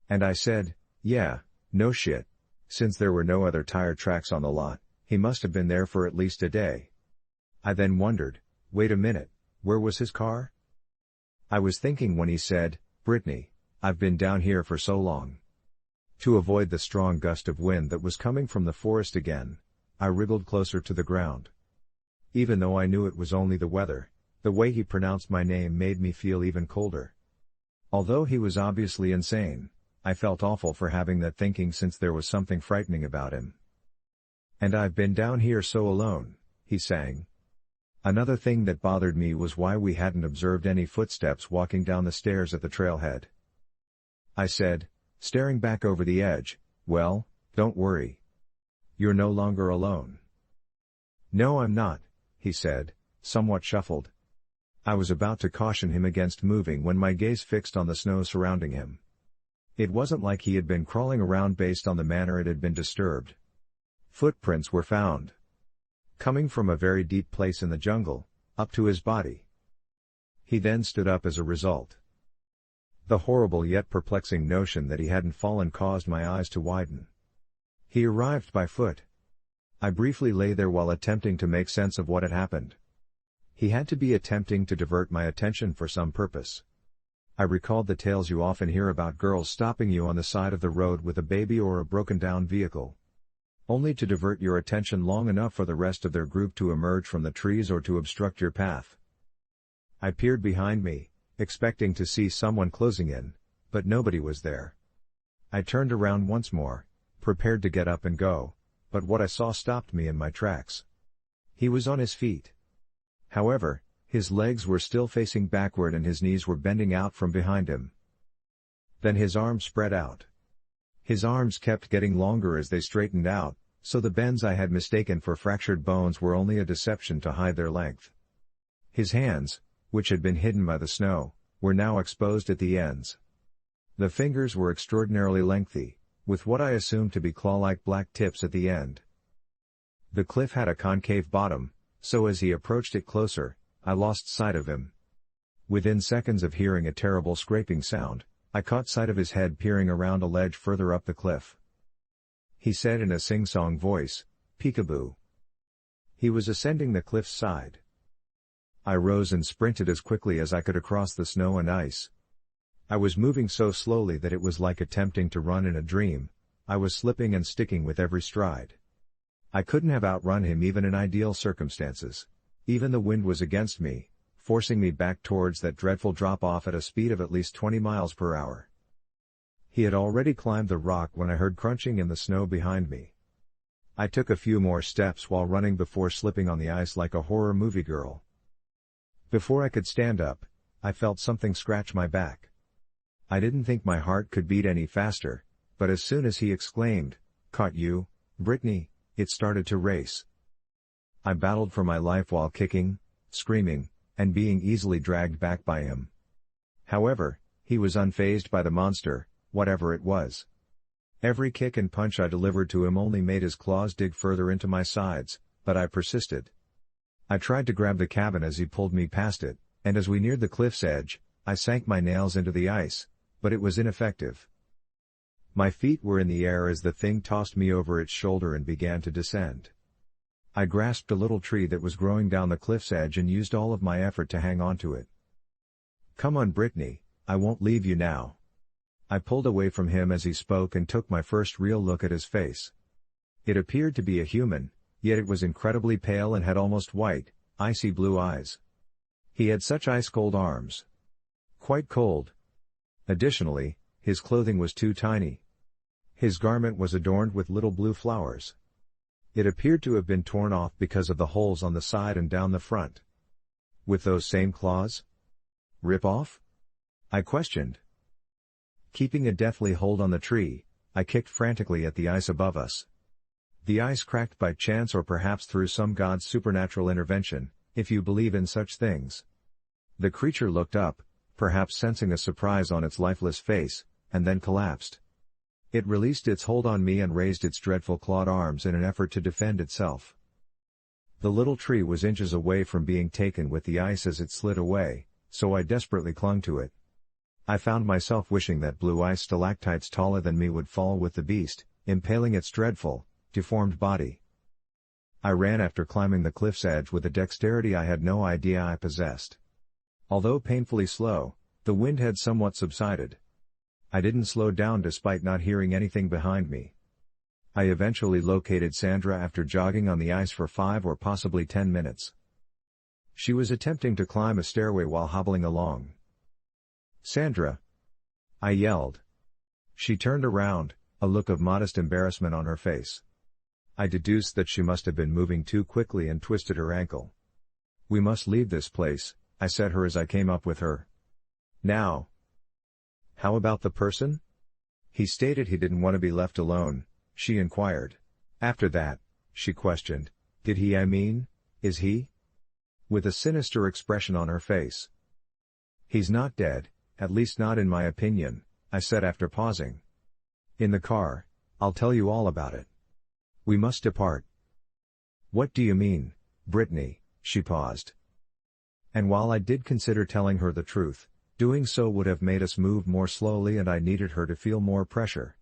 And I said, yeah, no shit. Since there were no other tire tracks on the lot, he must have been there for at least a day. I then wondered, wait a minute, where was his car? I was thinking when he said, Brittany, I've been down here for so long. To avoid the strong gust of wind that was coming from the forest again, I wriggled closer to the ground. Even though I knew it was only the weather, the way he pronounced my name made me feel even colder. Although he was obviously insane, I felt awful for having that thinking since there was something frightening about him. And I've been down here so alone, he sang. Another thing that bothered me was why we hadn't observed any footsteps walking down the stairs at the trailhead. I said, staring back over the edge, "Well, don't worry. You're no longer alone." "No, I'm not," he said, somewhat shuffled. I was about to caution him against moving when my gaze fixed on the snow surrounding him. It wasn't like he had been crawling around based on the manner it had been disturbed. Footprints were found, coming from a very deep place in the jungle, up to his body. He then stood up as a result. The horrible yet perplexing notion that he hadn't fallen caused my eyes to widen. He arrived by foot. I briefly lay there while attempting to make sense of what had happened. He had to be attempting to divert my attention for some purpose. I recalled the tales you often hear about girls stopping you on the side of the road with a baby or a broken-down vehicle, only to divert your attention long enough for the rest of their group to emerge from the trees or to obstruct your path. I peered behind me, expecting to see someone closing in, but nobody was there. I turned around once more, prepared to get up and go, but what I saw stopped me in my tracks. He was on his feet. However, his legs were still facing backward and his knees were bending out from behind him. Then his arms spread out. His arms kept getting longer as they straightened out, so the bends I had mistaken for fractured bones were only a deception to hide their length. His hands, which had been hidden by the snow, were now exposed at the ends. The fingers were extraordinarily lengthy, with what I assumed to be claw-like black tips at the end. The cliff had a concave bottom, so as he approached it closer, I lost sight of him. Within seconds of hearing a terrible scraping sound, I caught sight of his head peering around a ledge further up the cliff. He said in a sing-song voice, "Peekaboo." He was ascending the cliff's side. I rose and sprinted as quickly as I could across the snow and ice. I was moving so slowly that it was like attempting to run in a dream. I was slipping and sticking with every stride. I couldn't have outrun him even in ideal circumstances. Even the wind was against me, forcing me back towards that dreadful drop-off at a speed of at least 20 miles per hour. He had already climbed the rock when I heard crunching in the snow behind me. I took a few more steps while running before slipping on the ice like a horror movie girl. Before I could stand up, I felt something scratch my back. I didn't think my heart could beat any faster, but as soon as he exclaimed, "Caught you, Brittany," it started to race. I battled for my life while kicking, screaming, and being easily dragged back by him. However, he was unfazed by the monster, whatever it was. Every kick and punch I delivered to him only made his claws dig further into my sides, but I persisted. I tried to grab the cabin as he pulled me past it, and as we neared the cliff's edge, I sank my nails into the ice, but it was ineffective. My feet were in the air as the thing tossed me over its shoulder and began to descend. I grasped a little tree that was growing down the cliff's edge and used all of my effort to hang on to it. "Come on, Brittany, I won't leave you now." I pulled away from him as he spoke and took my first real look at his face. It appeared to be a human, yet it was incredibly pale and had almost white, icy blue eyes. He had such ice-cold arms. Quite cold. Additionally, his clothing was too tiny. His garment was adorned with little blue flowers. It appeared to have been torn off because of the holes on the side and down the front. With those same claws? Rip off? I questioned. Keeping a deathly hold on the tree, I kicked frantically at the ice above us. The ice cracked by chance or perhaps through some god's supernatural intervention, if you believe in such things. The creature looked up, perhaps sensing a surprise on its lifeless face, and then collapsed. It released its hold on me and raised its dreadful clawed arms in an effort to defend itself. The little tree was inches away from being taken with the ice as it slid away, so I desperately clung to it. I found myself wishing that blue ice stalactites taller than me would fall with the beast, impaling its dreadful, deformed body. I ran after climbing the cliff's edge with a dexterity I had no idea I possessed. Although painfully slow, the wind had somewhat subsided. I didn't slow down despite not hearing anything behind me. I eventually located Sandra after jogging on the ice for 5 or possibly 10 minutes. She was attempting to climb a stairway while hobbling along. "Sandra!" I yelled. She turned around, a look of modest embarrassment on her face. I deduced that she must have been moving too quickly and twisted her ankle. "We must leave this place," I said her as I came up with her. "Now. How about the person?" "He stated he didn't want to be left alone," she inquired. "After that," she questioned, "did he, is he?" With a sinister expression on her face. "He's not dead, at least not in my opinion," I said after pausing. "In the car, I'll tell you all about it. We must depart." "What do you mean, Brittany?" She paused. And while I did consider telling her the truth, doing so would have made us move more slowly and I needed her to feel more pressure.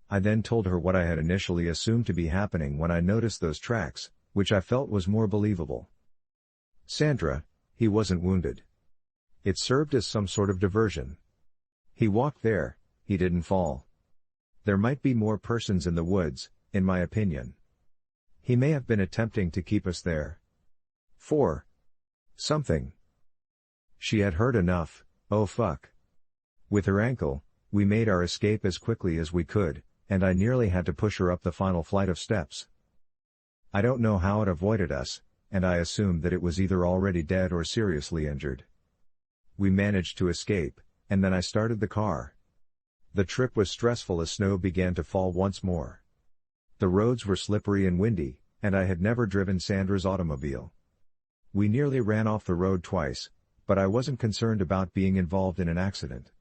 I then told her what I had initially assumed to be happening when I noticed those tracks, which I felt was more believable. "Sandra, he wasn't wounded. It served as some sort of diversion. He walked there, he didn't fall. There might be more persons in the woods, in my opinion. He may have been attempting to keep us there. For something." She had heard enough. Oh fuck. With her ankle, we made our escape as quickly as we could, and I nearly had to push her up the final flight of steps. I don't know how it avoided us, and I assumed that it was either already dead or seriously injured. We managed to escape, and then I started the car. The trip was stressful as snow began to fall once more. The roads were slippery and windy, and I had never driven Sandra's automobile. We nearly ran off the road twice, but I wasn't concerned about being involved in an accident.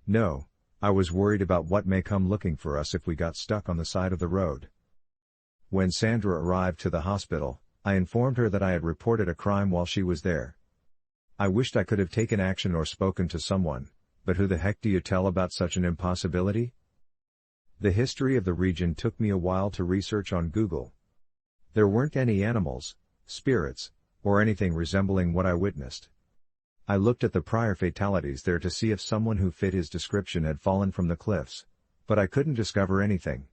No, I was worried about what may come looking for us if we got stuck on the side of the road. When Sandra arrived to the hospital, I informed her that I had reported a crime while she was there. I wished I could have taken action or spoken to someone, but who the heck do you tell about such an impossibility? The history of the region took me a while to research on Google. There weren't any animals, spirits, or anything resembling what I witnessed. I looked at the prior fatalities there to see if someone who fit his description had fallen from the cliffs, but I couldn't discover anything.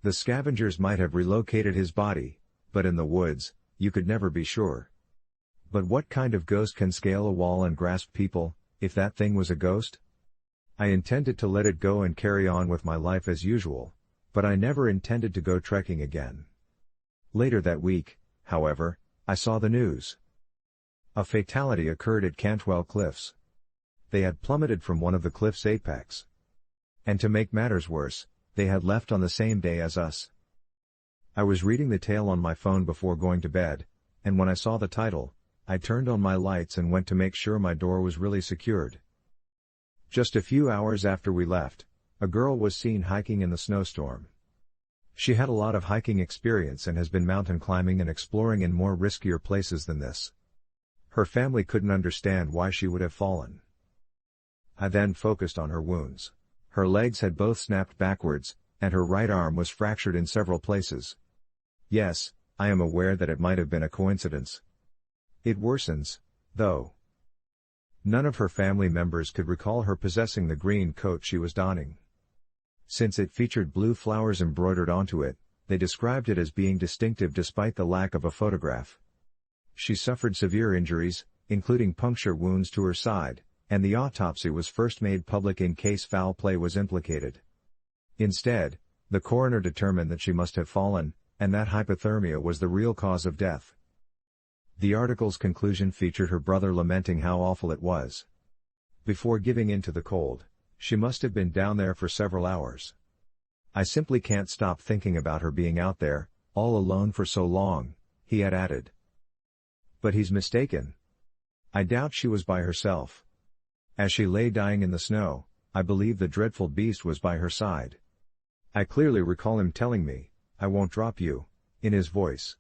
The scavengers might have relocated his body, but in the woods, you could never be sure. But what kind of ghost can scale a wall and grasp people, if that thing was a ghost? I intended to let it go and carry on with my life as usual, but I never intended to go trekking again. Later that week, however, I saw the news. A fatality occurred at Cantwell Cliffs. They had plummeted from one of the cliff's apex. And to make matters worse, they had left on the same day as us. I was reading the tale on my phone before going to bed, and when I saw the title, I turned on my lights and went to make sure my door was really secured. Just a few hours after we left, a girl was seen hiking in the snowstorm. She had a lot of hiking experience and has been mountain climbing and exploring in more riskier places than this. Her family couldn't understand why she would have fallen. I then focused on her wounds. Her legs had both snapped backwards, and her right arm was fractured in several places. Yes, I am aware that it might have been a coincidence. It worsens, though. None of her family members could recall her possessing the green coat she was donning. Since it featured blue flowers embroidered onto it, they described it as being distinctive despite the lack of a photograph. She suffered severe injuries, including puncture wounds to her side, and the autopsy was first made public in case foul play was implicated. Instead, the coroner determined that she must have fallen, and that hypothermia was the real cause of death. The article's conclusion featured her brother lamenting how awful it was. Before giving in to the cold, she must have been down there for several hours. I simply can't stop thinking about her being out there, all alone for so long, he had added. But he's mistaken. I doubt she was by herself. As she lay dying in the snow, I believe the dreadful beast was by her side. I clearly recall him telling me, "I won't drop you," in his voice.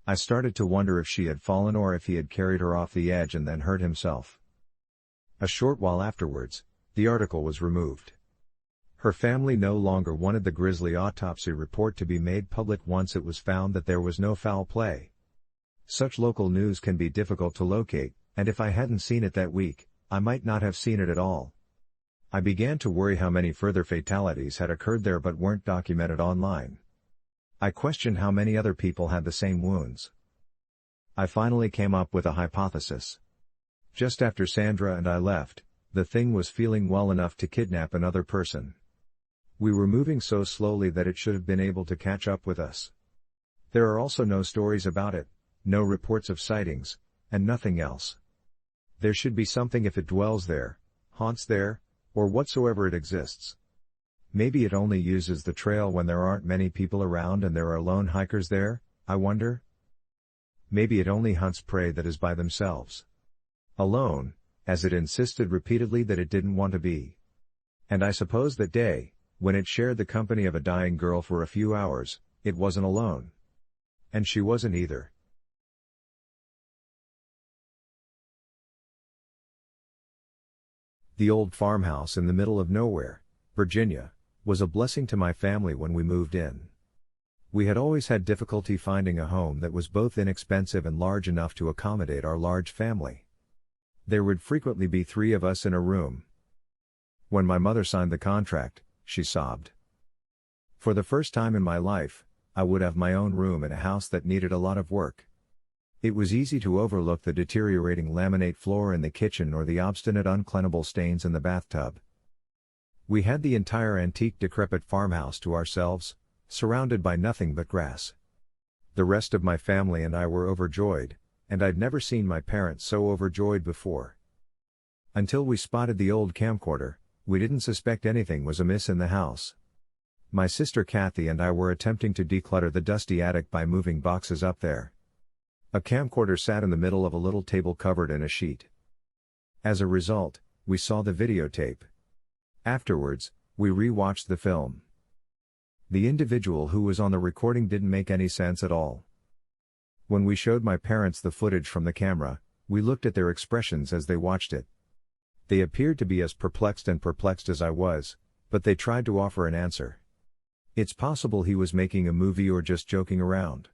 I started to wonder if she had fallen or if he had carried her off the edge and then hurt himself. A short while afterwards, the article was removed. Her family no longer wanted the grisly autopsy report to be made public once it was found that there was no foul play. Such local news can be difficult to locate, and if I hadn't seen it that week, I might not have seen it at all. I began to worry how many further fatalities had occurred there but weren't documented online. I questioned how many other people had the same wounds. I finally came up with a hypothesis. Just after Sandra and I left, the thing was feeling well enough to kidnap another person. We were moving so slowly that it should have been able to catch up with us. There are also no stories about it, no reports of sightings, and nothing else. There should be something if it dwells there, haunts there, or whatsoever it exists. Maybe it only uses the trail when there aren't many people around and there are lone hikers there, I wonder? Maybe it only hunts prey that is by themselves. Alone, as it insisted repeatedly that it didn't want to be. And I suppose that day, when it shared the company of a dying girl for a few hours, it wasn't alone. And she wasn't either. The old farmhouse in the middle of nowhere, Virginia, was a blessing to my family when we moved in. We had always had difficulty finding a home that was both inexpensive and large enough to accommodate our large family. There would frequently be 3 of us in a room. When my mother signed the contract, she sobbed. For the first time in my life, I would have my own room in a house that needed a lot of work. It was easy to overlook the deteriorating laminate floor in the kitchen or the obstinate uncleanable stains in the bathtub. We had the entire antique decrepit farmhouse to ourselves, surrounded by nothing but grass. The rest of my family and I were overjoyed, and I'd never seen my parents so overjoyed before. Until we spotted the old camcorder, we didn't suspect anything was amiss in the house. My sister Kathy and I were attempting to declutter the dusty attic by moving boxes up there. A camcorder sat in the middle of a little table covered in a sheet. As a result, we saw the videotape. Afterwards, we re-watched the film. The individual who was on the recording didn't make any sense at all. When we showed my parents the footage from the camera, we looked at their expressions as they watched it. They appeared to be as perplexed as I was, but they tried to offer an answer. It's possible he was making a movie or just joking around.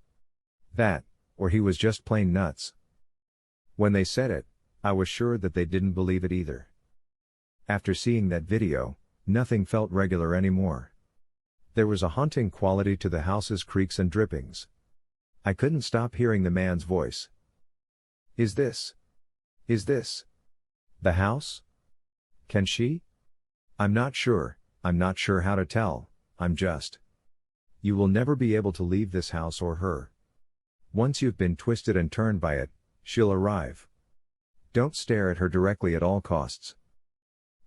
That, or he was just plain nuts. When they said it, I was sure that they didn't believe it either. After seeing that video, nothing felt regular anymore. There was a haunting quality to the house's creaks and drippings. I couldn't stop hearing the man's voice. Is this the house? Can she? I'm not sure how to tell, You will never be able to leave this house or her. Once you've been twisted and turned by it, she'll arrive. Don't stare at her directly at all costs.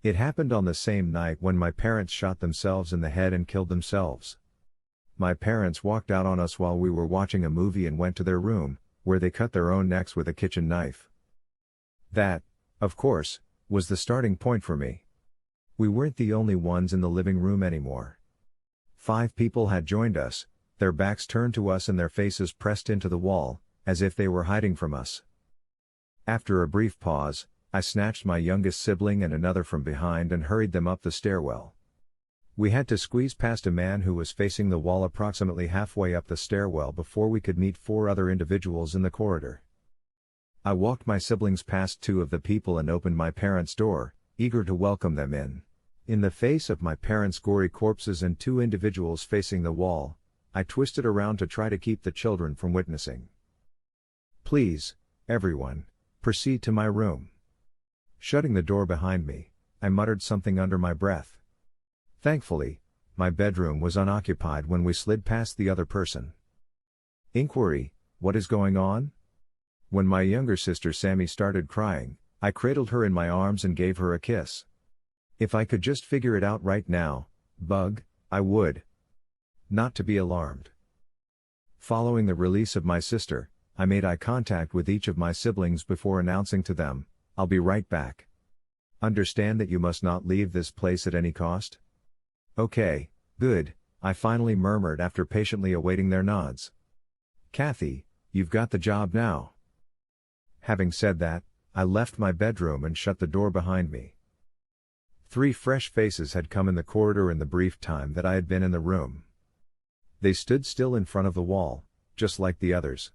It happened on the same night when my parents shot themselves in the head and killed themselves. My parents walked out on us while we were watching a movie and went to their room, where they cut their own necks with a kitchen knife. That, of course, was the starting point for me. We weren't the only ones in the living room anymore. 5 people had joined us, their backs turned to us and their faces pressed into the wall, as if they were hiding from us. After a brief pause, I snatched my youngest sibling and another from behind and hurried them up the stairwell. We had to squeeze past a man who was facing the wall approximately halfway up the stairwell before we could meet 4 other individuals in the corridor. I walked my siblings past 2 of the people and opened my parents' door, eager to welcome them in. In the face of my parents' gory corpses and 2 individuals facing the wall, I twisted around to try to keep the children from witnessing. Please, everyone, proceed to my room. Shutting the door behind me, I muttered something under my breath. Thankfully, my bedroom was unoccupied when we slid past the other person. Inquiry, what is going on? When my younger sister Sammy started crying, I cradled her in my arms and gave her a kiss. If I could just figure it out right now, Bug, I would. Not to be alarmed. Following the release of my sister, I made eye contact with each of my siblings before announcing to them, I'll be right back. Understand that you must not leave this place at any cost? Okay, good, I finally murmured after patiently awaiting their nods. Kathy, you've got the job now. Having said that, I left my bedroom and shut the door behind me. 3 fresh faces had come in the corridor in the brief time that I had been in the room. They stood still in front of the wall, just like the others.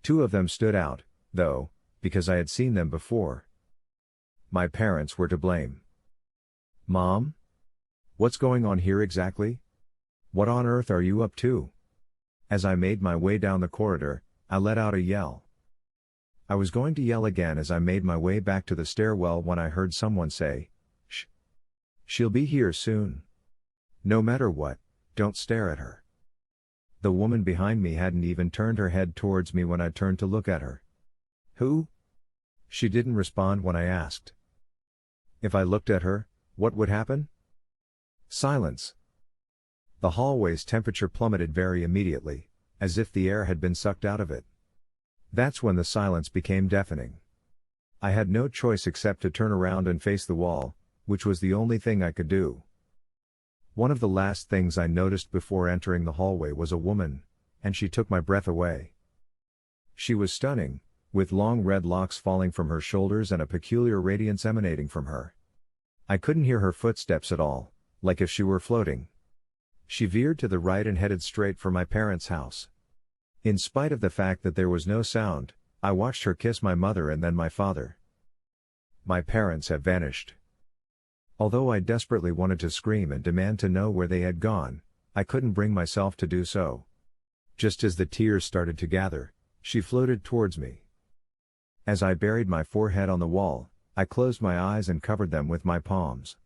2 of them stood out, though, because I had seen them before. My parents were to blame. Mom? What's going on here exactly? What on earth are you up to? As I made my way down the corridor, I let out a yell. I was going to yell again as I made my way back to the stairwell when I heard someone say, "Shh. She'll be here soon. No matter what, don't stare at her." The woman behind me hadn't even turned her head towards me when I turned to look at her. "Who?" She didn't respond when I asked. If I looked at her, what would happen? Silence. The hallway's temperature plummeted very immediately, as if the air had been sucked out of it. That's when the silence became deafening. I had no choice except to turn around and face the wall, which was the only thing I could do. One of the last things I noticed before entering the hallway was a woman, and she took my breath away. She was stunning, with long red locks falling from her shoulders and a peculiar radiance emanating from her. I couldn't hear her footsteps at all, like if she were floating. She veered to the right and headed straight for my parents' house. In spite of the fact that there was no sound, I watched her kiss my mother and then my father. My parents have vanished. Although I desperately wanted to scream and demand to know where they had gone, I couldn't bring myself to do so. Just as the tears started to gather, she floated towards me. As I buried my forehead on the wall, I closed my eyes and covered them with my palms.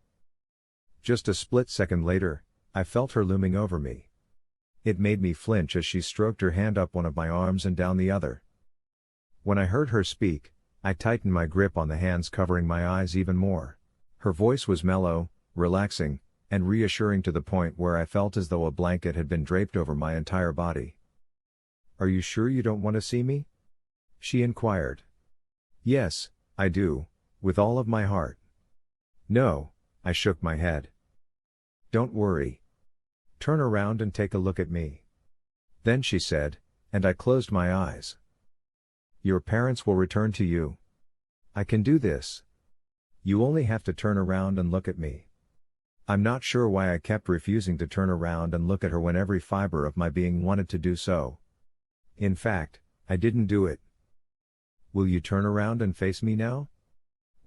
Just a split second later, I felt her looming over me. It made me flinch as she stroked her hand up one of my arms and down the other. When I heard her speak, I tightened my grip on the hands covering my eyes even more. Her voice was mellow, relaxing, and reassuring to the point where I felt as though a blanket had been draped over my entire body. "Are you sure you don't want to see me?" she inquired. "Yes, I do, with all of my heart." "No," I shook my head. "Don't worry. Turn around and take a look at me." Then she said, and I closed my eyes. "Your parents will return to you. I can do this. You only have to turn around and look at me." I'm not sure why I kept refusing to turn around and look at her when every fiber of my being wanted to do so. In fact, I didn't do it. "Will you turn around and face me now?"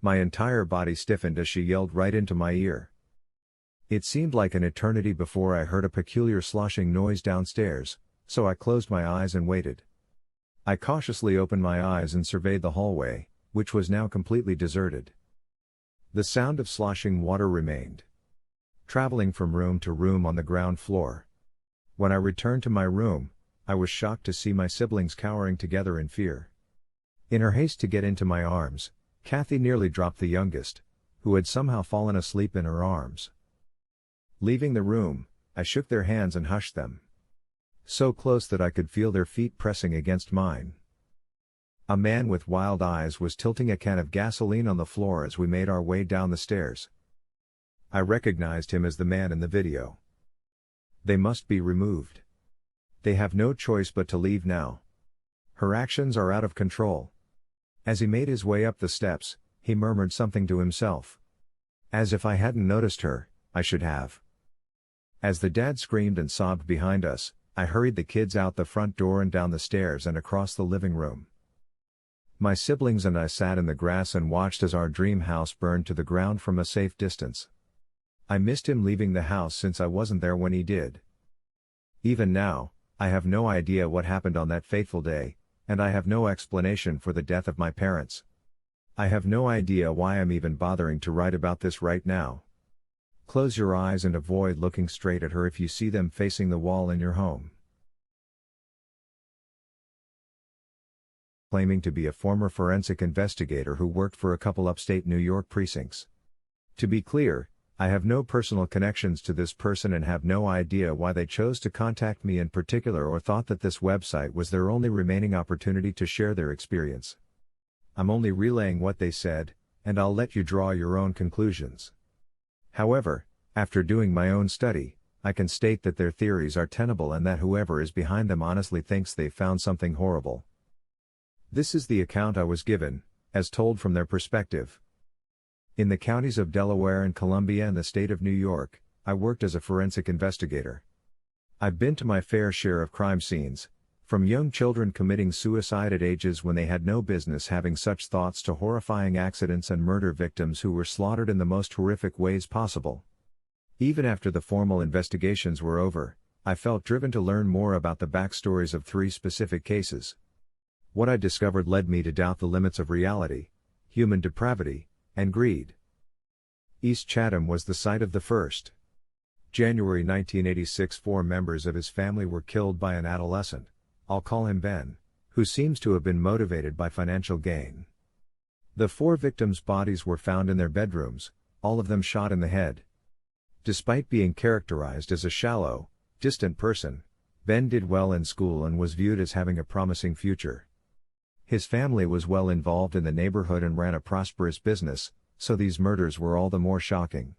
My entire body stiffened as she yelled right into my ear. It seemed like an eternity before I heard a peculiar sloshing noise downstairs, so I closed my eyes and waited. I cautiously opened my eyes and surveyed the hallway, which was now completely deserted. The sound of sloshing water remained, traveling from room to room on the ground floor. When I returned to my room, I was shocked to see my siblings cowering together in fear. In her haste to get into my arms, Kathy nearly dropped the youngest, who had somehow fallen asleep in her arms. Leaving the room, I shook their hands and hushed them. So close that I could feel their feet pressing against mine. A man with wild eyes was tilting a can of gasoline on the floor as we made our way down the stairs. I recognized him as the man in the video. They must be removed. They have no choice but to leave now. Her actions are out of control. As he made his way up the steps, he murmured something to himself. As if I hadn't noticed her, I should have. As the dad screamed and sobbed behind us, I hurried the kids out the front door and down the stairs and across the living room. My siblings and I sat in the grass and watched as our dream house burned to the ground from a safe distance. I missed him leaving the house since I wasn't there when he did. Even now, I have no idea what happened on that fateful day, and I have no explanation for the death of my parents. I have no idea why I'm even bothering to write about this right now. Close your eyes and avoid looking straight at her if you see them facing the wall in your home. Claiming to be a former forensic investigator who worked for a couple upstate New York precincts. To be clear, I have no personal connections to this person and have no idea why they chose to contact me in particular or thought that this website was their only remaining opportunity to share their experience. I'm only relaying what they said, and I'll let you draw your own conclusions. However, after doing my own study, I can state that their theories are tenable and that whoever is behind them honestly thinks they've found something horrible. This is the account I was given, as told from their perspective. In the counties of Delaware and Columbia and the state of New York, I worked as a forensic investigator. I've been to my fair share of crime scenes, from young children committing suicide at ages when they had no business having such thoughts to horrifying accidents and murder victims who were slaughtered in the most horrific ways possible. Even after the formal investigations were over, I felt driven to learn more about the backstories of 3 specific cases. What I discovered led me to doubt the limits of reality, human depravity, and greed. East Chatham was the site of the first. January 1986. 4 members of his family were killed by an adolescent, I'll call him Ben, who seems to have been motivated by financial gain. The 4 victims' bodies were found in their bedrooms, all of them shot in the head. Despite being characterized as a shallow, distant person, Ben did well in school and was viewed as having a promising future. His family was well involved in the neighborhood and ran a prosperous business, so these murders were all the more shocking.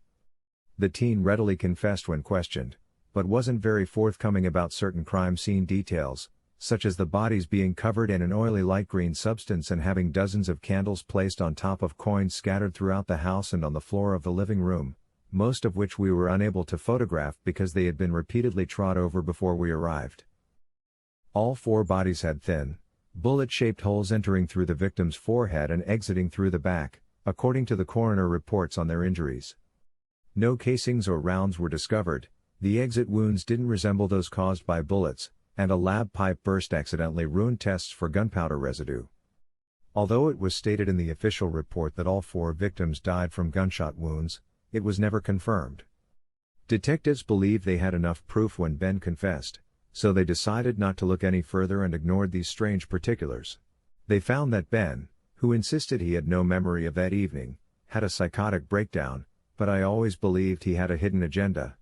The teen readily confessed when questioned, but wasn't very forthcoming about certain crime scene details, such as the bodies being covered in an oily light green substance and having dozens of candles placed on top of coins scattered throughout the house and on the floor of the living room, most of which we were unable to photograph because they had been repeatedly trod over before we arrived. All 4 bodies had thin, bullet-shaped holes entering through the victim's forehead and exiting through the back, according to the coroner reports on their injuries. No casings or rounds were discovered, the exit wounds didn't resemble those caused by bullets, and a lab pipe burst accidentally ruined tests for gunpowder residue. Although it was stated in the official report that all 4 victims died from gunshot wounds, it was never confirmed. Detectives believed they had enough proof when Ben confessed, so they decided not to look any further and ignored these strange particulars. They found that Ben, who insisted he had no memory of that evening, had a psychotic breakdown, but I always believed he had a hidden agenda.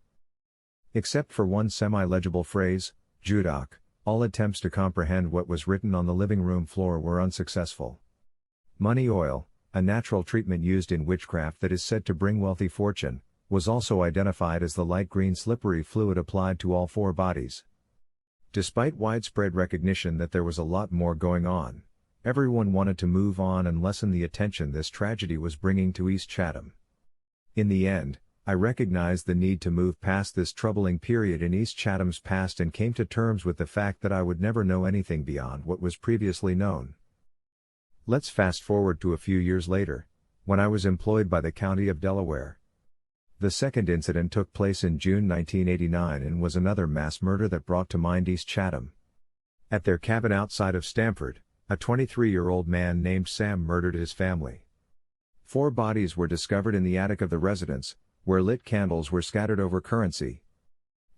Except for one semi-legible phrase, Judoc, all attempts to comprehend what was written on the living room floor were unsuccessful. Money oil, a natural treatment used in witchcraft that is said to bring wealthy fortune, was also identified as the light green slippery fluid applied to all 4 bodies. Despite widespread recognition that there was a lot more going on, everyone wanted to move on and lessen the attention this tragedy was bringing to East Chatham. In the end, I recognized the need to move past this troubling period in East Chatham's past and came to terms with the fact that I would never know anything beyond what was previously known. Let's fast forward to a few years later, when I was employed by the County of Delaware. The second incident took place in June 1989 and was another mass murder that brought to mind East Chatham. At their cabin outside of Stamford, a 23-year-old man named Sam murdered his family. 4 bodies were discovered in the attic of the residence, where lit candles were scattered over currency.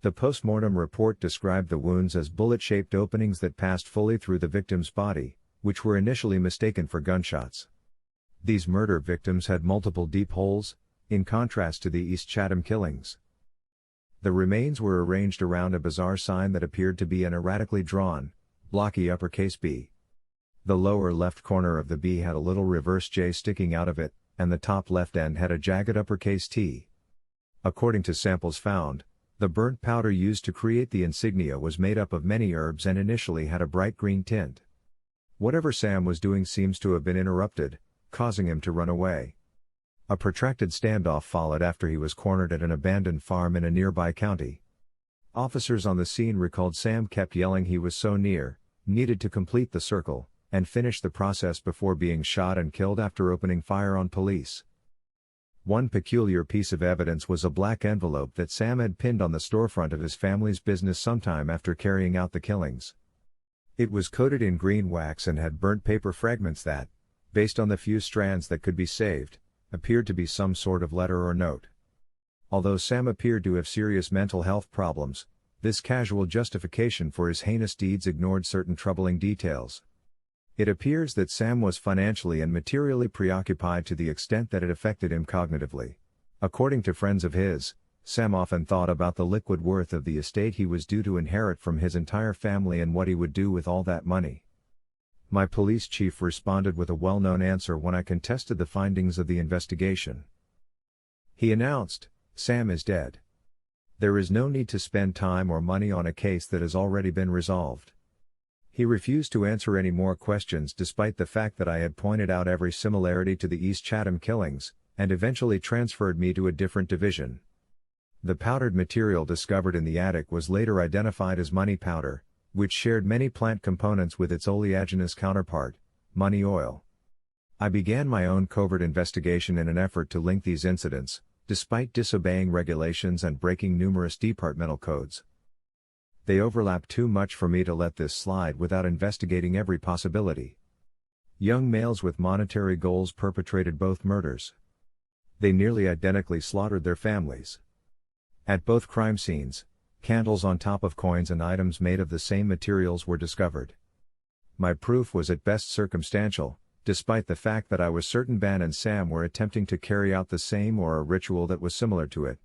The post-mortem report described the wounds as bullet-shaped openings that passed fully through the victim's body, which were initially mistaken for gunshots. These murder victims had multiple deep holes, in contrast to the East Chatham killings. The remains were arranged around a bizarre sign that appeared to be an erratically drawn, blocky uppercase B. The lower left corner of the B had a little reverse J sticking out of it, and the top left end had a jagged uppercase T. According to samples found, the burnt powder used to create the insignia was made up of many herbs and initially had a bright green tint. Whatever Sam was doing seems to have been interrupted, causing him to run away. A protracted standoff followed after he was cornered at an abandoned farm in a nearby county. Officers on the scene recalled Sam kept yelling he was so near, needed to complete the circle, and finish the process before being shot and killed after opening fire on police. One peculiar piece of evidence was a black envelope that Sam had pinned on the storefront of his family's business sometime after carrying out the killings. It was coated in green wax and had burnt paper fragments that, based on the few strands that could be saved, appeared to be some sort of letter or note. Although Sam appeared to have serious mental health problems, this casual justification for his heinous deeds ignored certain troubling details. It appears that Sam was financially and materially preoccupied to the extent that it affected him cognitively. According to friends of his, Sam often thought about the liquid worth of the estate he was due to inherit from his entire family and what he would do with all that money. My police chief responded with a well-known answer when I contested the findings of the investigation. He announced, "Sam is dead. There is no need to spend time or money on a case that has already been resolved." He refused to answer any more questions despite the fact that I had pointed out every similarity to the East Chatham killings, and eventually transferred me to a different division. The powdered material discovered in the attic was later identified as money powder, which shared many plant components with its oleaginous counterpart, money oil. I began my own covert investigation in an effort to link these incidents, despite disobeying regulations and breaking numerous departmental codes. They overlap too much for me to let this slide without investigating every possibility. Young males with monetary goals perpetrated both murders. They nearly identically slaughtered their families. At both crime scenes, candles on top of coins and items made of the same materials were discovered. My proof was at best circumstantial, despite the fact that I was certain Ben and Sam were attempting to carry out the same or a ritual that was similar to it.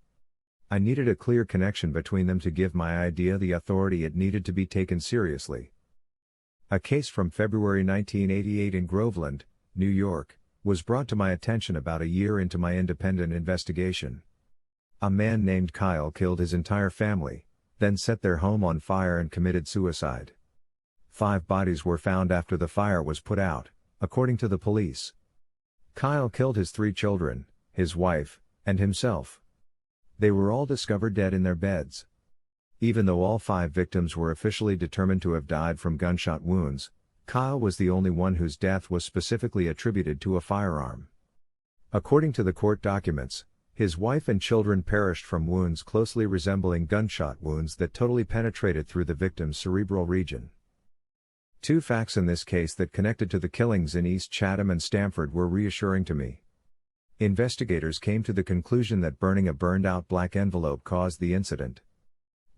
I needed a clear connection between them to give my idea the authority it needed to be taken seriously. A case from February 1988 in Groveland, New York, was brought to my attention about a year into my independent investigation. A man named Kyle killed his entire family, then set their home on fire and committed suicide. 5 bodies were found after the fire was put out, according to the police. Kyle killed his 3 children, his wife, and himself. They were all discovered dead in their beds. Even though all 5 victims were officially determined to have died from gunshot wounds, Kyle was the only one whose death was specifically attributed to a firearm. According to the court documents, his wife and children perished from wounds closely resembling gunshot wounds that totally penetrated through the victim's cerebral region. 2 facts in this case that connected to the killings in East Chatham and Stamford were reassuring to me. Investigators came to the conclusion that burning a burned-out black envelope caused the incident.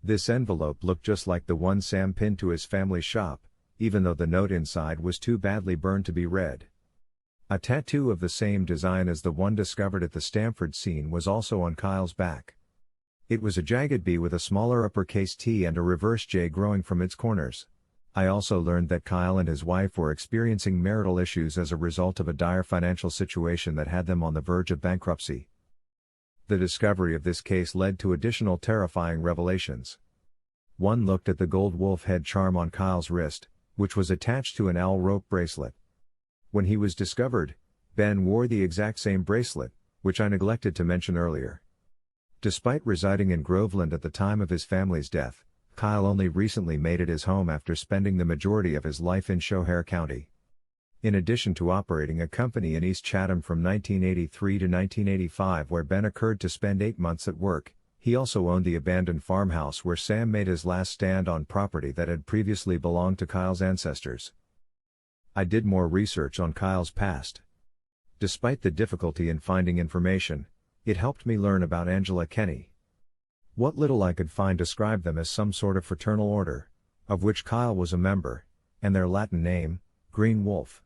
This envelope looked just like the one Sam pinned to his family's shop, even though the note inside was too badly burned to be read. A tattoo of the same design as the one discovered at the Stamford scene was also on Kyle's back. It was a jagged B with a smaller uppercase T and a reverse J growing from its corners. I also learned that Kyle and his wife were experiencing marital issues as a result of a dire financial situation that had them on the verge of bankruptcy. The discovery of this case led to additional terrifying revelations. One looked at the gold wolf head charm on Kyle's wrist, which was attached to an owl rope bracelet. When he was discovered, Ben wore the exact same bracelet, which I neglected to mention earlier. Despite residing in Groveland at the time of his family's death, Kyle only recently made it his home after spending the majority of his life in Shohair County. In addition to operating a company in East Chatham from 1983 to 1985 where Ben occurred to spend 8 months at work, he also owned the abandoned farmhouse where Sam made his last stand on property that had previously belonged to Kyle's ancestors. I did more research on Kyle's past. Despite the difficulty in finding information, it helped me learn about Angela Kenny. What little I could find described them as some sort of fraternal order, of which Kyle was a member, and their Latin name, Green Wolf.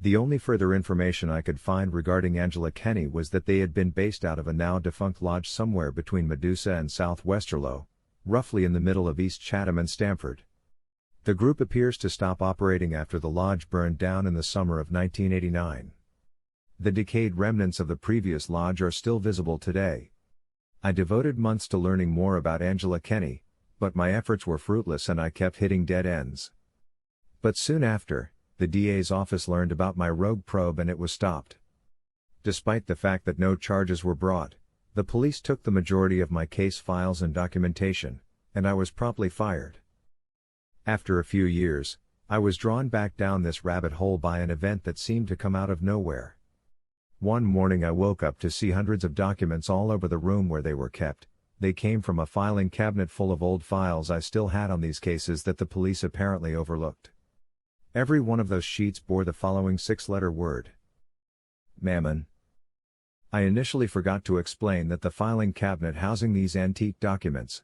The only further information I could find regarding Angela Kenny was that they had been based out of a now-defunct lodge somewhere between Medusa and South Westerlo, roughly in the middle of East Chatham and Stamford. The group appears to stop operating after the lodge burned down in the summer of 1989. The decayed remnants of the previous lodge are still visible today. I devoted months to learning more about Angela Kenny, but my efforts were fruitless and I kept hitting dead ends. But soon after, the DA's office learned about my rogue probe and it was stopped. Despite the fact that no charges were brought, the police took the majority of my case files and documentation, and I was promptly fired. After a few years, I was drawn back down this rabbit hole by an event that seemed to come out of nowhere. One morning I woke up to see hundreds of documents all over the room where they were kept. They came from a filing cabinet full of old files I still had on these cases that the police apparently overlooked. Every one of those sheets bore the following 6-letter word: Mammon. I initially forgot to explain that the filing cabinet housing these antique documents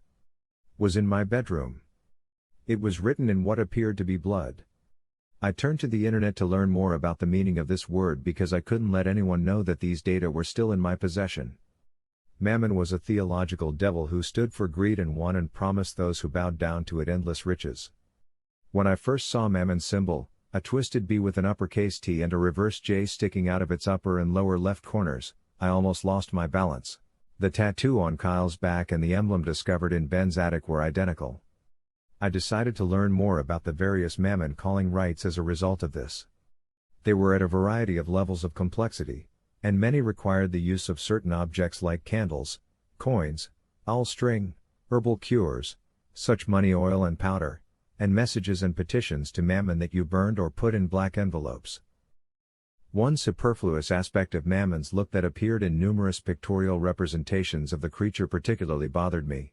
was in my bedroom. It was written in what appeared to be blood. I turned to the internet to learn more about the meaning of this word because I couldn't let anyone know that these data were still in my possession. Mammon was a theological devil who stood for greed and won and promised those who bowed down to it endless riches. When I first saw Mammon's symbol, a twisted B with an uppercase T and a reverse J sticking out of its upper and lower left corners, I almost lost my balance. The tattoo on Kyle's back and the emblem discovered in Ben's attic were identical. I decided to learn more about the various Mammon calling rites as a result of this. They were at a variety of levels of complexity, and many required the use of certain objects like candles, coins, owl string, herbal cures, such money oil and powder, and messages and petitions to Mammon that you burned or put in black envelopes. One superfluous aspect of Mammon's look that appeared in numerous pictorial representations of the creature particularly bothered me.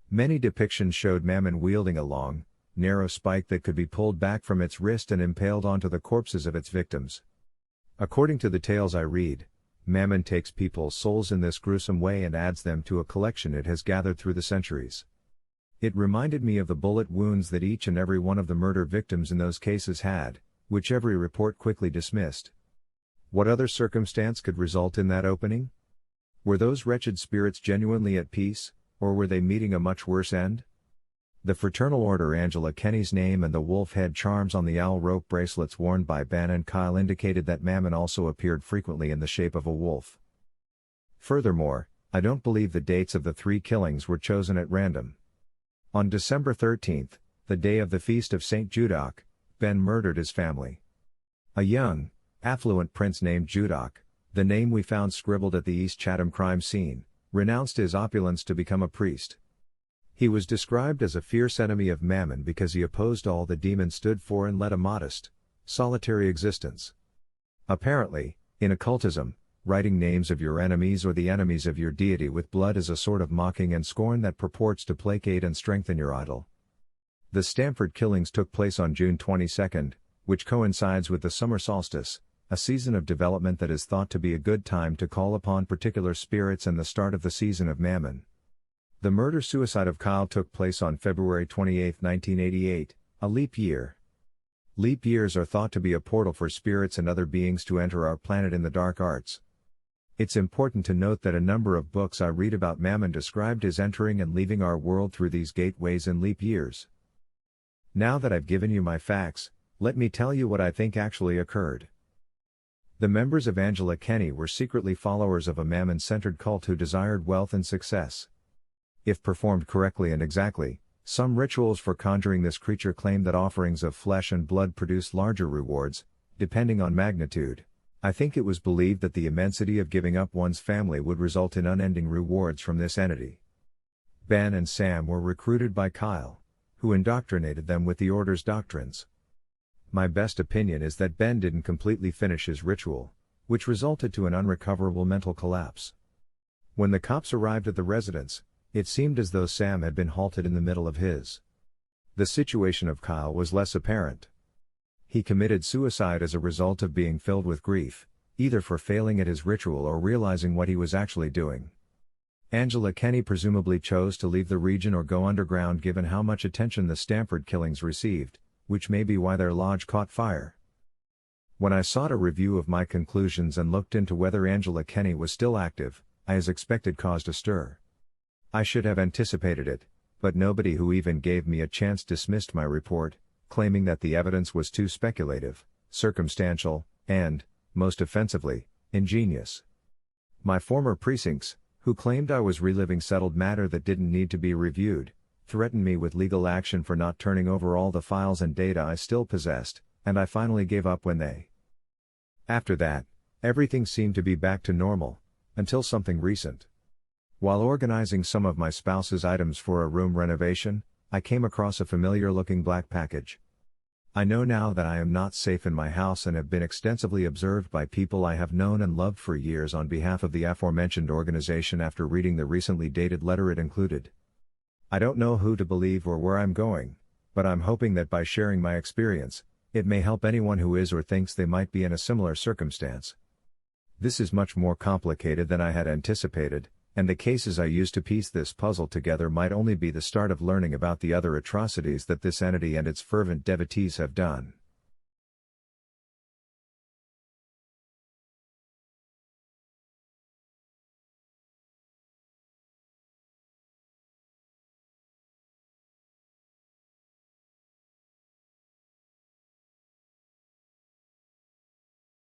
Many depictions showed Mammon wielding a long, narrow spike that could be pulled back from its wrist and impaled onto the corpses of its victims. According to the tales I read, Mammon takes people's souls in this gruesome way and adds them to a collection it has gathered through the centuries. It reminded me of the bullet wounds that each and every one of the murder victims in those cases had, which every report quickly dismissed. What other circumstance could result in that opening? Were those wretched spirits genuinely at peace, or were they meeting a much worse end? The Fraternal Order Angela Kenny's name and the wolf head charms on the owl rope bracelets worn by Ben and Kyle indicated that Mammon also appeared frequently in the shape of a wolf. Furthermore, I don't believe the dates of the 3 killings were chosen at random. On December 13, the day of the feast of St. Judoc, Ben murdered his family. A young, affluent prince named Judoc, the name we found scribbled at the East Chatham crime scene, renounced his opulence to become a priest. He was described as a fierce enemy of Mammon because he opposed all the demon stood for and led a modest, solitary existence. Apparently, in occultism, writing names of your enemies or the enemies of your deity with blood is a sort of mocking and scorn that purports to placate and strengthen your idol. The Stamford killings took place on June 22, which coincides with the summer solstice, a season of development that is thought to be a good time to call upon particular spirits and the start of the season of Mammon. The murder-suicide of Kyle took place on February 28, 1988, a leap year. Leap years are thought to be a portal for spirits and other beings to enter our planet in the dark arts. It's important to note that a number of books I read about Mammon described his entering and leaving our world through these gateways in leap years. Now that I've given you my facts, let me tell you what I think actually occurred. The members of Angela Kenny were secretly followers of a Mammon-centered cult who desired wealth and success. If performed correctly and exactly, some rituals for conjuring this creature claim that offerings of flesh and blood produce larger rewards, depending on magnitude. I think it was believed that the immensity of giving up one's family would result in unending rewards from this entity. Ben and Sam were recruited by Kyle, who indoctrinated them with the Order's doctrines. My best opinion is that Ben didn't completely finish his ritual, which resulted to an unrecoverable mental collapse. When the cops arrived at the residence, it seemed as though Sam had been halted in the middle of his. The situation of Kyle was less apparent. He committed suicide as a result of being filled with grief, either for failing at his ritual or realizing what he was actually doing. Angela Kenny presumably chose to leave the region or go underground given how much attention the Stamford killings received, which may be why their lodge caught fire. When I sought a review of my conclusions and looked into whether Angela Kenny was still active, I as expected caused a stir. I should have anticipated it, but nobody who even gave me a chance dismissed my report, claiming that the evidence was too speculative, circumstantial, and, most offensively, ingenious. My former precincts, who claimed I was reliving settled matter that didn't need to be reviewed, threatened me with legal action for not turning over all the files and data I still possessed, and I finally gave up when they. After that, everything seemed to be back to normal, until something recent. While organizing some of my spouse's items for a room renovation, I came across a familiar-looking black package. I know now that I am not safe in my house and have been extensively observed by people I have known and loved for years on behalf of the aforementioned organization after reading the recently dated letter it included. I don't know who to believe or where I'm going, but I'm hoping that by sharing my experience, it may help anyone who is or thinks they might be in a similar circumstance. This is much more complicated than I had anticipated, and the cases I used to piece this puzzle together might only be the start of learning about the other atrocities that this entity and its fervent devotees have done.